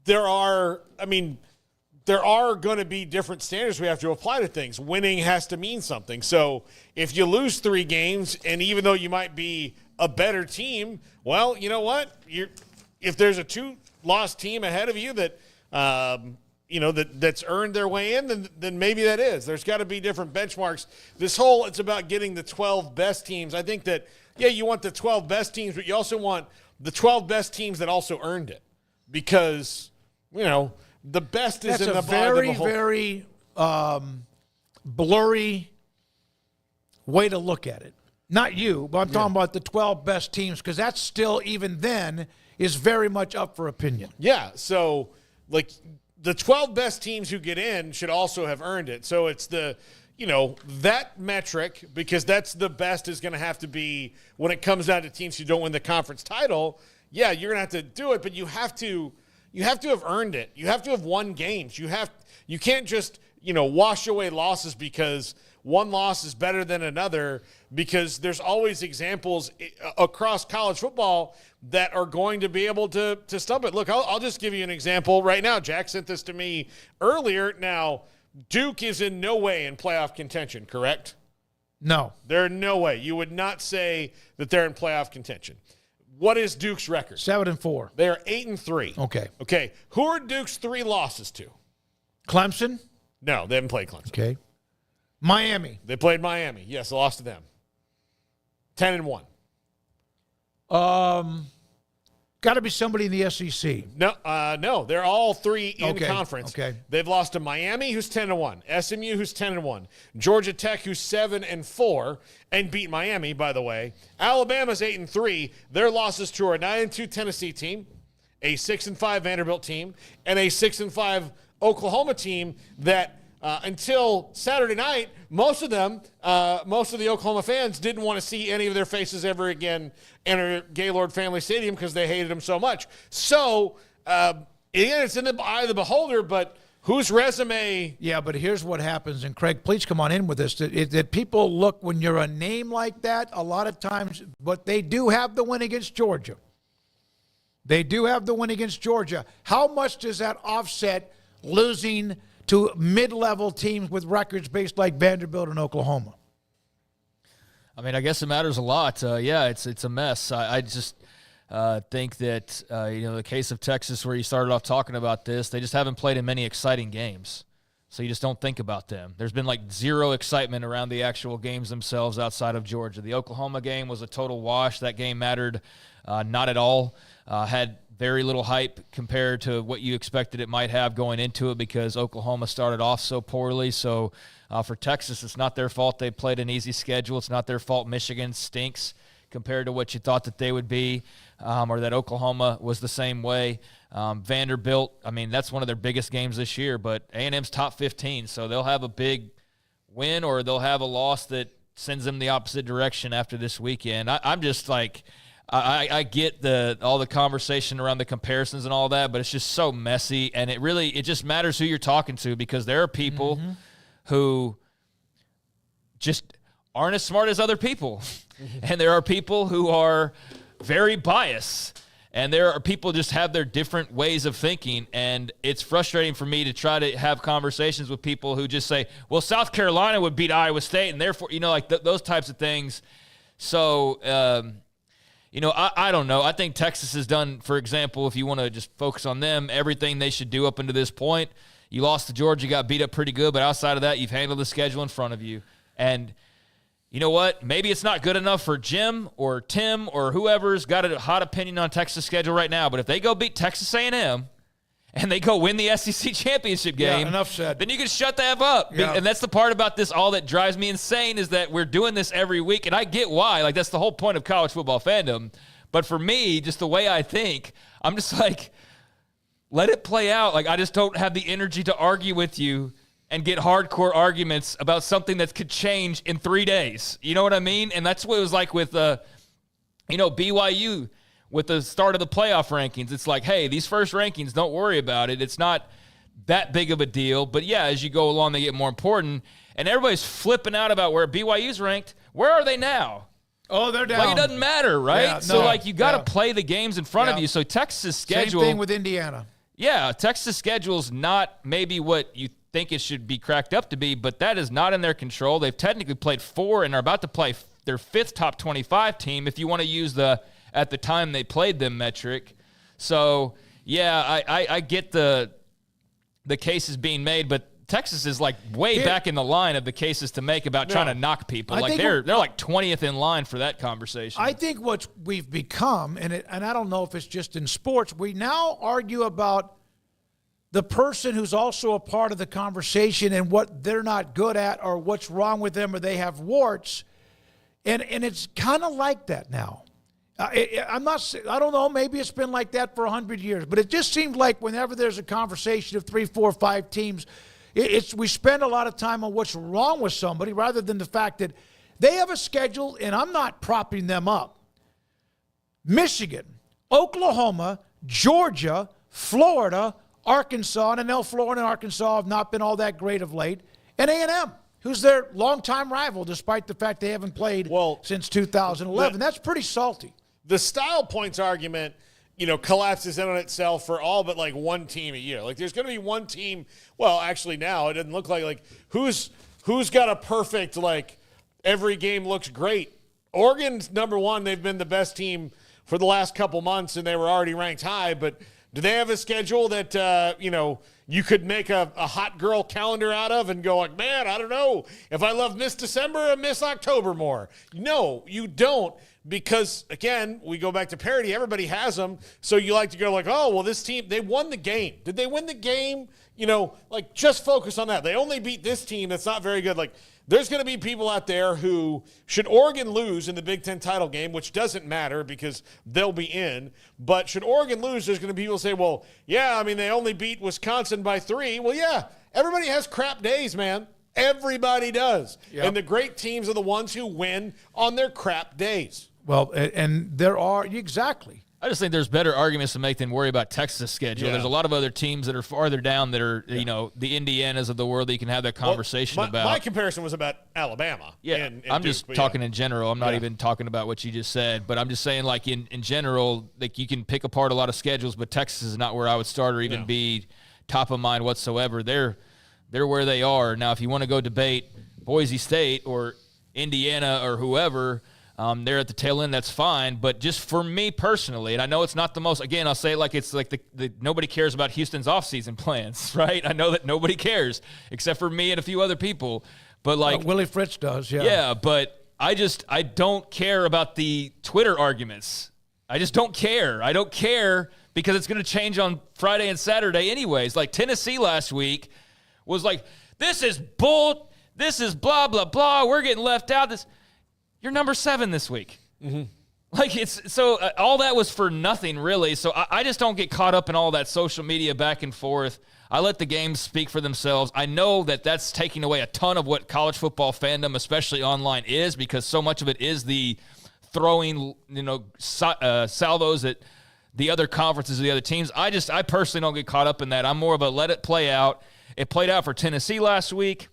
there are going to be different standards we have to apply to things. Winning has to mean something. So if you lose 3 games, and even though you might be a better team, well, you know what? If there's a 2-loss team ahead of you that that's earned their way in, then maybe that is. There's got to be different benchmarks. It's about getting the 12 best teams. I think that, you want the 12 best teams, but you also want the 12 best teams that also earned it, because the best is in the very, very blurry way to look at it. Not you, but I'm talking about the 12 best teams, because that's still, even then, is very much up for opinion. Yeah, so, like, the 12 best teams who get in should also have earned it. So it's that metric, because that's the best, is going to have to be, when it comes down to teams who don't win the conference title, you're going to have to do it, but you have to have earned it. You have to have won games. You can't just, wash away losses because one loss is better than another, because there's always examples across college football that are going to be able to stump it. Look, I'll just give you an example right now. Jack sent this to me earlier. Now, Duke is in no way in playoff contention, correct? No. They're in no way. You would not say that they're in playoff contention. What is Duke's record? 7-4. They are 8-3. Okay. Who are Duke's 3 losses to? Clemson? No, they haven't played Clemson. Okay. Miami? They played Miami. Yes, they lost to them. 10-1. Got to be somebody in the SEC. No, they're all 3 in conference. Okay. They've lost to Miami, who's 10-1, SMU, who's 10-1, Georgia Tech, who's 7-4, and beat Miami, by the way. Alabama's 8-3. Their losses to a 9-2 Tennessee team, a 6-5 Vanderbilt team, and a 6-5 Oklahoma team that until Saturday night, most of the Oklahoma fans didn't want to see any of their faces ever again enter Gaylord Family Stadium because they hated them so much. So, again, it's in the eye of the beholder, but whose resume? Yeah, but here's what happens, and Craig, please come on in with this, that people look, when you're a name like that, a lot of times, but they do have the win against Georgia. They do have the win against Georgia. How much does that offset losing to mid-level teams with records based like Vanderbilt and Oklahoma? I mean, I guess it matters a lot. It's a mess. think that, the case of Texas where you started off talking about this, they just haven't played in many exciting games. So you just don't think about them. There's been like zero excitement around the actual games themselves outside of Georgia. The Oklahoma game was a total wash. That game mattered not at all. Had very little hype compared to what you expected it might have going into it because Oklahoma started off so poorly. So for Texas, it's not their fault they played an easy schedule. It's not their fault Michigan stinks compared to what you thought that they would be, or that Oklahoma was the same way. Vanderbilt, that's one of their biggest games this year, but A&M's top 15, so they'll have a big win or they'll have a loss that sends them the opposite direction after this weekend. I'm just like, I get all the conversation around the comparisons and all that, but it's just so messy, and it just matters who you're talking to because there are people who just aren't as smart as other people, and there are people who are very biased. And there are people just have their different ways of thinking, and it's frustrating for me to try to have conversations with people who just say, well, South Carolina would beat Iowa State, and therefore, those types of things. So, I don't know. I think Texas has done, for example, if you want to just focus on them, everything they should do up until this point. You lost to Georgia, got beat up pretty good, but outside of that, you've handled the schedule in front of you. And you know what? Maybe it's not good enough for Jim or Tim or whoever's got a hot opinion on Texas' schedule right now, but if they go beat Texas A&M and they go win the SEC championship game, enough said. Then you can shut the F up. Yeah. And that's the part about this all that drives me insane is that we're doing this every week, and I get why. Like, that's the whole point of college football fandom. But for me, just the way I think, I'm just like, let it play out. Like, I just don't have the energy to argue with you and get hardcore arguments about something that could change in 3 days. You know what I mean? And that's what it was like with, BYU with the start of the playoff rankings. It's like, hey, these first rankings, don't worry about it. It's not that big of a deal. But, yeah, as you go along, they get more important. And everybody's flipping out about where BYU's ranked. Where are they now? Oh, they're down. Like, it doesn't matter, right? Yeah, So, you got to play the games in front of you. So Texas' schedule. Same thing with Indiana. Yeah, Texas' schedule's not maybe what you think it should be cracked up to be, but that is not in their control. They've technically played 4 and are about to play their 5th top 25 team if you want to use the at the time they played them metric. So, yeah, I get the cases being made, but Texas is like way back in the line of the cases to make about trying to knock people. Like they're like 20th in line for that conversation. I think what we've become, and I don't know if it's just in sports, we now argue about the person who's also a part of the conversation and what they're not good at or what's wrong with them or they have warts. And it's kind of like that now. I don't know, maybe it's been like that for 100 years, but it just seems like whenever there's a conversation of 3, 4, 5 teams, we spend a lot of time on what's wrong with somebody rather than the fact that they have a schedule, and I'm not propping them up. Michigan, Oklahoma, Georgia, Florida, Arkansas, and I know Florida and Arkansas have not been all that great of late, and A&M, who's their longtime rival, despite the fact they haven't played since 2011. That's pretty salty. The style points argument, collapses in on itself for all but like one team a year. Like, there's going to be one team. Well, actually, now it doesn't look like who's got a perfect, like, every game looks great. Oregon's number one. They've been the best team for the last couple months, and they were already ranked high, but do they have a schedule that, you could make a hot girl calendar out of and go like, man, I don't know if I love Miss December or Miss October more? No, you don't, because, again, we go back to parity. Everybody has them, so you like to go like, oh, well, this team, they won the game. Did they win the game? Just focus on that. They only beat this team that's not very good. Like, there's going to be people out there who, should Oregon lose in the Big Ten title game, which doesn't matter because they'll be in, but should Oregon lose, there's going to be people say, well, yeah, they only beat Wisconsin by 3. Well, yeah, everybody has crap days, man. Everybody does. Yep. And the great teams are the ones who win on their crap days. Well, and there are, exactly. I just think there's better arguments to make than worry about Texas' schedule. Yeah. There's a lot of other teams that are farther down that are, the Indianas of the world that you can have that conversation about. My comparison was about Alabama. Yeah, I'm just talking in general. I'm not even talking about what you just said, but I'm just saying, like, in general, like, you can pick apart a lot of schedules, but Texas is not where I would start or even be top of mind whatsoever. They're where they are. Now, if you want to go debate Boise State or Indiana or whoever, they're at the tail end, that's fine. But just for me personally, and I know it's not the most, again, I'll say it like it's like the nobody cares about Houston's offseason plans, right? I know that nobody cares except for me and a few other people. But like Willie Fritz does, yeah. Yeah, but I don't care about the Twitter arguments. I just don't care. I don't care because it's going to change on Friday and Saturday anyways. Like Tennessee last week was like, this is bull, this is blah, blah, blah, we're getting left out. You're number 7 this week. Mm-hmm. Like it's so all that was for nothing really. So I just don't get caught up in all that social media back and forth. I let the games speak for themselves. I know that that's taking away a ton of what college football fandom, especially online, is, because so much of it is the throwing, salvos at the other conferences, the other teams. I personally don't get caught up in that. I'm more of a let it play out. It played out for Tennessee last week.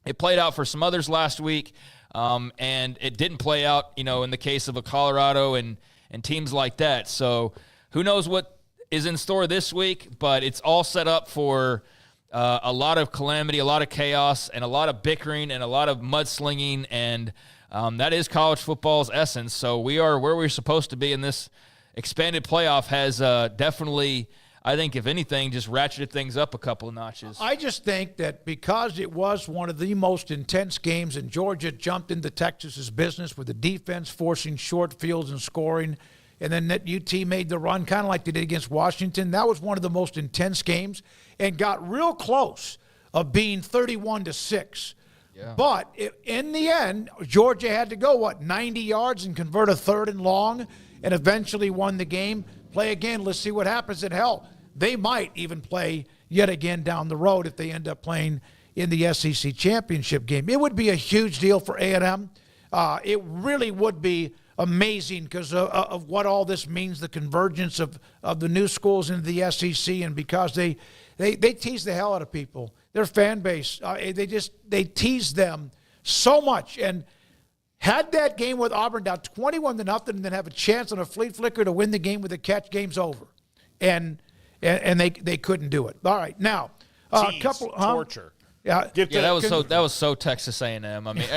It played out for some others last week. And it didn't play out, in the case of a Colorado and teams like that. So who knows what is in store this week, but it's all set up for a lot of calamity, a lot of chaos, and a lot of bickering and a lot of mudslinging, and that is college football's essence. So we are where we're supposed to be, and this expanded playoff has definitely, I think, if anything, just ratcheted things up a couple of notches. I just think that because it was one of the most intense games, and Georgia jumped into Texas's business with the defense forcing short fields and scoring, and then that UT made the run, kind of like they did against Washington. That was one of the most intense games and got real close of being 31-6. Yeah. But in the end, Georgia had to go, 90 yards and convert a 3rd and long, and eventually won the game. Play again. Let's see what happens. And hell, they might even play yet again down the road if they end up playing in the SEC championship game. It would be a huge deal for A&M. It really would be amazing because of what all this means, the convergence of the new schools into the SEC, and because they tease the hell out of people. Their fan base, they tease them so much. And had that game with Auburn down 21-0 and then have a chance on a flea flicker to win the game with a catch, game's over. And they couldn't do it. All right, now a couple torture. Yeah, that was so Texas A&M. I mean,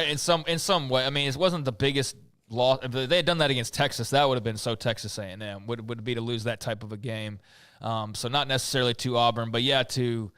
in some way, I mean, it wasn't the biggest loss. If they had done that against Texas, that would have been so Texas A&M. Would be to lose that type of a game. So not necessarily to Auburn, but yeah, to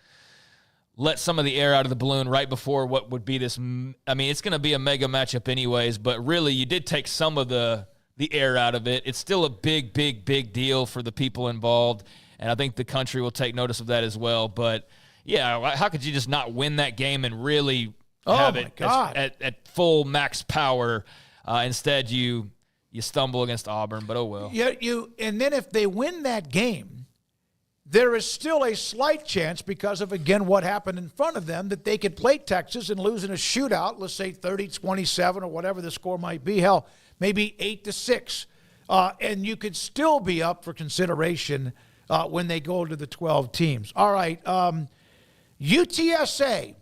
let some of the air out of the balloon right before what would be this. I mean, it's going to be a mega matchup anyways, but really you did take some of the air out of it. It's still a big, big, big deal for the people involved, and I think the country will take notice of that as well. But yeah, how could you just not win that game and really have it at full max power? Instead, you stumble against Auburn, but oh well. Yeah, and then if they win that game, there is still a slight chance because of, again, what happened in front of them, that they could play Texas and lose in a shootout, let's say 30-27 or whatever the score might be, hell, maybe 8-6. And you could still be up for consideration when they go to the 12 teams. All right, UTSA.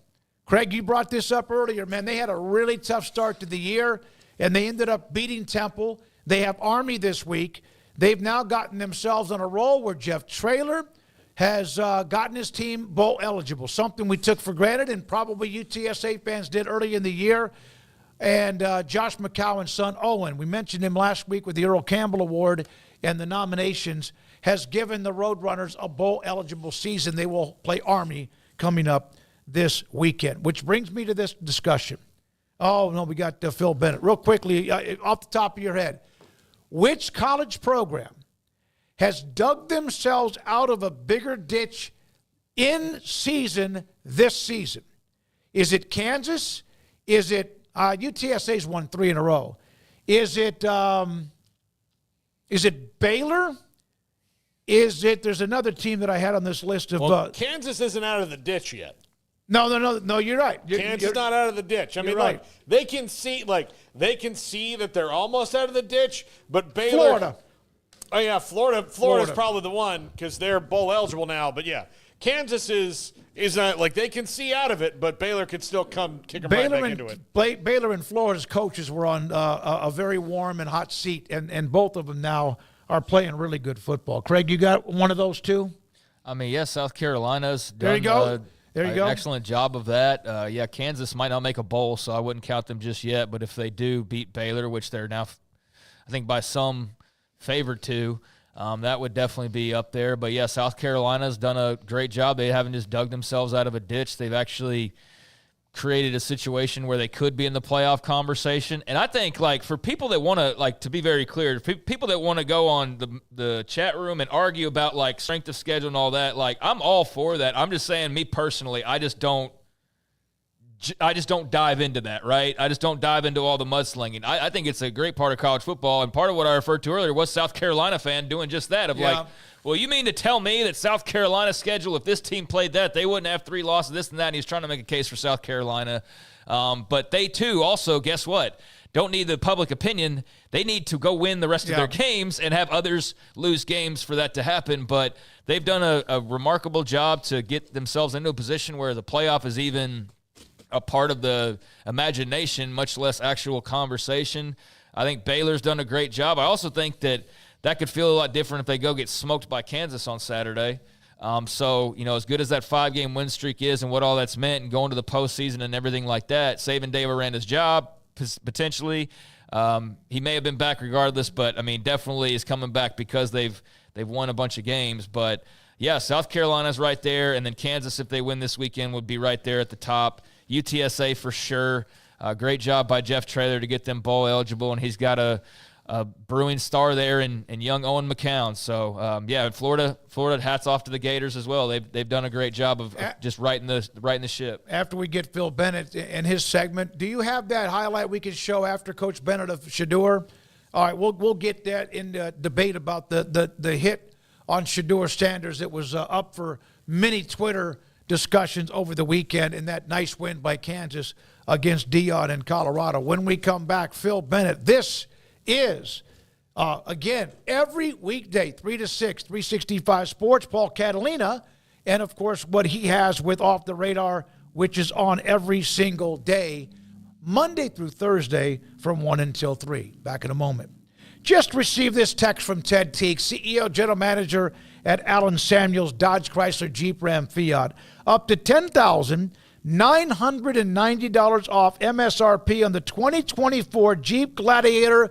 Craig, you brought this up earlier, man. They had a really tough start to the year, and they ended up beating Temple. They have Army this week. They've now gotten themselves on a roll where Jeff Traylor has gotten his team bowl eligible, something we took for granted and probably UTSA fans did early in the year. And Josh McCowan's son, Owen, we mentioned him last week with the Earl Campbell Award and the nominations, has given the Roadrunners a bowl eligible season. They will play Army coming up this weekend, which brings me to this discussion. Oh, no, we got Phil Bennett. Real quickly, off the top of your head, which college program has dug themselves out of a bigger ditch in season this season? Is it Kansas? Is it UTSA's won 3 in a row? Is it Baylor? There's another team that I had on this list of. Kansas isn't out of the ditch yet. No, you're right. Kansas not out of the ditch. I mean, right. They can see that they're almost out of the ditch, but Baylor. Florida. Oh yeah, Florida's probably the one because they're bowl eligible now. But yeah, Kansas is not they can see out of it, but Baylor could still come kick them right back into it. Baylor and Florida's coaches were on a very warm and hot seat, and both of them now are playing really good football. Craig, you got one of those too? I mean, yes, South Carolina's done, there you go. There you go. Excellent job of that. Yeah, Kansas might not make a bowl, so I wouldn't count them just yet. But if they do beat Baylor, which they're now, I think, by some favored to, that would definitely be up there. But, yeah, South Carolina's done a great job. They haven't just dug themselves out of a ditch. They've actually created a situation where they could be in the playoff conversation. And I think, like, for people that want to, like, to be very clear, people that want to go on the chat room and argue about, like, strength of schedule and all that, like, I'm all for that. I'm just saying, me personally, I just don't dive into that, right? I just don't dive into all the mudslinging. I think it's a great part of college football, and part of what I referred to earlier was South Carolina fan doing just that of like, well, you mean to tell me that South Carolina's schedule, if this team played that, they wouldn't have 3 losses, this and that, and he's trying to make a case for South Carolina. But they, too, also, guess what? Don't need the public opinion. They need to go win the rest of their games and have others lose games for that to happen. But they've done a remarkable job to get themselves into a position where the playoff is even a part of the imagination, much less actual conversation. I think Baylor's done a great job. I also think that could feel a lot different if they go get smoked by Kansas on Saturday. So, as good as that 5-game win streak is and what all that's meant and going to the postseason and everything like that, saving Dave Aranda's job potentially. He may have been back regardless, but, I mean, definitely is coming back because they've won a bunch of games. But, yeah, South Carolina's right there, and then Kansas, if they win this weekend, would be right there at the top. UTSA for sure. Great job by Jeff Traylor to get them bowl eligible, and he's got a brewing star there in young Owen McCown. So, Florida, hats off to the Gators as well. They've done a great job of just righting the ship. After we get Phil Bennett and his segment, do you have that highlight we can show after Coach Bennett of Shadur? All right, we'll get that in the debate about the hit on Shadur Sanders. It was up for many Twitter discussions over the weekend in that nice win by Kansas against Deion in Colorado. When we come back, Phil Bennett, this is, again, every weekday, 3 to 6, 365 Sports, Paul Catalina, and, of course, what he has with Off the Radar, which is on every single day, Monday through Thursday from 1 until 3. Back in a moment. Just received this text from Ted Teague, CEO, General Manager at Allen Samuels, Dodge Chrysler, Jeep, Ram, Fiat. Up to $10,990 off MSRP on the 2024 Jeep Gladiator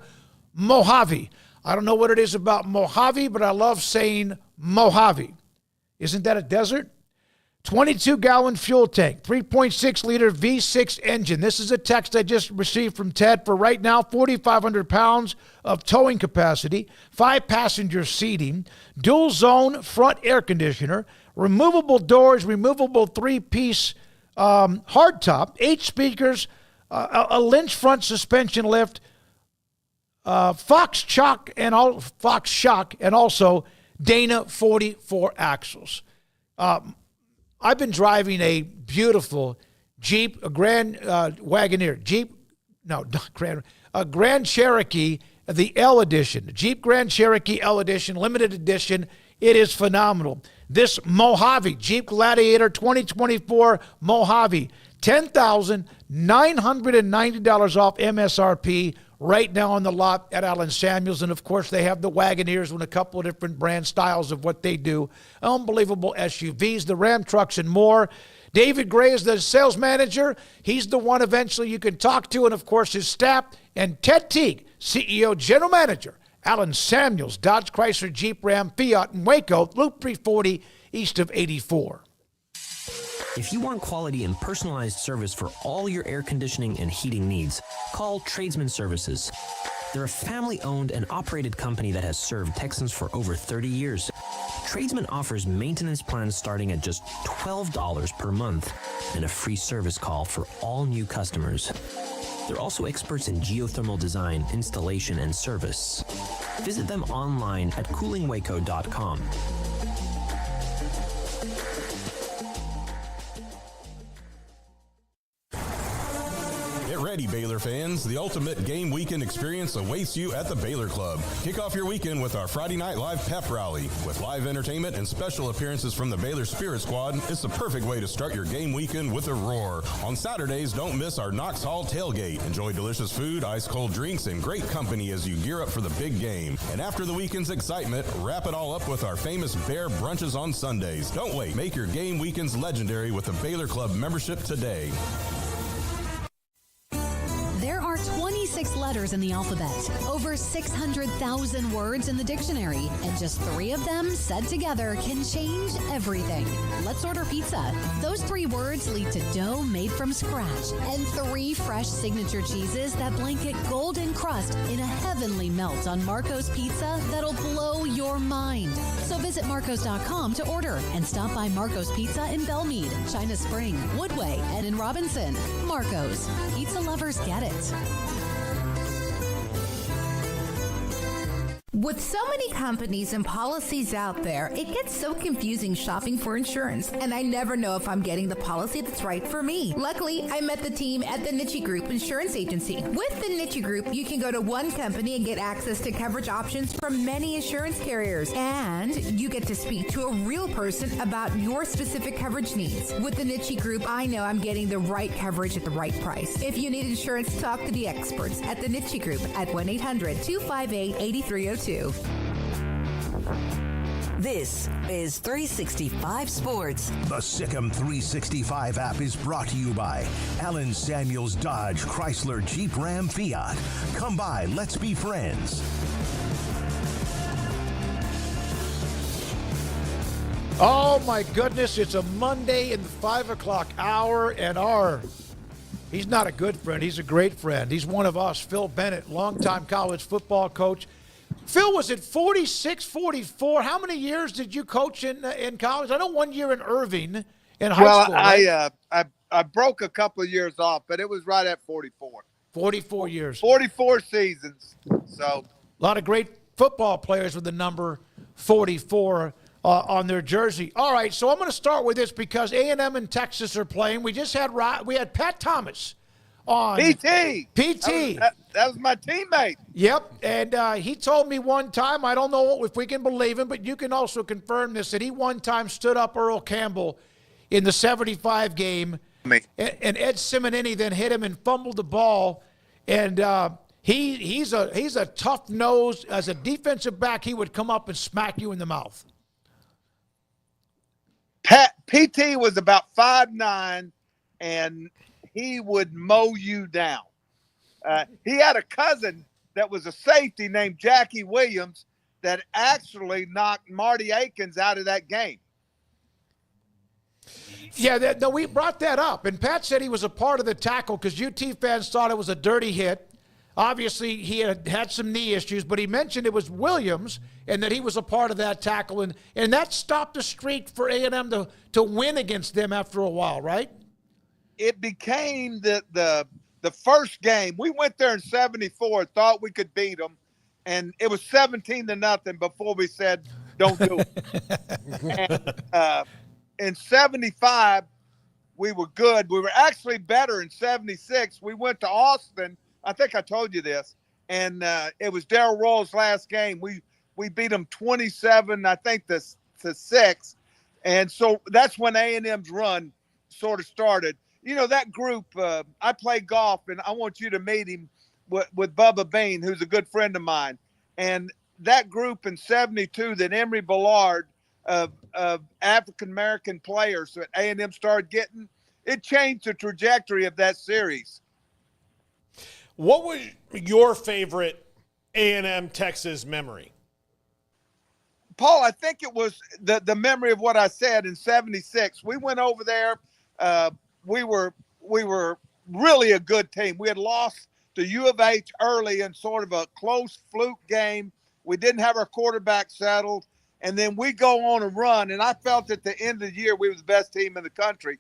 Mojave. I don't know what it is about Mojave, but I love saying Mojave. Isn't that a desert? 22-gallon fuel tank, 3.6-liter V6 engine. This is a text I just received from Ted for right now, 4,500 pounds of towing capacity, 5-passenger seating, dual-zone front air conditioner, removable doors, removable 3-piece hardtop, 8 speakers, a Lynch front suspension lift, Fox shock, and also Dana 44 axles. I've been driving a beautiful Jeep, a Grand Wagoneer, a Grand Cherokee, the L Edition, Jeep Grand Cherokee L Edition, limited edition. It is phenomenal. This Mojave, Jeep Gladiator 2024 Mojave, $10,990 off MSRP right now on the lot at Allen Samuels. And, of course, they have the Wagoneers with a couple of different brand styles of what they do. Unbelievable SUVs, the Ram trucks, and more. David Gray is the sales manager. He's the one eventually you can talk to, and, of course, his staff. And Ted Teague, CEO, General Manager, Allen Samuels, Dodge Chrysler, Jeep, Ram, Fiat, in Waco, Loop 340 east of 84. If you want quality and personalized service for all your air conditioning and heating needs, call Tradesman Services. They're a family-owned and operated company that has served Texans for over 30 years. Tradesman offers maintenance plans starting at just $12 per month and a free service call for all new customers. They're also experts in geothermal design, installation, and service. Visit them online at coolingwaco.com. Get ready ready, Baylor fans. The ultimate game weekend experience awaits you at the Baylor Club. Kick off your weekend with our Friday Night Live pep rally. With live entertainment and special appearances from the Baylor Spirit Squad, it's the perfect way to start your game weekend with a roar. On Saturdays, don't miss our Knox Hall tailgate. Enjoy delicious food, ice-cold drinks, and great company as you gear up for the big game. And after the weekend's excitement, wrap it all up with our famous Bear brunches on Sundays. Don't wait. Make your game weekends legendary with a Baylor Club membership today. There are 26 letters in the alphabet, over 600,000 words in the dictionary, and just 3 of them said together can change everything. Let's order pizza. Those 3 words lead to dough made from scratch and 3 fresh signature cheeses that blanket golden crust in a heavenly melt on Marco's Pizza that'll blow your mind. So visit marcos.com to order and stop by Marco's Pizza in Belmead, China Spring, Woodway, and in Robinson. Marco's. Pizza lovers get it. With so many companies and policies out there, it gets so confusing shopping for insurance, and I never know if I'm getting the policy that's right for me. Luckily, I met the team at the Niche Group Insurance Agency. With the Niche Group, you can go to one company and get access to coverage options from many insurance carriers, and you get to speak to a real person about your specific coverage needs. With the Niche Group, I know I'm getting the right coverage at the right price. If you need insurance, talk to the experts at the Niche Group at 1-800-258-8302. This is 365 Sports. The Sikkim 365 app is brought to you by Allen Samuels Dodge Chrysler Jeep Ram Fiat. Come by, let's be friends. Oh my goodness, it's a Monday in the 5 o'clock hour, and he's not a good friend, he's a great friend. He's one of us, Phil Bennett, longtime college football coach. Phil, was it 46, 44? How many years did you coach in college? I know 1 year in Irving in high school. Right? I broke a couple of years off, but it was right at 44. 44 years. 44 seasons. So a lot of great football players with the number 44 on their jersey. All right, so I'm going to start with this because A&M and Texas are playing. We had Pat Thomas on. PT. That was my teammate. Yep, and he told me one time, I don't know if we can believe him, but you can also confirm this, that he one time stood up Earl Campbell in the 75 game, and Ed Simonini then hit him and fumbled the ball, and he's a tough nose. As a defensive back, he would come up and smack you in the mouth. PT was about 5'9", and he would mow you down. He had a cousin that was a safety named Jackie Williams that actually knocked Marty Akins out of that game. Yeah, we brought that up, and Pat said he was a part of the tackle because UT fans thought it was a dirty hit. Obviously, he had some knee issues, but he mentioned it was Williams and that he was a part of that tackle, and that stopped the streak for A&M to win against them after a while, right? It became the first game. We went there in 74, thought we could beat them, and it was 17-0 before we said, don't do it. And, in 75, we were good. We were actually better in 76. We went to Austin. I think I told you this. And it was Darryl Roll's last game. We beat them 27, I think, to 6. And so that's when A&M's run sort of started. You know, that group, I play golf, and I want you to meet him with Bubba Bean, who's a good friend of mine. And that group in 72 that Emory Ballard of African-American players that A&M started getting, it changed the trajectory of that series. What was your favorite A&M Texas memory? Paul, I think it was the memory of what I said in 76. We went over there. We were really a good team. We had lost to U of H early in sort of a close fluke game. We didn't have our quarterback settled. And then we go on a run, and I felt at the end of the year we were the best team in the country.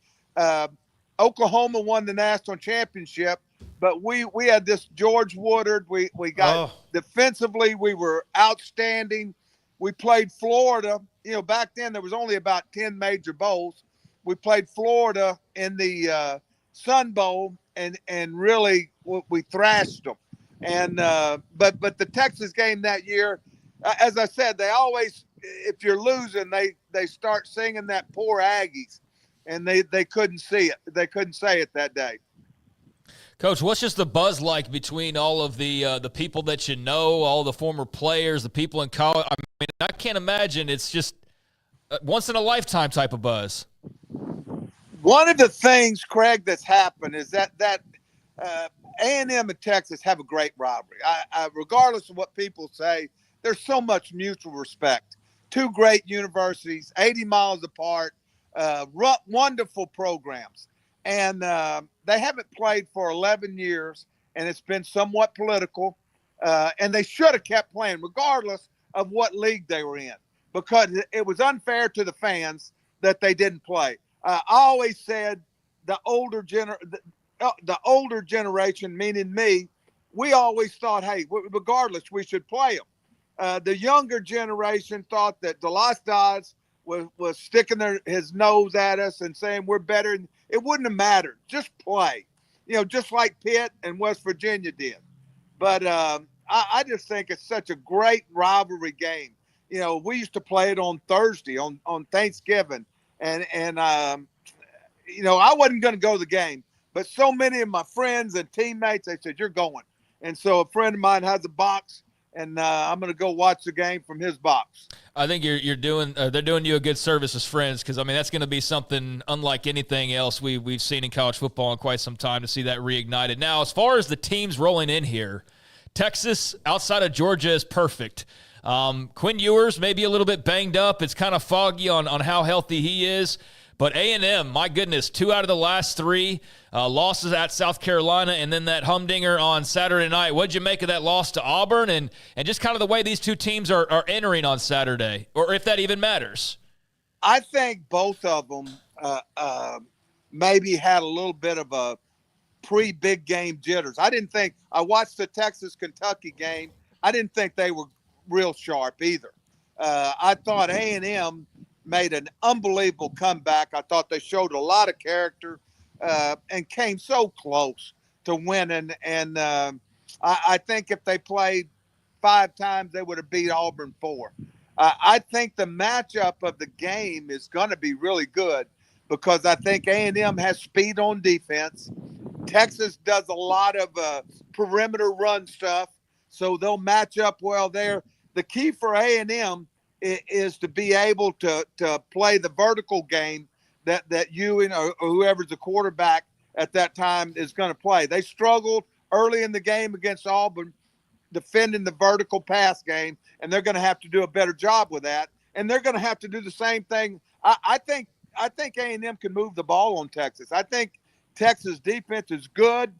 Oklahoma won the national championship, but we had this George Woodard. We got defensively, we were outstanding. We played Florida. You know, back then there was only about 10 major bowls. We played Florida in the Sun Bowl and really we thrashed them. And but the Texas game that year, as I said, they always, if you're losing, they start singing that poor Aggies, and they couldn't see it. They couldn't say it that day. Coach, what's just the buzz like between all of the people that you know, all the former players, the people in college? I mean, I can't imagine. It's just once in a lifetime type of buzz. One of the things, Craig, that's happened is that A&M and Texas have a great rivalry. I regardless of what people say, there's so much mutual respect. Two great universities, 80 miles apart, wonderful programs. And they haven't played for 11 years, and it's been somewhat political. And they should have kept playing regardless of what league they were in, because it was unfair to the fans that they didn't play. I always said the older generation, meaning me, we always thought, hey, regardless, we should play them. The younger generation thought that DeLastas was sticking his nose at us and saying we're better. It wouldn't have mattered. Just play, just like Pitt and West Virginia did. But I just think it's such a great rivalry game. We used to play it on Thursday, on Thanksgiving. And I wasn't going to go to the game, but so many of my friends and teammates, they said, you're going. And so a friend of mine has a box, and I'm going to go watch the game from his box. I think they're doing you a good service as friends, because, I mean, that's going to be something unlike anything else we've seen in college football in quite some time, to see that reignited. Now, as far as the teams rolling in here, Texas outside of Georgia is perfect. Quinn Ewers may be a little bit banged up. It's kind of foggy on how healthy he is. But A&M, my goodness, 2 out of the last 3 losses at South Carolina, and then that humdinger on Saturday night. What'd you make of that loss to Auburn, and just kind of the way these two teams are entering on Saturday, or if that even matters? I think both of them maybe had a little bit of a pre-big game jitters. I watched the Texas-Kentucky game. I didn't think they were real sharp either. I thought A&M made an unbelievable comeback. I thought they showed a lot of character and came so close to winning. And I think if they played 5 times, they would have beat Auburn 4. I think the matchup of the game is going to be really good, because I think A&M has speed on defense. Texas does a lot of perimeter run stuff, so they'll match up well there. The key for A&M is to be able to play the vertical game that you or whoever's the quarterback at that time is going to play. They struggled early in the game against Auburn defending the vertical pass game, and they're going to have to do a better job with that. And they're going to have to do the same thing. I think A&M can move the ball on Texas. I think Texas defense is good.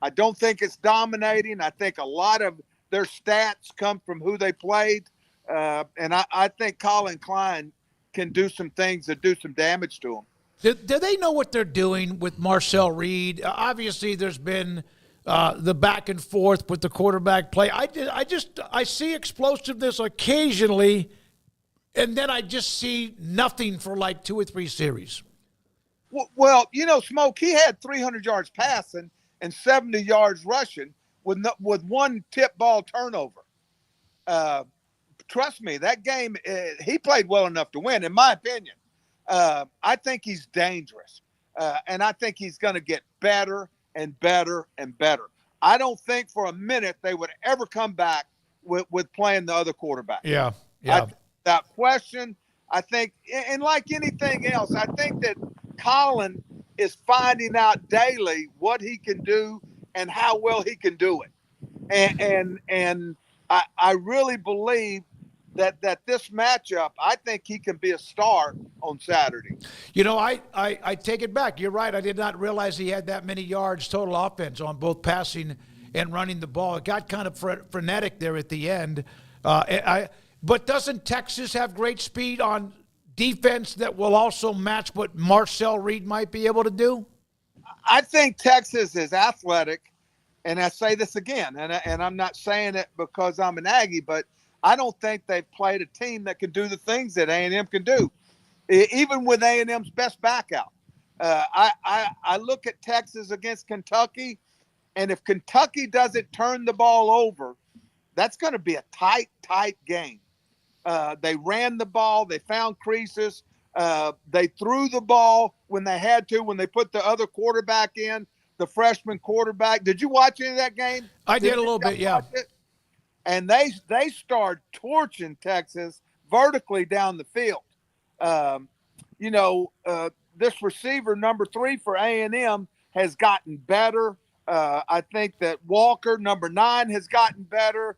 I don't think it's dominating. I think a lot of their stats come from who they played. And I think Colin Klein can do some things that do some damage to them. Do they know what they're doing with Marcel Reed? Obviously, there's been the back and forth with the quarterback play. I see explosiveness occasionally, and then I just see nothing for like 2 or 3 series. Well, Smoak, he had 300 yards passing and 70 yards rushing with 1 tip ball turnover. Trust me, that game, he played well enough to win, in my opinion. I think he's dangerous, and I think he's going to get better and better and better. I don't think for a minute they would ever come back with playing the other quarterback. Yeah. That question, I think, and like anything else, I think that Colin is finding out daily what he can do and how well he can do it. And I really believe that this matchup, I think he can be a star on Saturday. I take it back. You're right. I did not realize he had that many yards total offense on both passing and running the ball. It got kind of frenetic there at the end. But doesn't Texas have great speed on defense that will also match what Marcel Reed might be able to do? I think Texas is athletic, and I say this again, and I'm not saying it because I'm an Aggie, but I don't think they've played a team that can do the things that A&M can do, even with A&M's best back out. I look at Texas against Kentucky. And if Kentucky doesn't turn the ball over, that's going to be a tight game. They ran the ball. They found creases. They threw the ball when they had to, when they put the other quarterback in, the freshman quarterback. Did you watch any of that game? I did a little bit, yeah. And they started torching Texas vertically down the field. This receiver, number 3 for A&M, has gotten better. I think that Walker, number 9, has gotten better.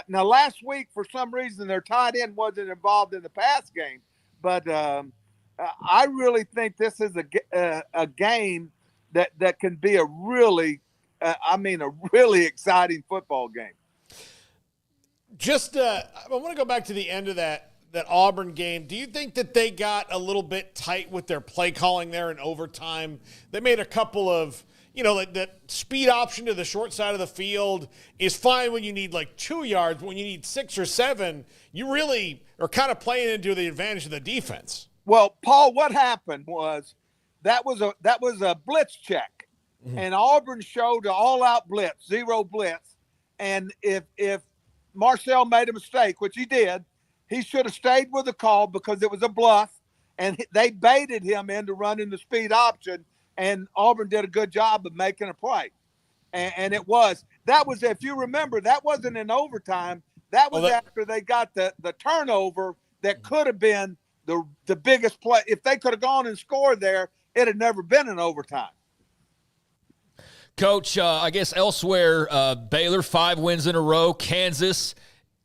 Now, last week, for some reason, their tight end wasn't involved in the pass game. But I really think this is a game that can be a really exciting football game. I want to go back to the end of that Auburn game. Do you think that they got a little bit tight with their play calling there in overtime? They made a couple of, like that speed option to the short side of the field is fine when you need like 2 yards. But when you need 6 or 7, you really are kind of playing into the advantage of the defense. Well, Paul, what happened was that was a blitz check, and Auburn showed an all-out blitz, 0 blitz. And if Marcel made a mistake, which he did, he should have stayed with the call because it was a bluff, and they baited him into running the speed option, and Auburn did a good job of making a play. And that was, if you remember, that wasn't in overtime. That was after they got the turnover that could have been the biggest play. If they could have gone and scored there, it had never been in overtime. Coach, I guess elsewhere, Baylor 5 wins in a row. Kansas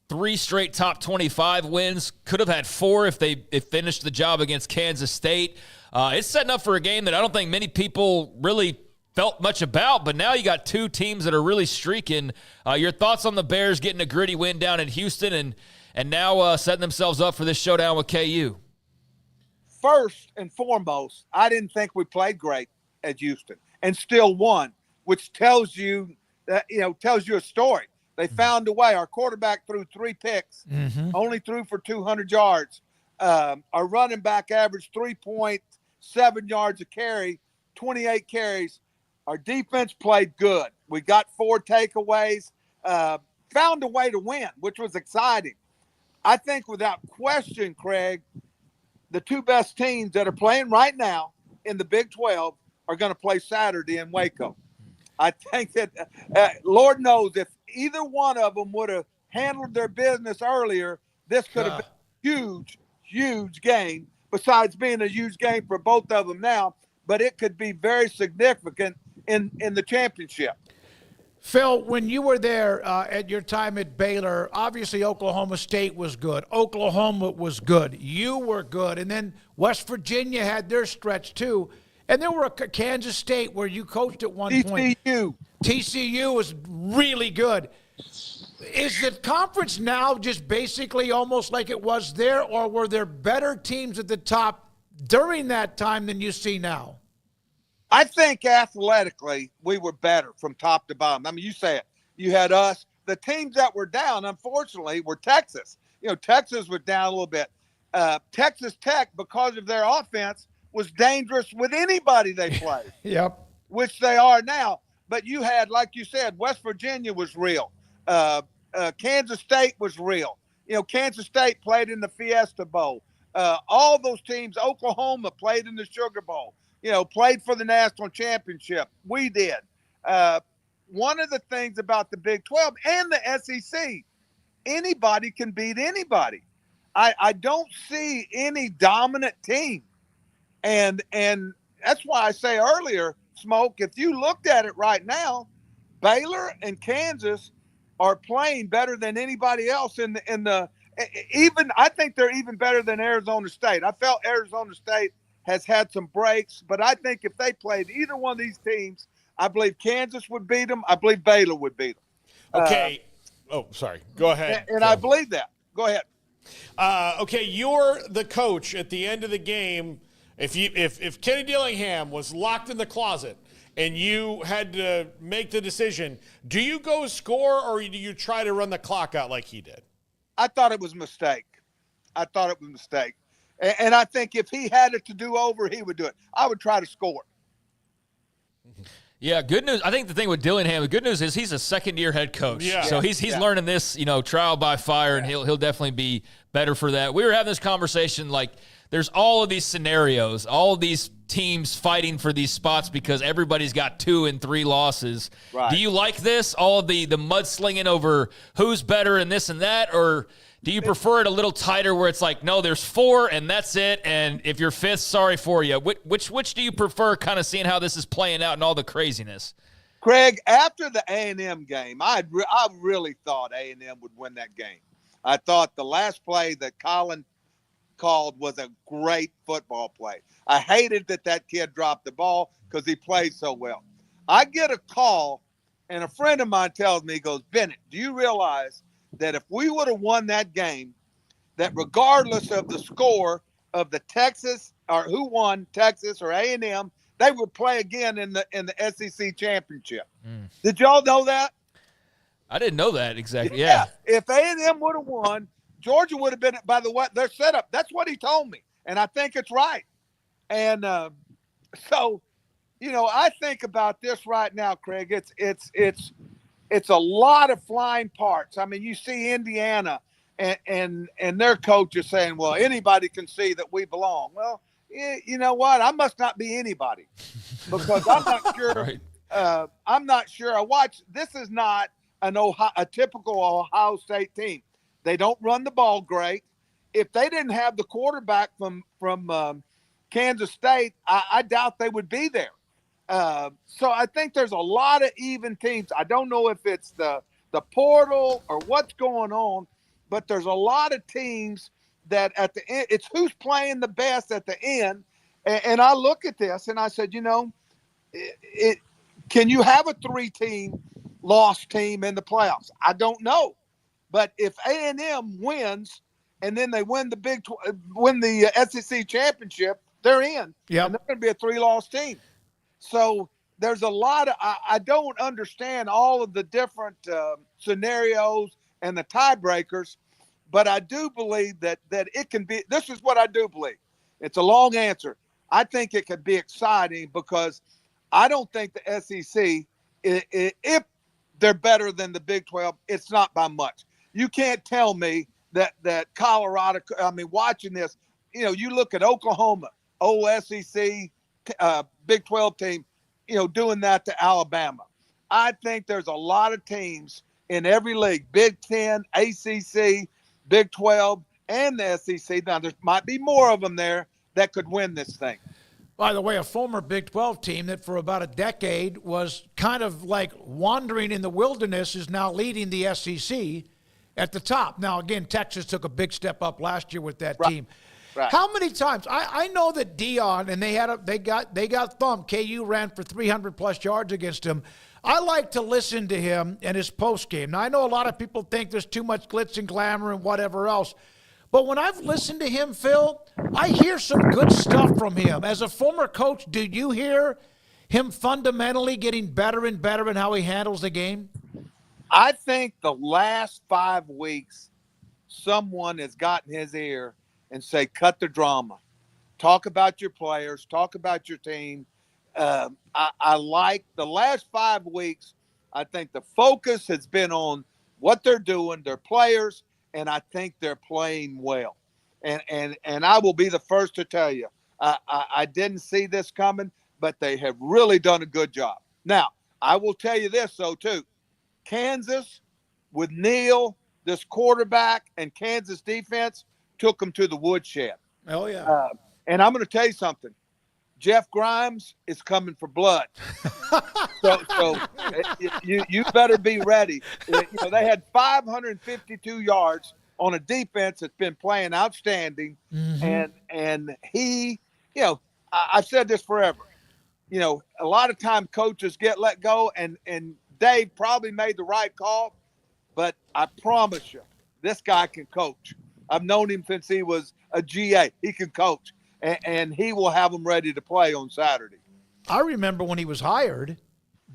3 straight top 25 wins. Could have had 4 if they finished the job against Kansas State. It's setting up for a game that I don't think many people really felt much about, but now you got 2 teams that are really streaking. Your thoughts on the Bears getting a gritty win down in Houston and now setting themselves up for this showdown with KU? First and foremost, I didn't think we played great at Houston and still won, which tells you a story. They found a way. Our quarterback threw 3 picks, only threw for 200 yards. Our running back averaged 3.7 yards a carry, 28 carries. Our defense played good. We got 4 takeaways, found a way to win, which was exciting. I think without question, Craig, the 2 best teams that are playing right now in the Big 12 are going to play Saturday in Waco. I think that Lord knows if either one of them would have handled their business earlier, this could have been a huge game, besides being a huge game for both of them now, but it could be very significant in the championship. Phil, when you were there at your time at Baylor, obviously Oklahoma State was good. Oklahoma was good. You were good. And then West Virginia had their stretch too. And there were Kansas State where you coached at one point. TCU was really good. Is the conference now just basically almost like it was there, or were there better teams at the top during that time than you see now? I think athletically we were better from top to bottom. I mean, you say it. You had us. The teams that were down, unfortunately, were Texas. Texas was down a little bit. Texas Tech, because of their offense, was dangerous with anybody they played. Yep. Which they are now. But you had, like you said, West Virginia was real. Kansas State was real. Kansas State played in the Fiesta Bowl. All those teams, Oklahoma played in the Sugar Bowl. Played for the national championship. We did. One of the things about the Big 12 and the SEC, anybody can beat anybody. I don't see any dominant team. And that's why I say earlier, Smoak, if you looked at it right now, Baylor and Kansas are playing better than anybody else in the even I think they're even better than Arizona State. I felt Arizona State has had some breaks, but I think if they played either one of these teams, I believe Kansas would beat them. I believe Baylor would beat them. Okay. Sorry. Go ahead. And I believe that. Go ahead. Okay, you're the coach at the end of the game. If Kenny Dillingham was locked in the closet and you had to make the decision, do you go score or do you try to run the clock out like he did? I thought it was a mistake. And I think if he had it to do over, he would do it. I would try to score. Yeah, good news. I think the thing with Dillingham, the good news is he's a second-year head coach. Yeah. So he's learning this, trial by fire, and he'll definitely be better for that. We were having this conversation, like, there's all of these scenarios, all of these teams fighting for these spots because everybody's got 2 and 3 losses. Right. Do you like this, all of the mudslinging over who's better and this and that, or do you prefer it a little tighter where it's like, no, there's 4 and that's it, and if you're 5th, sorry for you? Which do you prefer, kind of seeing how this is playing out and all the craziness? Craig, after the A&M game, I really thought A&M would win that game. I thought the last play that Colin called was a great football play. I hated that kid dropped the ball because he played so well. I get a call, and a friend of mine tells me, he goes, Bennett, do you realize that if we would have won that game, that regardless of the score of the Texas, or who won, Texas or A&M, they would play again in the SEC championship. Did y'all know that? I didn't know that exactly. Yeah. If A&M would have won, Georgia would have been, by the way, their setup. That's what he told me, and I think it's right. And so, I think about this right now, Craig. It's a lot of flying parts. I mean, you see Indiana and their coach is saying, well, anybody can see that we belong. Well, you know what? I must not be anybody because I'm not sure. Right. I'm not sure. This is not a typical Ohio State team. They don't run the ball great. If they didn't have the quarterback from Kansas State, I doubt they would be there. So I think there's a lot of even teams. I don't know if it's the portal or what's going on, but there's a lot of teams that at the end, it's who's playing the best at the end. And I look at this and I said, can you have a 3-team lost team in the playoffs? I don't know. But if A&M wins and then they win the SEC championship, they're in. Yeah. And they're going to be a 3-loss team. So there's a lot of I don't understand all of the different scenarios and the tiebreakers, but I do believe that it can be. This is what I do believe. It's a long answer. I think it could be exciting because I don't think the SEC, if they're better than the Big 12, it's not by much. You can't tell me that Colorado. I mean, watching this, you look at Oklahoma, SEC. Big 12 team, doing that to Alabama. I think there's a lot of teams in every league, Big 10, ACC, Big 12, and the SEC. Now, there might be more of them there that could win this thing. By the way, a former Big 12 team that for about a decade was kind of like wandering in the wilderness is now leading the SEC at the top. Now, again, Texas took a big step up last year with that team. Right. How many times? I know that Deion and they got thumped. KU ran for 300+ yards against him. I like to listen to him and his post game. Now I know a lot of people think there's too much glitz and glamour and whatever else, but when I've listened to him, Phil, I hear some good stuff from him. As a former coach, do you hear him fundamentally getting better and better in how he handles the game? I think the last 5 weeks, someone has gotten his ear and say, cut the drama. Talk about your players. Talk about your team. I like the last 5 weeks. I think the focus has been on what they're doing, their players, and I think they're playing well. And I will be the first to tell you, I didn't see this coming, but they have really done a good job. Now, I will tell you this, though, too. Kansas, with Neal, this quarterback, and Kansas defense, took them to the woodshed. Oh, yeah. And I'm going to tell you something. Jeff Grimes is coming for blood. so you better be ready. They had 552 yards on a defense that's been playing outstanding. Mm-hmm. And he, I've said this forever. A lot of time coaches get let go, and Dave probably made the right call, but I promise you, this guy can coach. I've known him since he was a GA. He can coach, and he will have them ready to play on Saturday. I remember when he was hired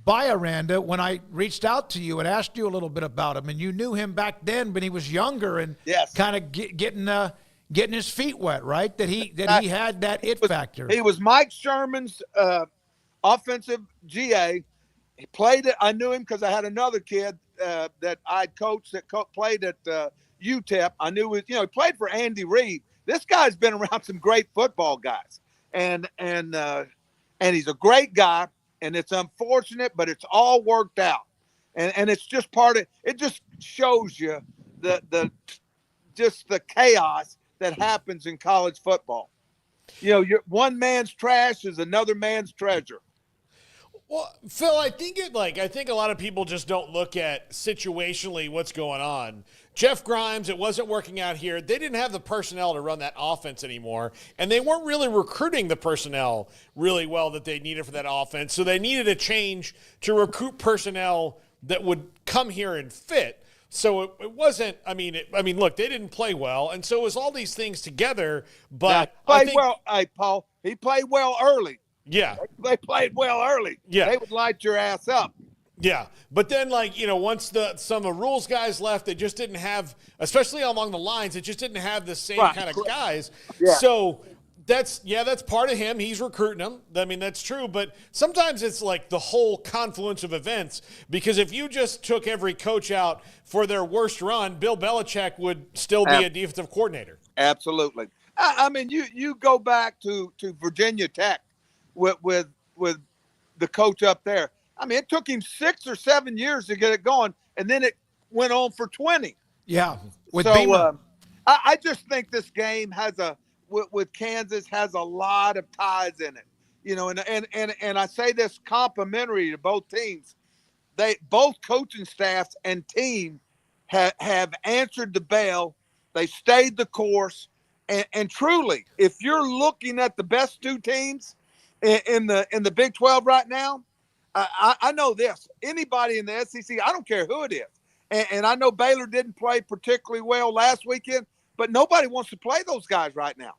by Aranda, when I reached out to you and asked you a little bit about him, and you knew him back then when he was younger and kind of getting his feet wet, right? That he had that it factor. He was Mike Sherman's offensive GA, He played it. I knew him because I had another kid that I'd coached that played at UTEP. I knew he played for Andy Reid. This guy's been around some great football guys, and he's a great guy. And it's unfortunate, but it's all worked out, and it's just part of it. Just shows you the chaos that happens in college football. One man's trash is another man's treasure. Well, Phil, I think a lot of people just don't look at situationally what's going on. Jeff Grimes, it wasn't working out here. They didn't have the personnel to run that offense anymore, and they weren't really recruiting the personnel really well that they needed for that offense. So they needed a change to recruit personnel that would come here and fit. So it wasn't. Look, they didn't play well, and so it was all these things together. But Paul, he played well early. Yeah. They played well early. Yeah. They would light your ass up. Yeah. But then, once some of the rules guys left, they just didn't have, especially along the lines, it just didn't have the same kind of guys. Yeah. So that's part of him. He's recruiting them. I mean, that's true. But sometimes it's like the whole confluence of events, because if you just took every coach out for their worst run, Bill Belichick would still be a defensive coordinator. Absolutely. I mean, you go back to Virginia Tech. With the coach up there. I mean, it took him 6 or 7 years to get it going, and then it went on for 20. Yeah. I just think this game with Kansas has a lot of ties in it. And I say this complimentary to both teams. Both coaching staffs and team have answered the bell. They stayed the course. And truly, if you're looking at the best two teams in the Big 12 right now, I know this. Anybody in the SEC, I don't care who it is. And I know Baylor didn't play particularly well last weekend, but nobody wants to play those guys right now.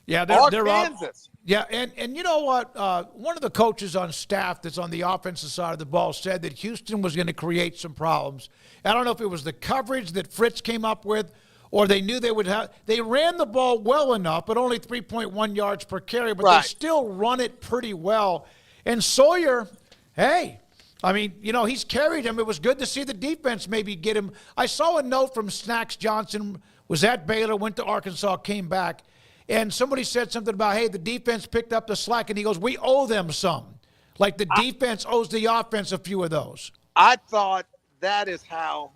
Yeah, they're Kansas. Yeah, and you know what? One of the coaches on staff that's on the offensive side of the ball said that Houston was going to create some problems. I don't know if it was the coverage that Fritz came up with, or they knew they would have. They ran the ball well enough, but only 3.1 yards per carry, but they still run it pretty well. And Sawyer, hey, I mean, he's carried him. It was good to see the defense maybe get him. I saw a note from Snacks Johnson, was at Baylor, went to Arkansas, came back, and somebody said something about, hey, the defense picked up the slack, and he goes, we owe them some. Like the defense owes the offense a few of those. I thought that is how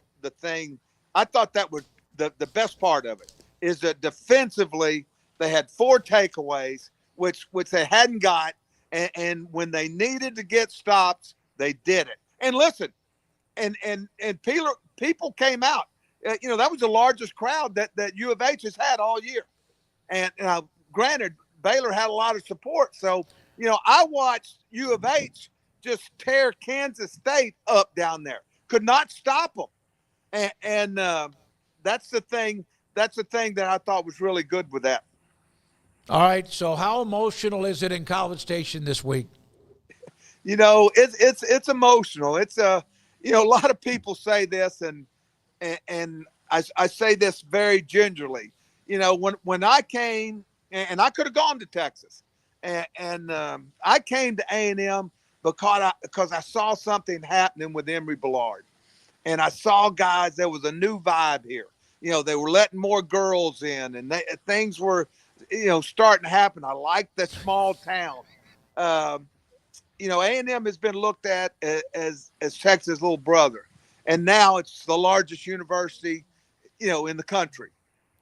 I thought that was the best part of it, is that defensively they had 4 takeaways, which they hadn't got, and when they needed to get stops, they did it. And listen, and people came out. That was the largest crowd that U of H has had all year. And granted, Baylor had a lot of support. So, I watched U of H just tear Kansas State up down there. Could not stop them. And that's the thing that I thought was really good with that. All right. So how emotional is it in College Station this week? It's emotional. It's a lot of people say this, and I say this very gingerly. When I came, and I could have gone to Texas, and I came to A&M because I saw something happening with Emory Bellard, and I saw guys. There was a new vibe here. They were letting more girls in, and things were, starting to happen. I like the small town. A&M has been looked at as Texas' little brother, and now it's the largest university, in the country.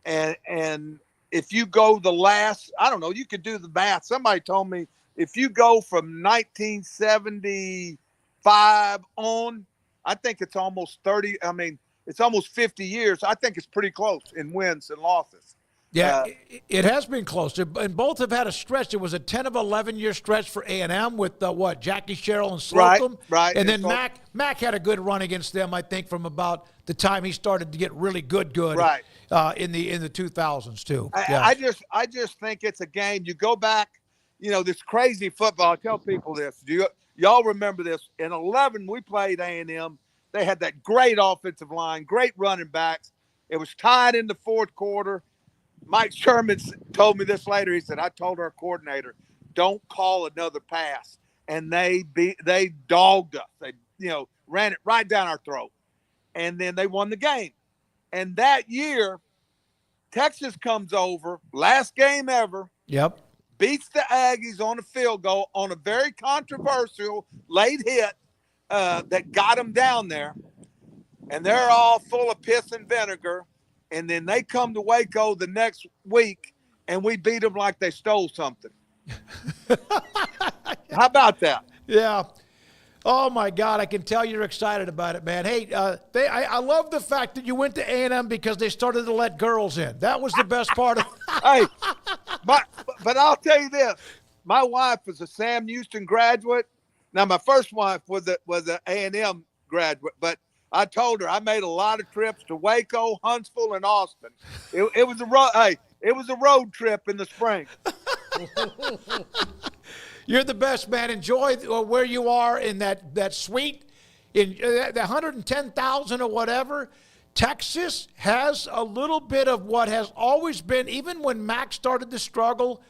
And if you go I don't know, you could do the math. Somebody told me if you go from 1975 on, I think it's almost 30. I mean, it's almost 50 years. I think it's pretty close in wins and losses. Yeah, it has been close. And both have had a stretch. It was a 10 of 11-year stretch for A&M with, Jackie Sherrill and Slocum. Right. And then Mac had a good run against them, I think, from about the time he started to get really good right. In the 2000s, too. I just think it's a game. You go back, this crazy football. I tell people this. Y'all remember this? In 11, we played A&M. They had that great offensive line, great running backs. It was tied in the fourth quarter. Mike Sherman told me this later. He said, I told our coordinator, don't call another pass. and they dogged us. They ran it right down our throat, and then they won the game. And that year, Texas comes over, last game ever. Yep. Beats the Aggies on a field goal on a very controversial late hit that got them down there. And they're all full of piss and vinegar. And then they come to Waco the next week, and we beat them like they stole something. How about that? Yeah. Oh, my God. I can tell you're excited about it, man. Hey, I love the fact that you went to A&M because they started to let girls in. That was the best part of Hey, but I'll tell you this. My wife was a Sam Houston graduate. Now, my first wife was a A&M graduate, but I told her I made a lot of trips to Waco, Huntsville, and Austin. It was a road trip in the spring. You're the best, man. Enjoy where you are in that suite, in the 110,000 or whatever. Texas has a little bit of what has always been, even when Mac started to struggle,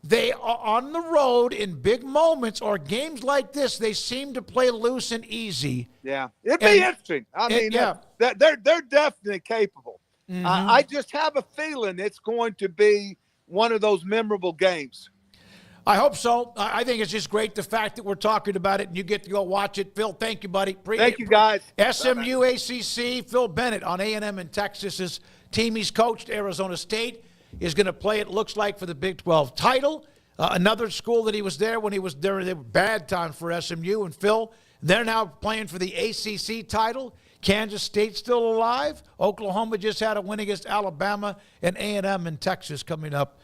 they are on the road in big moments or games like this, they seem to play loose and easy. Yeah, it'd be interesting. I mean, they're definitely capable. Mm-hmm. I just have a feeling it's going to be one of those memorable games. I hope so. I think it's just great the fact that we're talking about it and you get to go watch it. Phil, thank you, buddy. Thank you, guys. SMU ACC, Phil Bennett on A&M and Texas's team he's coached. Arizona State is going to play, it looks like, for the Big 12 title. Another school that he was there when he was there, they were bad time for SMU. And Phil, they're now playing for the ACC title. Kansas State still alive. Oklahoma just had a win against Alabama, and A&M and Texas coming up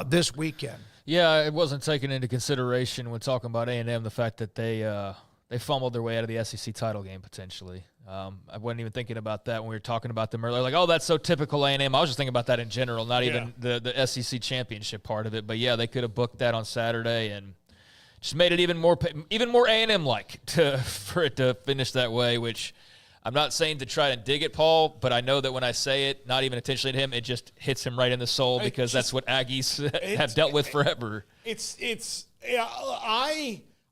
this weekend. Yeah, it wasn't taken into consideration when talking about A&M, the fact that they fumbled their way out of the SEC title game potentially. I wasn't even thinking about that when we were talking about them earlier. Like, oh, that's so typical A&M. I was just thinking about that in general, not even the SEC championship part of it. But, yeah, they could have booked that on Saturday and just made it even more A&M-like for it to finish that way, which I'm not saying to try and dig at Paul, but I know that when I say it, not even intentionally to him, it just hits him right in the soul because that's what Aggies have dealt with forever.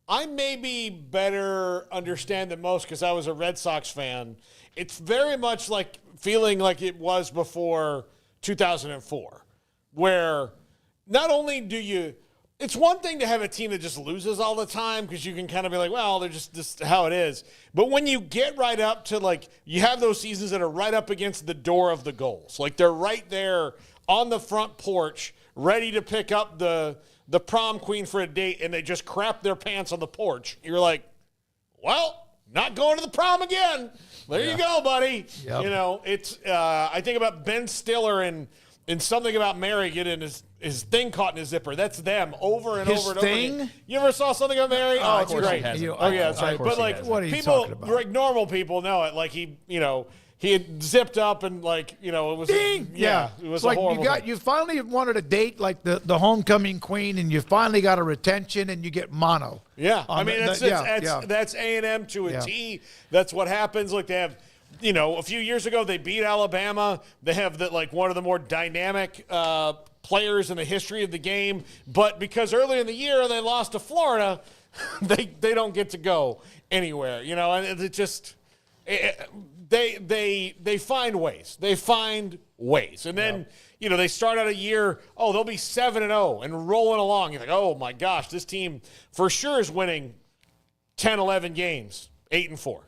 I maybe better understand than most because I was a Red Sox fan. It's very much like feeling like it was before 2004, where not only do you – it's one thing to have a team that just loses all the time because you can kind of be like, well, they're just how it is. But when you get right up to, like, you have those seasons that are right up against the door of the goals. Like, they're right there on the front porch ready to pick up the prom queen for a date, and they just crap their pants on the porch. You're like, well, not going to the prom again. There you go, buddy. Yep. You know, it's I think about Ben Stiller and Something About Mary getting his thing caught in his zipper. That's them over and over and over again. You ever saw Something About Mary? Oh, it's great. Oh, yeah, that's right. But, like, what are you people, talking about? like normal people know it. Like, he had zipped up and, like, it was Ding! It was it's like horrible thing. you finally wanted a date like the homecoming queen, and you finally got a retention, and you get mono. Yeah, I mean that's A&M to a T. That's what happens. Like, they have, a few years ago they beat Alabama. They have one of the more dynamic players in the history of the game. But because earlier in the year they lost to Florida, they don't get to go anywhere. And it just. They find ways. They find ways. And then, they start out a year, they'll be 7-0 and rolling along. You're like, oh, my gosh, this team for sure is winning 10, 11 games, 8-4.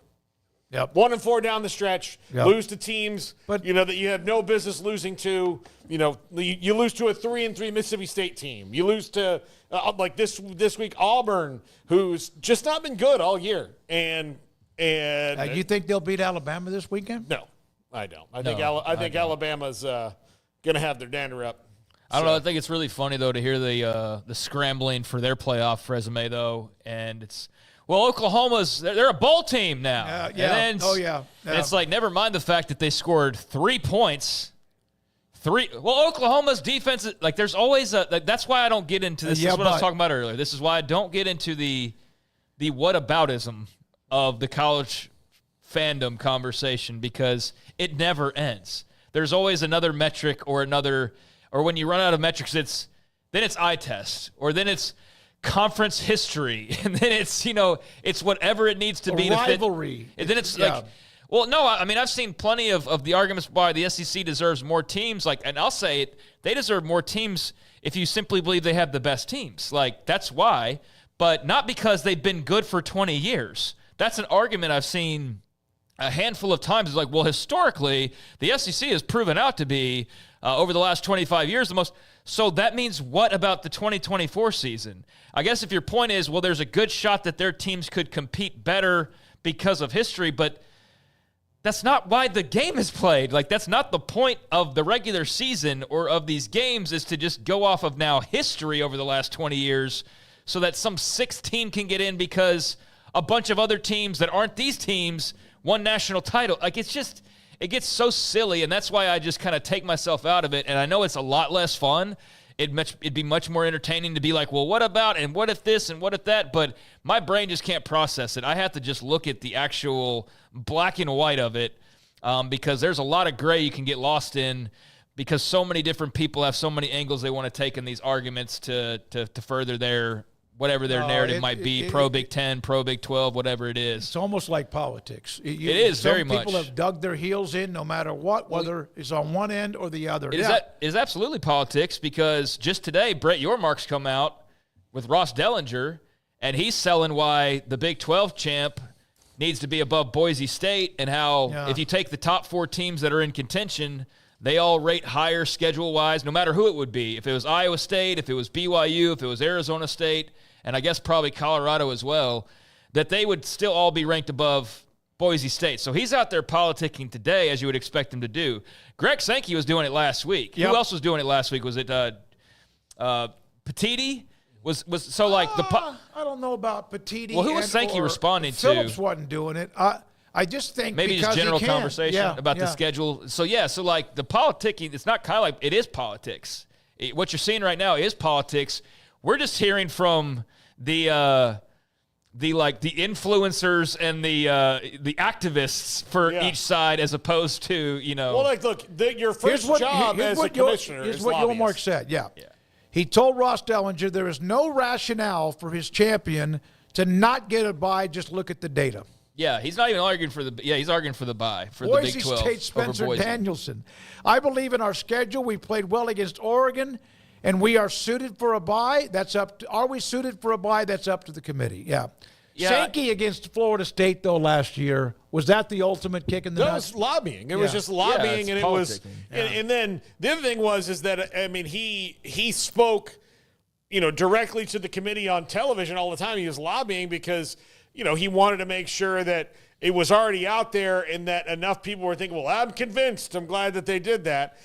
Yep. 1-4 down the stretch, lose to teams but, that you have no business losing to. You lose to a 3-3 Mississippi State team. You lose to, this week, Auburn, who's just not been good all year. And you think they'll beat Alabama this weekend? No, I don't. I think Alabama's going to have their dander up. I don't know. I think it's really funny though to hear the scrambling for their playoff resume though, and it's Oklahoma's they're a bowl team now. And it's like never mind the fact that they scored 3 points. Oklahoma's defense there's always that's why I don't get into this. This is what I was talking about earlier. This is why I don't get into the whataboutism of the college fandom conversation because it never ends. There's always another metric or when you run out of metrics, it's eye test or then it's conference history, and then it's it's whatever it needs to be to rivalry. fit. And then it's like, well, no, I mean I've seen plenty of the arguments why the SEC deserves more teams. Like, and I'll say it, they deserve more teams if you simply believe they have the best teams. Like, that's why, but not because they've been good for 20 years. That's an argument I've seen a handful of times. It's like, well, historically, the SEC has proven out to be, over the last 25 years, the most. So that means what about the 2024 season? I guess if your point is, well, there's a good shot that their teams could compete better because of history, but that's not why the game is played. Like, that's not the point of the regular season or of these games, is to just go off of now history over the last 20 years so that some sixth team can get in because a bunch of other teams that aren't these teams won national title. Like, it's just, it gets so silly, and that's why I just kind of take myself out of it. And I know it's a lot less fun. It'd be much more entertaining to be like, well, what about, and what if this, and what if that? But my brain just can't process it. I have to just look at the actual black and white of it, because there's a lot of gray you can get lost in, because so many different people have so many angles they want to take in these arguments to further their whatever their narrative might be, pro Big 10, pro Big 12, whatever it is. It's almost like politics. It is very much. Some people have dug their heels in no matter what, whether it's on one end or the other. It is absolutely politics, because just today, Brett Yormark's come out with Ross Dellinger, and he's selling why the Big 12 champ needs to be above Boise State, and how if you take the top 4 teams that are in contention, they all rate higher schedule-wise, no matter who it would be. If it was Iowa State, if it was BYU, if it was Arizona State, and I guess probably Colorado as well, that they would still all be ranked above Boise State. So he's out there politicking today, as you would expect him to do. Greg Sankey was doing it last week. Who else was doing it last week? Was it Petiti? Was so like the I don't know about Petiti. Well, who was Sankey responding to? Phillips wasn't doing it. I just think maybe just general conversation about the schedule. So so the politicking, it's not kind of like, it is politics. What you're seeing right now is politics. We're just hearing from the influencers and the activists for each side, as opposed to Well, look, your first job as a commissioner is what Yormark said. Yeah. He told Ross Dellinger there is no rationale for his champion to not get a bye. Just look at the data. Yeah, he's not even arguing for the. Yeah, he's arguing for the bye for Boise the Big 12 State, Spencer over Boise. Danielson. I believe in our schedule. We played well against Oregon, and we are suited for a bye. Are we suited for a bye? That's up to the committee. Yeah. Sankey against Florida State, though, last year, was that the ultimate kick in the nuts? It was lobbying. It was just lobbying, and it was. And then the other thing is that, I mean, he spoke, directly to the committee on television all the time. He was lobbying because, he wanted to make sure that it was already out there and that enough people were thinking, well, I'm convinced. I'm glad that they did that,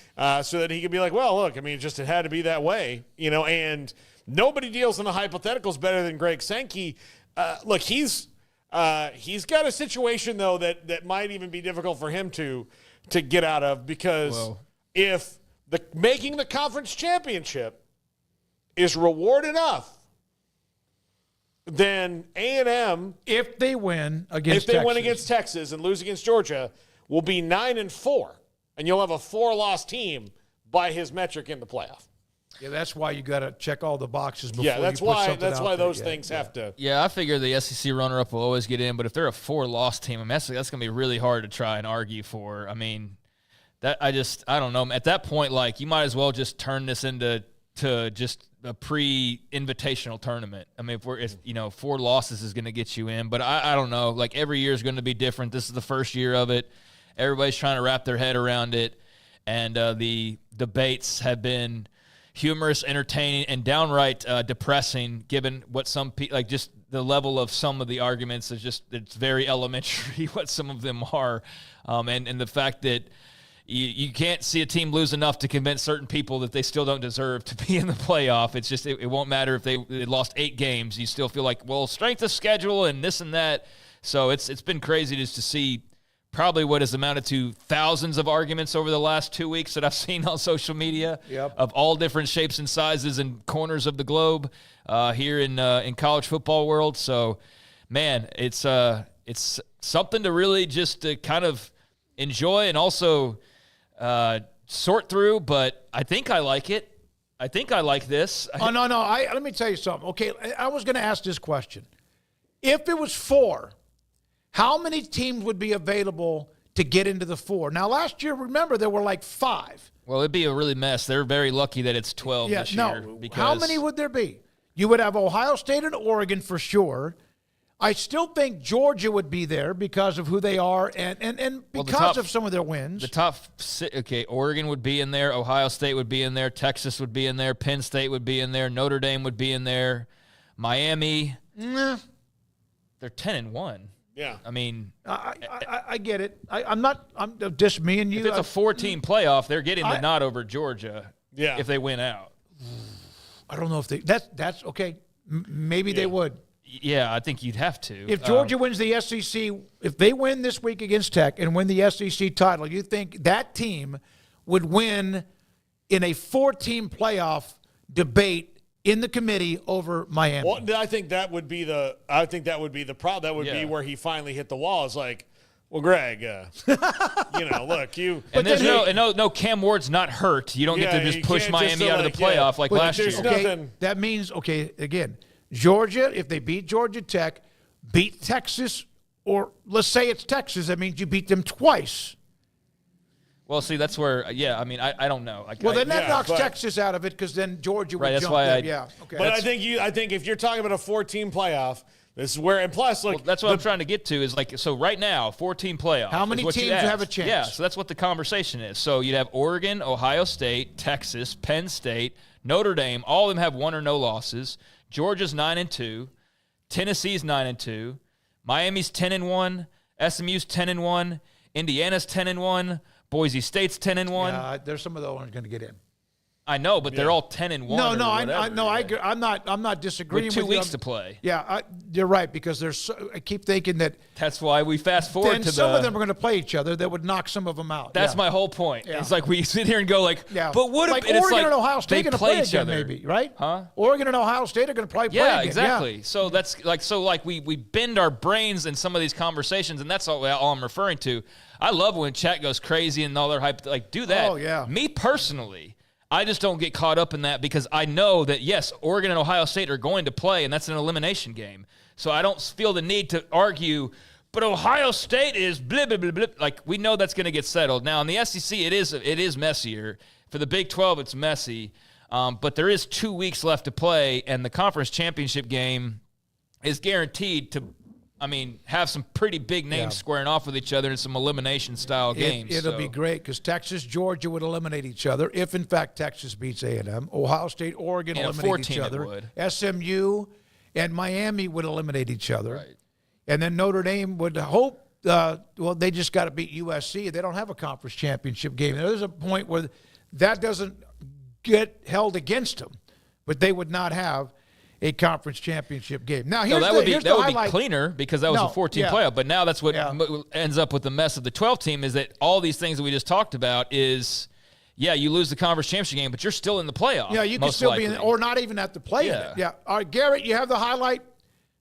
so that he could be like, well, look, I mean, it had to be that way, and nobody deals in the hypotheticals better than Greg Sankey. Look, he's got a situation, though, that might even be difficult for him to get out of, because if making the conference championship is reward enough, then A&M, if they win against Texas and lose against Georgia, will be 9-4, and you'll have a 4-loss team by his metric in the playoff. Yeah, that's why you got to check all the boxes before. Yeah, that's you put why. something That's out why there. those things have to. Yeah, I figure the SEC runner-up will always get in, but if they're a 4-loss team, I mean, that's going to be really hard to try and argue for. I mean, I don't know. At that point, you might as well just turn this into just a pre-invitational tournament. I mean, if 4 losses is going to get you in, but I don't know. Like, every year is going to be different. This is the first year of it. Everybody's trying to wrap their head around it, and the debates have been humorous, entertaining, and downright depressing, given what some people, just the level of some of the arguments is it's very elementary what some of them are, and the fact that you can't see a team lose enough to convince certain people that they still don't deserve to be in the playoff. It's just it won't matter if they lost 8 games. You still feel like, well, strength of schedule and this and that. So it's been crazy just to see probably what has amounted to thousands of arguments over the last 2 weeks that I've seen on social media of all different shapes and sizes and corners of the globe here in college football world. So, man, it's something to really just kind of enjoy and also sort through. But I think I like it. I think I like this. Oh, no. Let me tell you something. Okay, I was going to ask this question. If it was 4, how many teams would be available to get into the 4? Now, last year, remember, there were like 5. Well, it'd be a really mess. They're very lucky that it's 12 this year. Because how many would there be? You would have Ohio State and Oregon for sure. I still think Georgia would be there because of who they are and because of some of their wins. The top Oregon would be in there. Ohio State would be in there. Texas would be in there. Penn State would be in there. Notre Dame would be in there. Miami. They're 10-1. Yeah. I mean. I get it. I'm just me and you. If it's a 4-team playoff, they're getting the nod over Georgia if they win out. I don't know if they – that's okay. Maybe they would. Yeah, I think you'd have to. If Georgia wins the SEC, if they win this week against Tech and win the SEC title, you think that team would win in a 4-team playoff debate in the committee over Miami? Well, I think that would be the problem. That would be where he finally hit the wall. It's like, well, Greg, look, you. And there's no Cam Ward's not hurt. You don't get to just push Miami out of the playoff like last year. Okay, that means, again, Georgia, if they beat Georgia Tech, beat Texas, or let's say it's Texas, that means you beat them twice. Well, see, that's where, I don't know. That knocks Texas out of it because then Georgia would jump them. But I think if you're talking about a 4-team playoff, this is where, and plus, like, that's what I'm trying to get to is like, so right now, 4-team playoff. How many teams have a chance? Yeah, so that's what the conversation is. So you'd have Oregon, Ohio State, Texas, Penn State, Notre Dame. All of them have 1 or no losses. Georgia's 9-2, Tennessee's 9-2, Miami's 10-1, SMU's 10-1, Indiana's 10-1, Boise State's 10-1. Yeah, there's some of those aren't going to get in. I know, but they're all 10-1. I agree. I'm not disagreeing with you. With 2 weeks to play. Yeah, you're right because I keep thinking that's why we fast forward then some of them are going to play each other. That would knock some of them out. That's my whole point. Yeah. It's like we sit here and go like, but what like if Oregon and Ohio State going to play each again, other, maybe, right? Huh? Oregon and Ohio State are going to play again. Yeah, exactly. Yeah. So that's like we bend our brains in some of these conversations, and that's all I'm referring to. I love when chat goes crazy and all their hype. Like, do that. Oh yeah. Me personally, I just don't get caught up in that because I know that, yes, Oregon and Ohio State are going to play, and that's an elimination game. So I don't feel the need to argue, but Ohio State is blah, blah, blah, blah. Like, we know that's going to get settled. Now, in the SEC, it is messier. For the Big 12, it's messy. But there is 2 weeks left to play, and the conference championship game is guaranteed to, have some pretty big names squaring off with each other in some elimination-style games. It'll be great because Texas, Georgia would eliminate each other if, in fact, Texas beats A&M. Ohio State, Oregon eliminate each other. SMU and Miami would eliminate each other. Right. And then Notre Dame would hope, they just got to beat USC. They don't have a conference championship game. There's a point where that doesn't get held against them, but they would not have a conference championship game. Now, that would be cleaner because that was a 14 playoff. But now that's what ends up with the mess of the 12 team is that all these things that we just talked about is, you lose the conference championship game, but you're still in the playoff. Yeah, you can still be in, or not even have to play in it. Yeah. All right, Garrett, you have the highlight.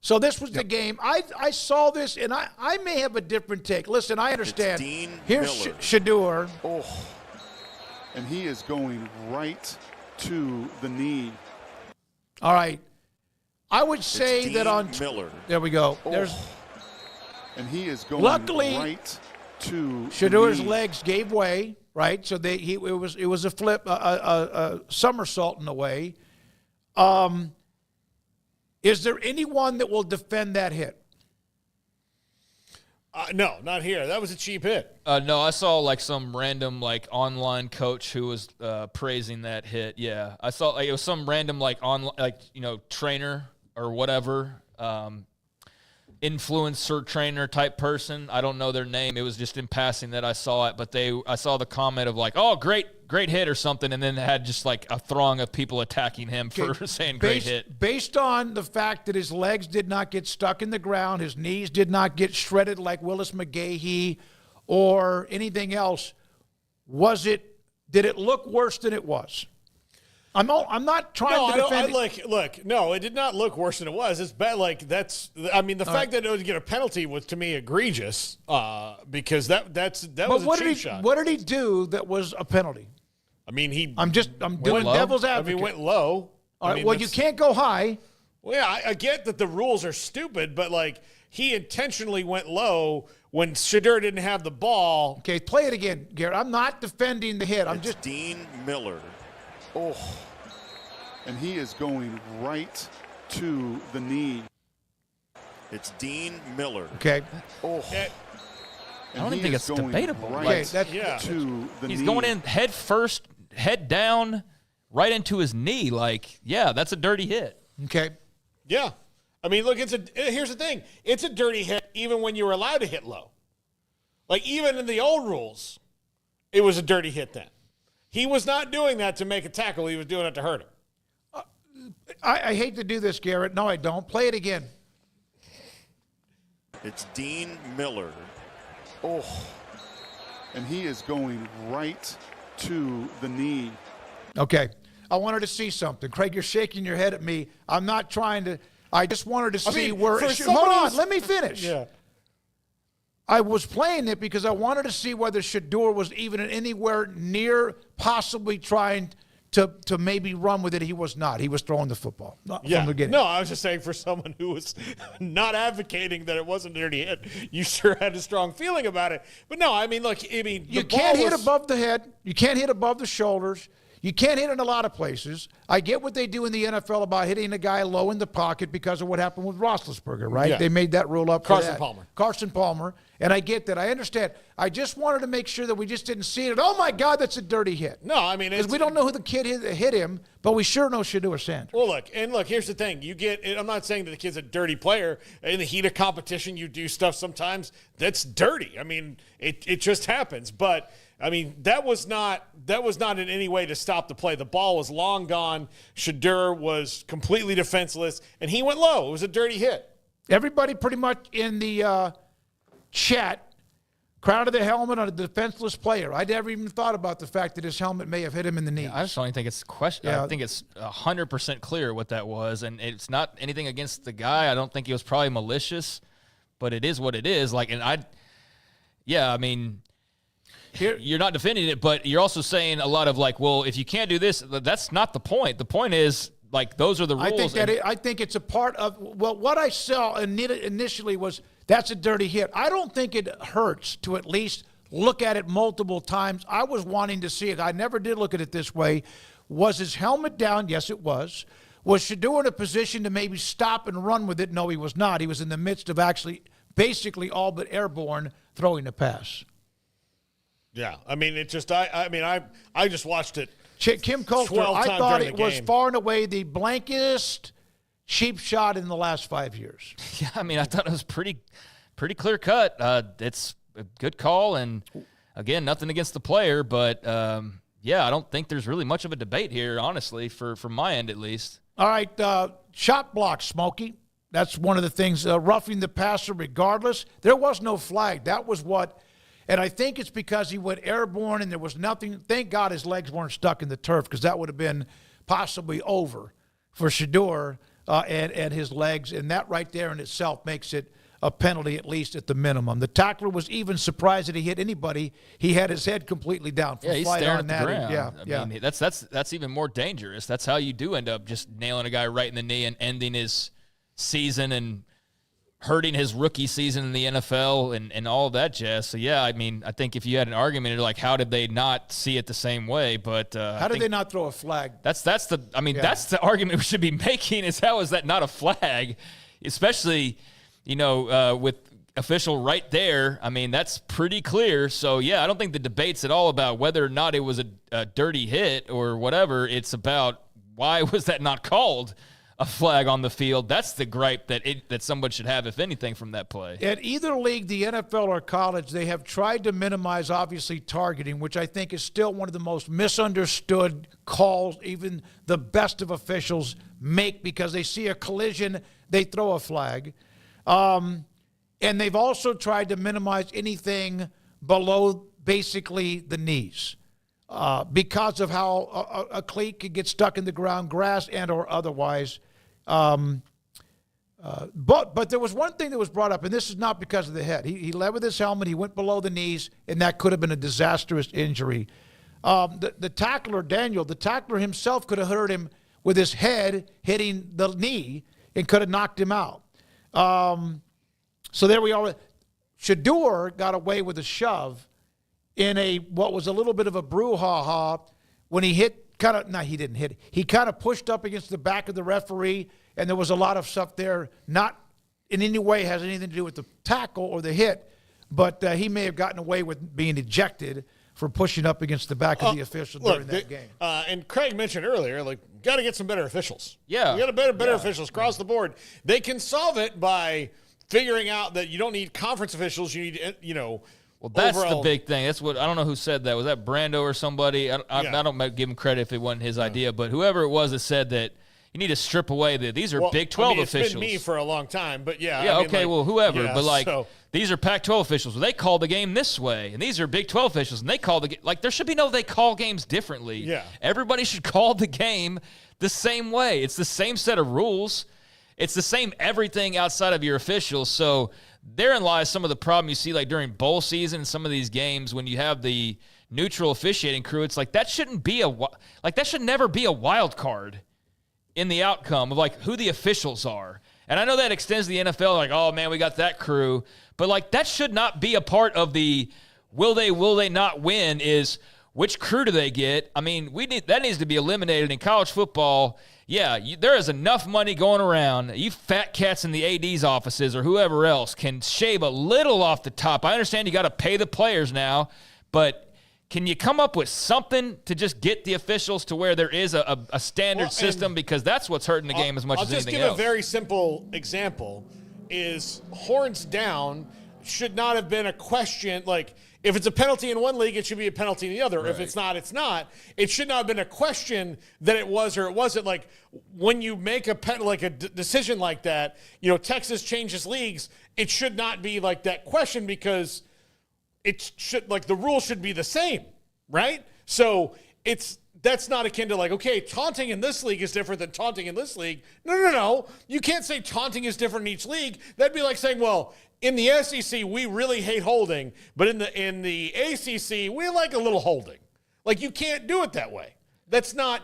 So this was the game. I saw this, and I may have a different take. Listen, I understand. Here's Shadur. Oh, and he is going right to the knee. All right. I would say that on Miller. There we go. There's and he is going luckily, right to Shadur's legs gave way, right? So it was a flip, a somersault in a way. Is there anyone that will defend that hit? No, not here. That was a cheap hit. No, I saw some random online coach who was praising that hit. Yeah, I saw it was some random trainer or whatever, influencer trainer type person. I don't know their name. It was just in passing that I saw it, but I saw the comment of oh, great hit or something, and then had just a throng of people attacking him for saying great hit. Based on the fact that his legs did not get stuck in the ground, his knees did not get shredded like Willis McGahee or anything else, did it look worse than it was? I'm not trying to defend it. No, it did not look worse than it was. It's bad. The fact that it would get a penalty was to me egregious because that was a cheap shot. What did he do that was a penalty? I mean, I'm doing devil's advocate. I mean, went low. All right, well, you can't go high. Well, yeah, I get that the rules are stupid, but like he intentionally went low when Shadur didn't have the ball. Okay, play it again, Garrett. I'm not defending the hit. I'm just Dean Miller. Oh, and he is going right to the knee. It's Dean Miller. Okay. Oh. I don't even think it's debatable. Right to the he's knee. going in head first, head down, right into his knee. Like, yeah, that's a dirty hit. Okay. Yeah. I mean, look, here's the thing. It's a dirty hit even when you were allowed to hit low. Like, even in the old rules, it was a dirty hit then. He was not doing that to make a tackle. He was doing it to hurt him. I hate to do this, Garrett. No, I don't. Play it again. It's Dean Miller. Oh, and he is going right to the knee. Okay. I wanted to see something. Craig, you're shaking your head at me. I'm not trying to. I just wanted to see where. Hold on. Let me finish. Yeah. I was playing it because I wanted to see whether Shadur was even anywhere near possibly trying to maybe run with it. He was not. He was throwing the football from the beginning. No, I was just saying for someone who was not advocating that it wasn't a dirty hit, you sure had a strong feeling about it. But no, I mean, look, you can't hit above the head. You can't hit above the shoulders. You can't hit in a lot of places. I get what they do in the NFL about hitting a guy low in the pocket because of what happened with Roethlisberger, right? Yeah. They made that rule up. Carson Palmer. And I get that. I understand. I just wanted to make sure that we just didn't see it. Oh, my God, that's a dirty hit. No, I mean, because we don't know who the kid hit him, but we sure know Shadur Sanders. Well, look, here's the thing. I'm not saying that the kid's a dirty player. In the heat of competition, you do stuff sometimes that's dirty. I mean, it just happens. But I mean, that was not in any way to stop the play. The ball was long gone. Shadur was completely defenseless, and he went low. It was a dirty hit. Everybody pretty much in the chat crowded the helmet on a defenseless player. I never even thought about the fact that his helmet may have hit him in the knee. I just don't think it's question. Yeah. I think it's 100% clear what that was, and it's not anything against the guy. I don't think he was probably malicious, but it is what it is. Like, and I mean. You're not defending it, but you're also saying a lot of like, well, if you can't do this, that's not the point. The point is, like, those are the rules. I think it's a part of, well, what I saw initially was that's a dirty hit. I don't think it hurts to at least look at it multiple times. I was wanting to see it. I never did look at it this way. Was his helmet down? Yes, it was. Was Shadur in a position to maybe stop and run with it? No, he was not. He was in the midst of actually basically all but airborne throwing the pass. Yeah, I mean, it just I just watched it. Kim Coulter, I thought it was far and away the blankest cheap shot in the last 5 years. Yeah, I mean, I thought it was pretty clear cut. It's a good call, and again, nothing against the player, but yeah, I don't think there's really much of a debate here, honestly, from my end at least. All right, shot block, Smokey. That's one of the things. Roughing the passer, regardless. There was no flag. That was what. And I think it's because he went airborne and there was nothing. Thank God his legs weren't stuck in the turf because that would have been possibly over for Shadur and his legs. And that right there in itself makes it a penalty, at least at the minimum. The tackler was even surprised that he hit anybody. He had his head completely down. Yeah, he's staring at the ground. Yeah, I mean, that's even more dangerous. That's how you do end up just nailing a guy right in the knee and ending his season and hurting his rookie season in the NFL and all of that jazz. So, yeah, I mean, I think if you had an argument, you're like, how did they not see it the same way? But how did they not throw a flag? That's the argument we should be making is how is that not a flag? Especially, with official right there. I mean, that's pretty clear. So, yeah, I don't think the debate's at all about whether or not it was a dirty hit or whatever. It's about why was that not called a flag on the field. That's the gripe that someone should have, if anything, from that play. At either league, the NFL or college, they have tried to minimize, obviously, targeting, which I think is still one of the most misunderstood calls even the best of officials make because they see a collision, they throw a flag. And they've also tried to minimize anything below basically the knees because of how a cleat could get stuck in the ground, grass and or otherwise. But there was one thing that was brought up, and this is not because of the head. He led with his helmet. He went below the knees, and that could have been a disastrous injury. The tackler, Daniel, the tackler himself could have hurt him with his head hitting the knee and could have knocked him out. So there we are. Shadur got away with a shove in what was a little bit of a brouhaha when he hit he didn't hit. He kind of pushed up against the back of the referee, and there was a lot of stuff there, not in any way has anything to do with the tackle or the hit, but he may have gotten away with being ejected for pushing up against the back of the official during that game. And Craig mentioned earlier, got to get some better officials. Yeah. You got to better officials across the board. They can solve it by figuring out that you don't need conference officials. You need, Well, that's overall. the big thing. That's what I don't know who said that. Was that Brando or somebody? I don't give him credit if it wasn't his idea, but whoever it was that said that you need to strip away these are Big 12 officials. It's been me for a long time, but whoever. Yeah, but these are Pac-12 officials. Well, they call the game this way, and these are Big 12 officials, and they call the game. There should be they call games differently. Yeah. Everybody should call the game the same way. It's the same set of rules. It's the same everything outside of your officials. So therein lies some of the problem you see during bowl season and some of these games when you have the neutral officiating crew. It's that shouldn't be that should never be a wild card in the outcome of who the officials are. And I know that extends to the NFL, oh man, we got that crew. But that should not be a part of the will they not win is which crew do they get? I mean, that needs to be eliminated in college football. Yeah, there is enough money going around. You fat cats in the AD's offices or whoever else can shave a little off the top. I understand you got to pay the players now, but can you come up with something to just get the officials to where there is a standard system? Because that's what's hurting the game as much as anything else. I'll just give a very simple example is horns down should not have been a question. If it's a penalty in one league, it should be a penalty in the other. Right. If it's not, it's not. It should not have been a question that it was or it wasn't. When you make a decision like that, Texas changes leagues, it should not be that question because it should the rules should be the same, right? So that's not akin to okay, taunting in this league is different than taunting in this league. No. You can't say taunting is different in each league. That'd be like saying, well, in the SEC, we really hate holding, but in the ACC, we like a little holding. You can't do it that way.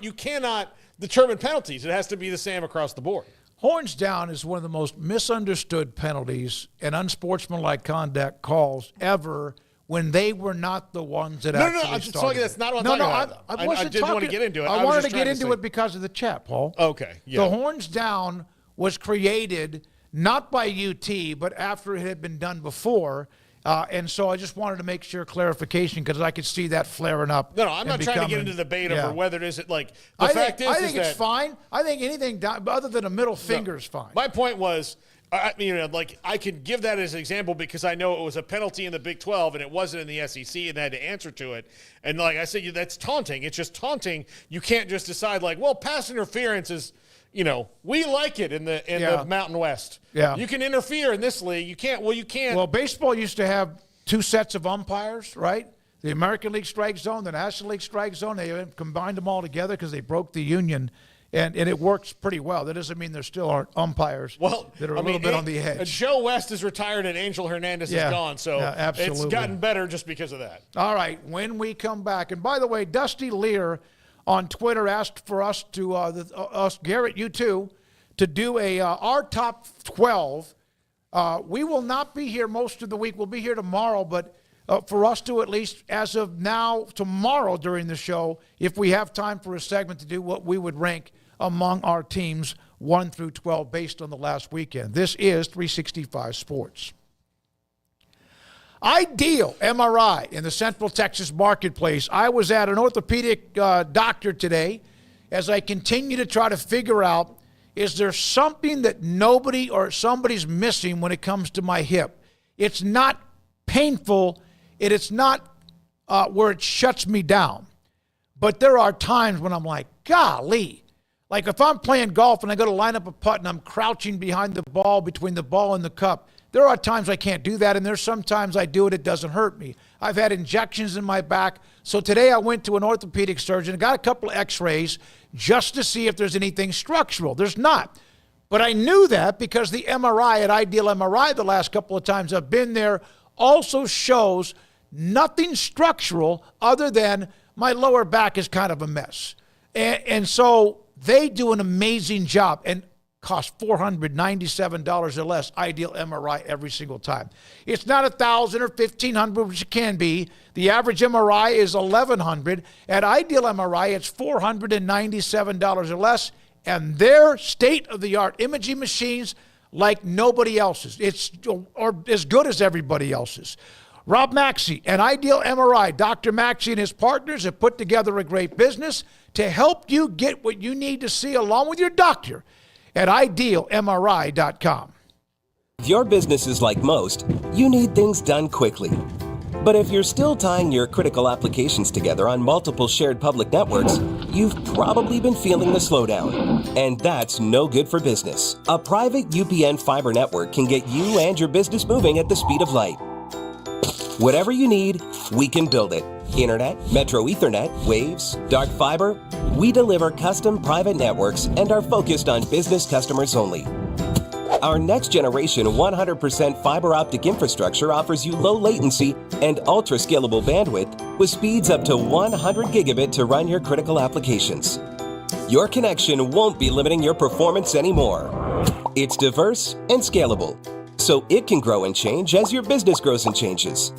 You cannot determine penalties. It has to be the same across the board. Horns down is one of the most misunderstood penalties and unsportsmanlike conduct calls ever when they were not the ones that actually started. That's not what I'm talking about. I didn't want to get into it. I wanted to get into it because of the chat, Paul. Okay. Yeah. The horns down was created not by UT, but after it had been done before. And so I just wanted to make sure clarification because I could see that flaring up. No, I'm not trying to get into the debate over whether it is it I think it's fine. I think anything other than a middle finger is fine. My point was, I could give that as an example because I know it was a penalty in the Big 12 and it wasn't in the SEC and they had to answer to it. And I said, that's taunting. It's just taunting. You can't just decide pass interference is. We like it in the Mountain West. Yeah. You can interfere in this league. You can't. Well, you can't. Well, baseball used to have two sets of umpires, right? The American League strike zone, the National League strike zone. They combined them all together because they broke the union, and it works pretty well. That doesn't mean there still aren't umpires that are a little bit on the edge. Joe West is retired and Angel Hernandez is gone, so it's gotten better just because of that. All right, when we come back, and by the way, Dusty Lear on Twitter asked for us Garrett, you too, to do our top 12. We will not be here most of the week. We'll be here tomorrow, but for us to at least, as of now, tomorrow during the show, if we have time for a segment to do what we would rank among our teams 1 through 12 based on the last weekend. This is 365 Sports. Ideal MRI in the Central Texas marketplace. I was at an orthopedic doctor today as I continue to try to figure out, is there something that nobody or somebody's missing when it comes to my hip? It's not painful. It's not where it shuts me down. But there are times when I'm like, golly. If I'm playing golf and I go to line up a putt and I'm crouching behind the ball, between the ball and the cup, there are times I can't do that, and there's sometimes I do it, it doesn't hurt me. I've had injections in my back. So today I went to an orthopedic surgeon and got a couple of x-rays just to see if there's anything structural. There's not. But I knew that because the MRI at Ideal MRI the last couple of times I've been there also shows nothing structural other than my lower back is kind of a mess. And so they do an amazing job and cost $497 or less, Ideal MRI every single time. It's not $1,000 or $1,500, which it can be. The average MRI is $1,100. At Ideal MRI, it's $497 or less, and their state-of-the-art imaging machines like nobody else's. It's or as good as everybody else's. Rob Maxey and Ideal MRI, Dr. Maxey and his partners have put together a great business to help you get what you need to see along with your doctor at idealmri.com. If your business is like most, you need things done quickly. But if you're still tying your critical applications together on multiple shared public networks, you've probably been feeling the slowdown. And that's no good for business. A private UPN fiber network can get you and your business moving at the speed of light. Whatever you need, we can build it. Internet, Metro Ethernet, Waves, dark fiber. We deliver custom private networks and are focused on business customers only. Our next generation 100% fiber optic infrastructure offers you low latency and ultra scalable bandwidth with speeds up to 100 gigabit to run your critical applications. Your connection won't be limiting your performance anymore. It's diverse and scalable, so it can grow and change as your business grows and changes.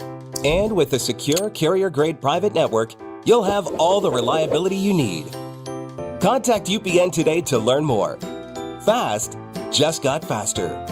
And with a secure carrier-grade private network, you'll have all the reliability you need. Contact UPN today to learn more. Fast just got faster.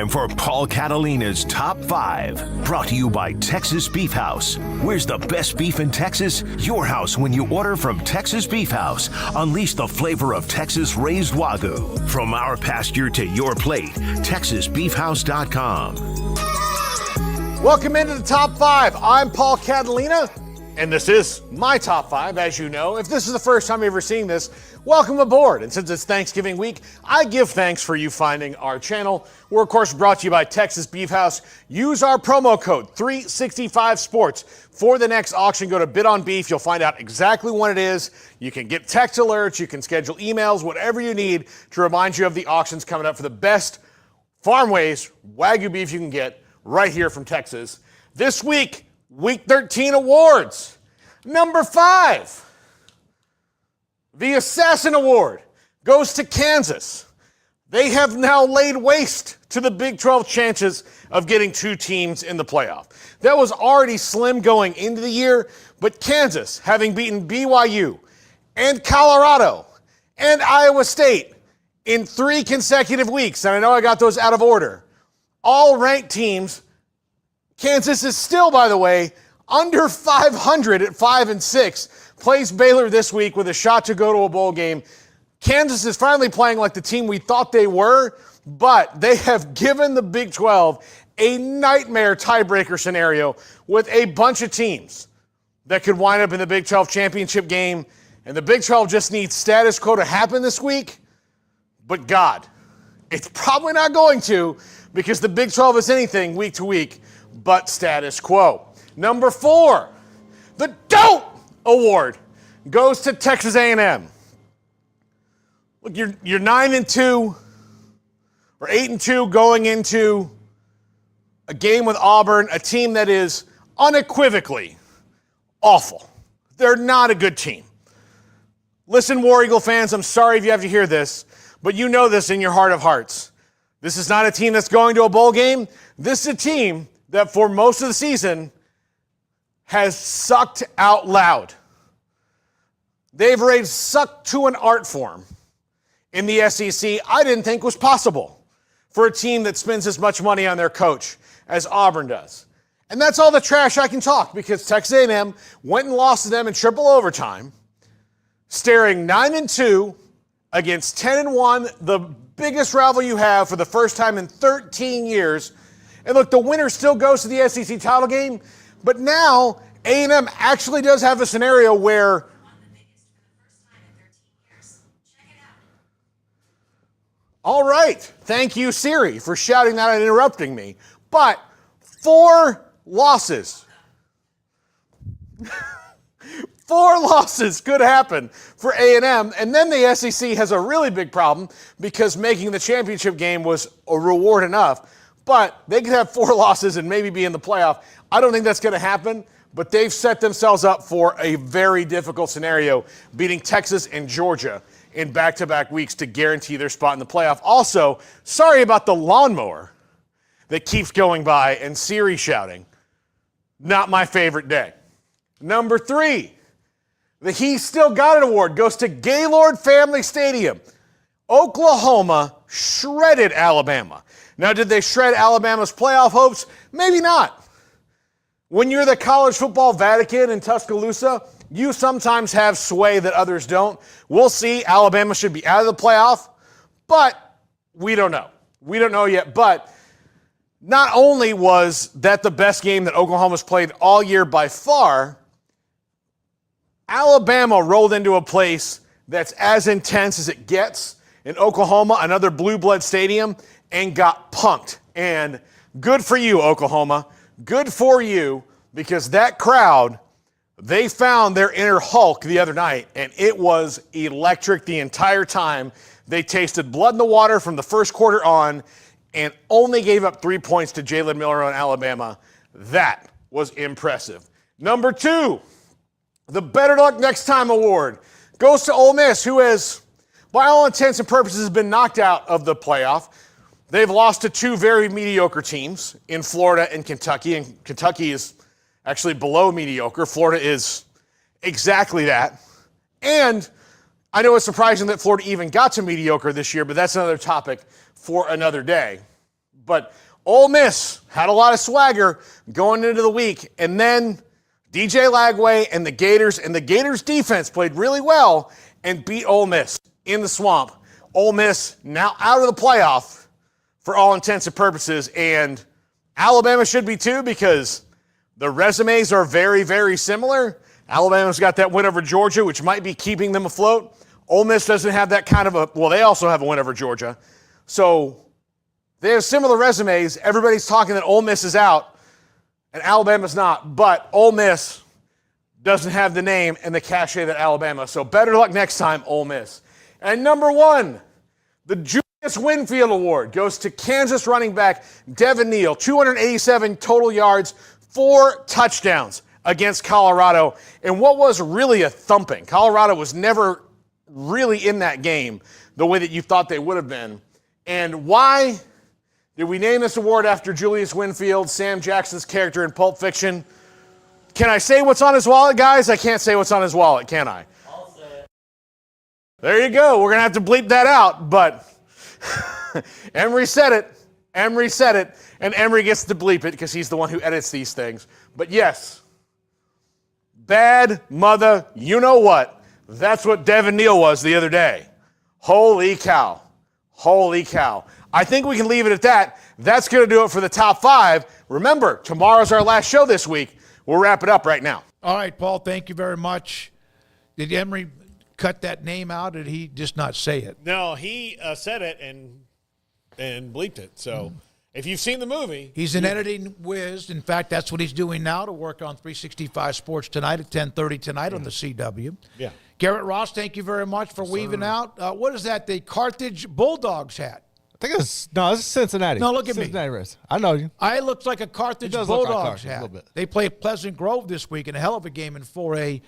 For Paul Catalina's Top 5, brought to you by Texas Beef House. Where's the best beef in Texas? Your house when you order from Texas Beef House. Unleash the flavor of Texas raised Wagyu. From our pasture to your plate, TexasBeefHouse.com. Welcome into the Top 5. I'm Paul Catalina, and this is my Top 5, as you know. If this is the first time you've ever seen this, welcome aboard. And since it's Thanksgiving week, I give thanks for you finding our channel. We're, of course, brought to you by Texas Beef House. Use our promo code 365sports for the next auction. Go to Bid on Beef. You'll find out exactly when it is. You can get text alerts. You can schedule emails, whatever you need to remind you of the auctions coming up for the best farm-raised Wagyu beef you can get right here from Texas. This week, Week 13 awards. Number 5. The Assassin Award goes to Kansas. They have now laid waste to the Big 12 chances of getting 2 teams in the playoff. That was already slim going into the year, but Kansas, having beaten BYU and Colorado and Iowa State in 3 consecutive weeks, and I know I got those out of order, all ranked teams, Kansas is still, by the way, under 500 at 5-6. Plays Baylor this week with a shot to go to a bowl game. Kansas is finally playing like the team we thought they were, but they have given the Big 12 a nightmare tiebreaker scenario with a bunch of teams that could wind up in the Big 12 championship game, and the Big 12 just needs status quo to happen this week. But God, it's probably not going to, because the Big 12 is anything week to week but status quo. Number 4, the DOTE Award goes to Texas A&M. Look, you're 9-2 or 8-2 going into a game with Auburn, a team that is unequivocally awful. They're not a good team. Listen, War Eagle fans, I'm sorry if you have to hear this, but you know this in your heart of hearts. This is not a team that's going to a bowl game. This is a team that for most of the season has sucked out loud. They've raised suck to an art form in the SEC I didn't think was possible for a team that spends as much money on their coach as Auburn does. And that's all the trash I can talk, because Texas A&M went and lost to them in triple overtime, staring 9-2 against 10-1, the biggest rival you have for the first time in 13 years. And look, the winner still goes to the SEC title game, but now A&M actually does have a scenario where all right, thank you, Siri, for shouting that and interrupting me. But 4 losses. 4 losses could happen for A&M, and then the SEC has a really big problem because making the championship game was a reward enough. But they could have 4 losses and maybe be in the playoff. I don't think that's going to happen, but they've set themselves up for a very difficult scenario, beating Texas and Georgia in back-to-back weeks to guarantee their spot in the playoff. Also, sorry about the lawnmower that keeps going by and Siri shouting. Not my favorite day. Number 3, the He Still Got It award goes to Gaylord Family Stadium. Oklahoma shredded Alabama. Now, did they shred Alabama's playoff hopes? Maybe not. When you're the college football Vatican in Tuscaloosa, you sometimes have sway that others don't. We'll see. Alabama should be out of the playoff, but we don't know. We don't know yet, but not only was that the best game that Oklahoma's played all year by far, Alabama rolled into a place that's as intense as it gets in Oklahoma, another blue blood stadium, and got punked. And good for you, Oklahoma. Good for you, because that crowd, they found their inner Hulk the other night, and it was electric the entire time. They tasted blood in the water from the first quarter on and only gave up 3 points to Jalen Miller on Alabama. That was impressive. Number 2, the Better Luck Next Time award goes to Ole Miss, who has, by all intents and purposes, been knocked out of the playoff. They've lost to 2 very mediocre teams in Florida and Kentucky is actually below mediocre. Florida is exactly that. And I know it's surprising that Florida even got to mediocre this year, but that's another topic for another day. But Ole Miss had a lot of swagger going into the week, and then DJ Lagway and the Gators defense played really well and beat Ole Miss in the swamp. Ole Miss now out of the playoff for all intents and purposes, and Alabama should be too, because the resumes are very, very similar. Alabama's got that win over Georgia, which might be keeping them afloat. Ole Miss doesn't have that kind of they also have a win over Georgia. So they have similar resumes. Everybody's talking that Ole Miss is out and Alabama's not, but Ole Miss doesn't have the name and the cachet that Alabama. So better luck next time, Ole Miss. And number 1, the Julius Winfield Award goes to Kansas running back Devin Neal, 287 total yards, 4 touchdowns against Colorado, and what was really a thumping. Colorado was never really in that game the way that you thought they would have been. And why did we name this award after Julius Winfield, Sam Jackson's character in Pulp Fiction? Can I say what's on his wallet, guys? I can't say what's on his wallet, can I? I'll say it. There you go. We're going to have to bleep that out, but Emery said it. Emery said it, and Emery gets to bleep it because he's the one who edits these things. But yes, bad mother, you know what? That's what Devin Neal was the other day. Holy cow. Holy cow. I think we can leave it at that. That's going to do it for the top 5. Remember, tomorrow's our last show this week. We'll wrap it up right now. All right, Paul, thank you very much. Did Emery cut that name out, or did he just not say it? No, he said it and bleeped it. So if you've seen the movie. He's an editing whiz. In fact, that's what he's doing now to work on 365 Sports tonight at 10:30 tonight on the CW. Yeah. Garrett Ross, thank you very much for weaving out. What is that, the Carthage Bulldogs hat? I think it's Cincinnati. No, look at Cincinnati me. Reds. I know you. It looks like a Carthage Bulldogs hat. A little bit. They play Pleasant Grove this week in a hell of a game in 4A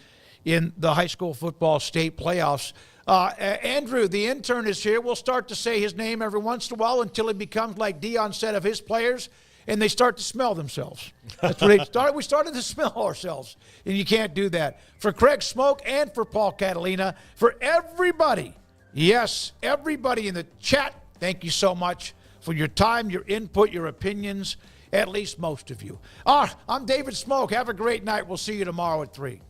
in the high school football state playoffs. Andrew, the intern, is here. We'll start to say his name every once in a while until he becomes, like Deion said of his players, and they start to smell themselves. That's what they started. We started to smell ourselves, and you can't do that. For Craig Smoak and for Paul Catalina, for everybody, yes, everybody in the chat, thank you so much for your time, your input, your opinions, at least most of you. I'm David Smoak. Have a great night. We'll see you tomorrow at 3.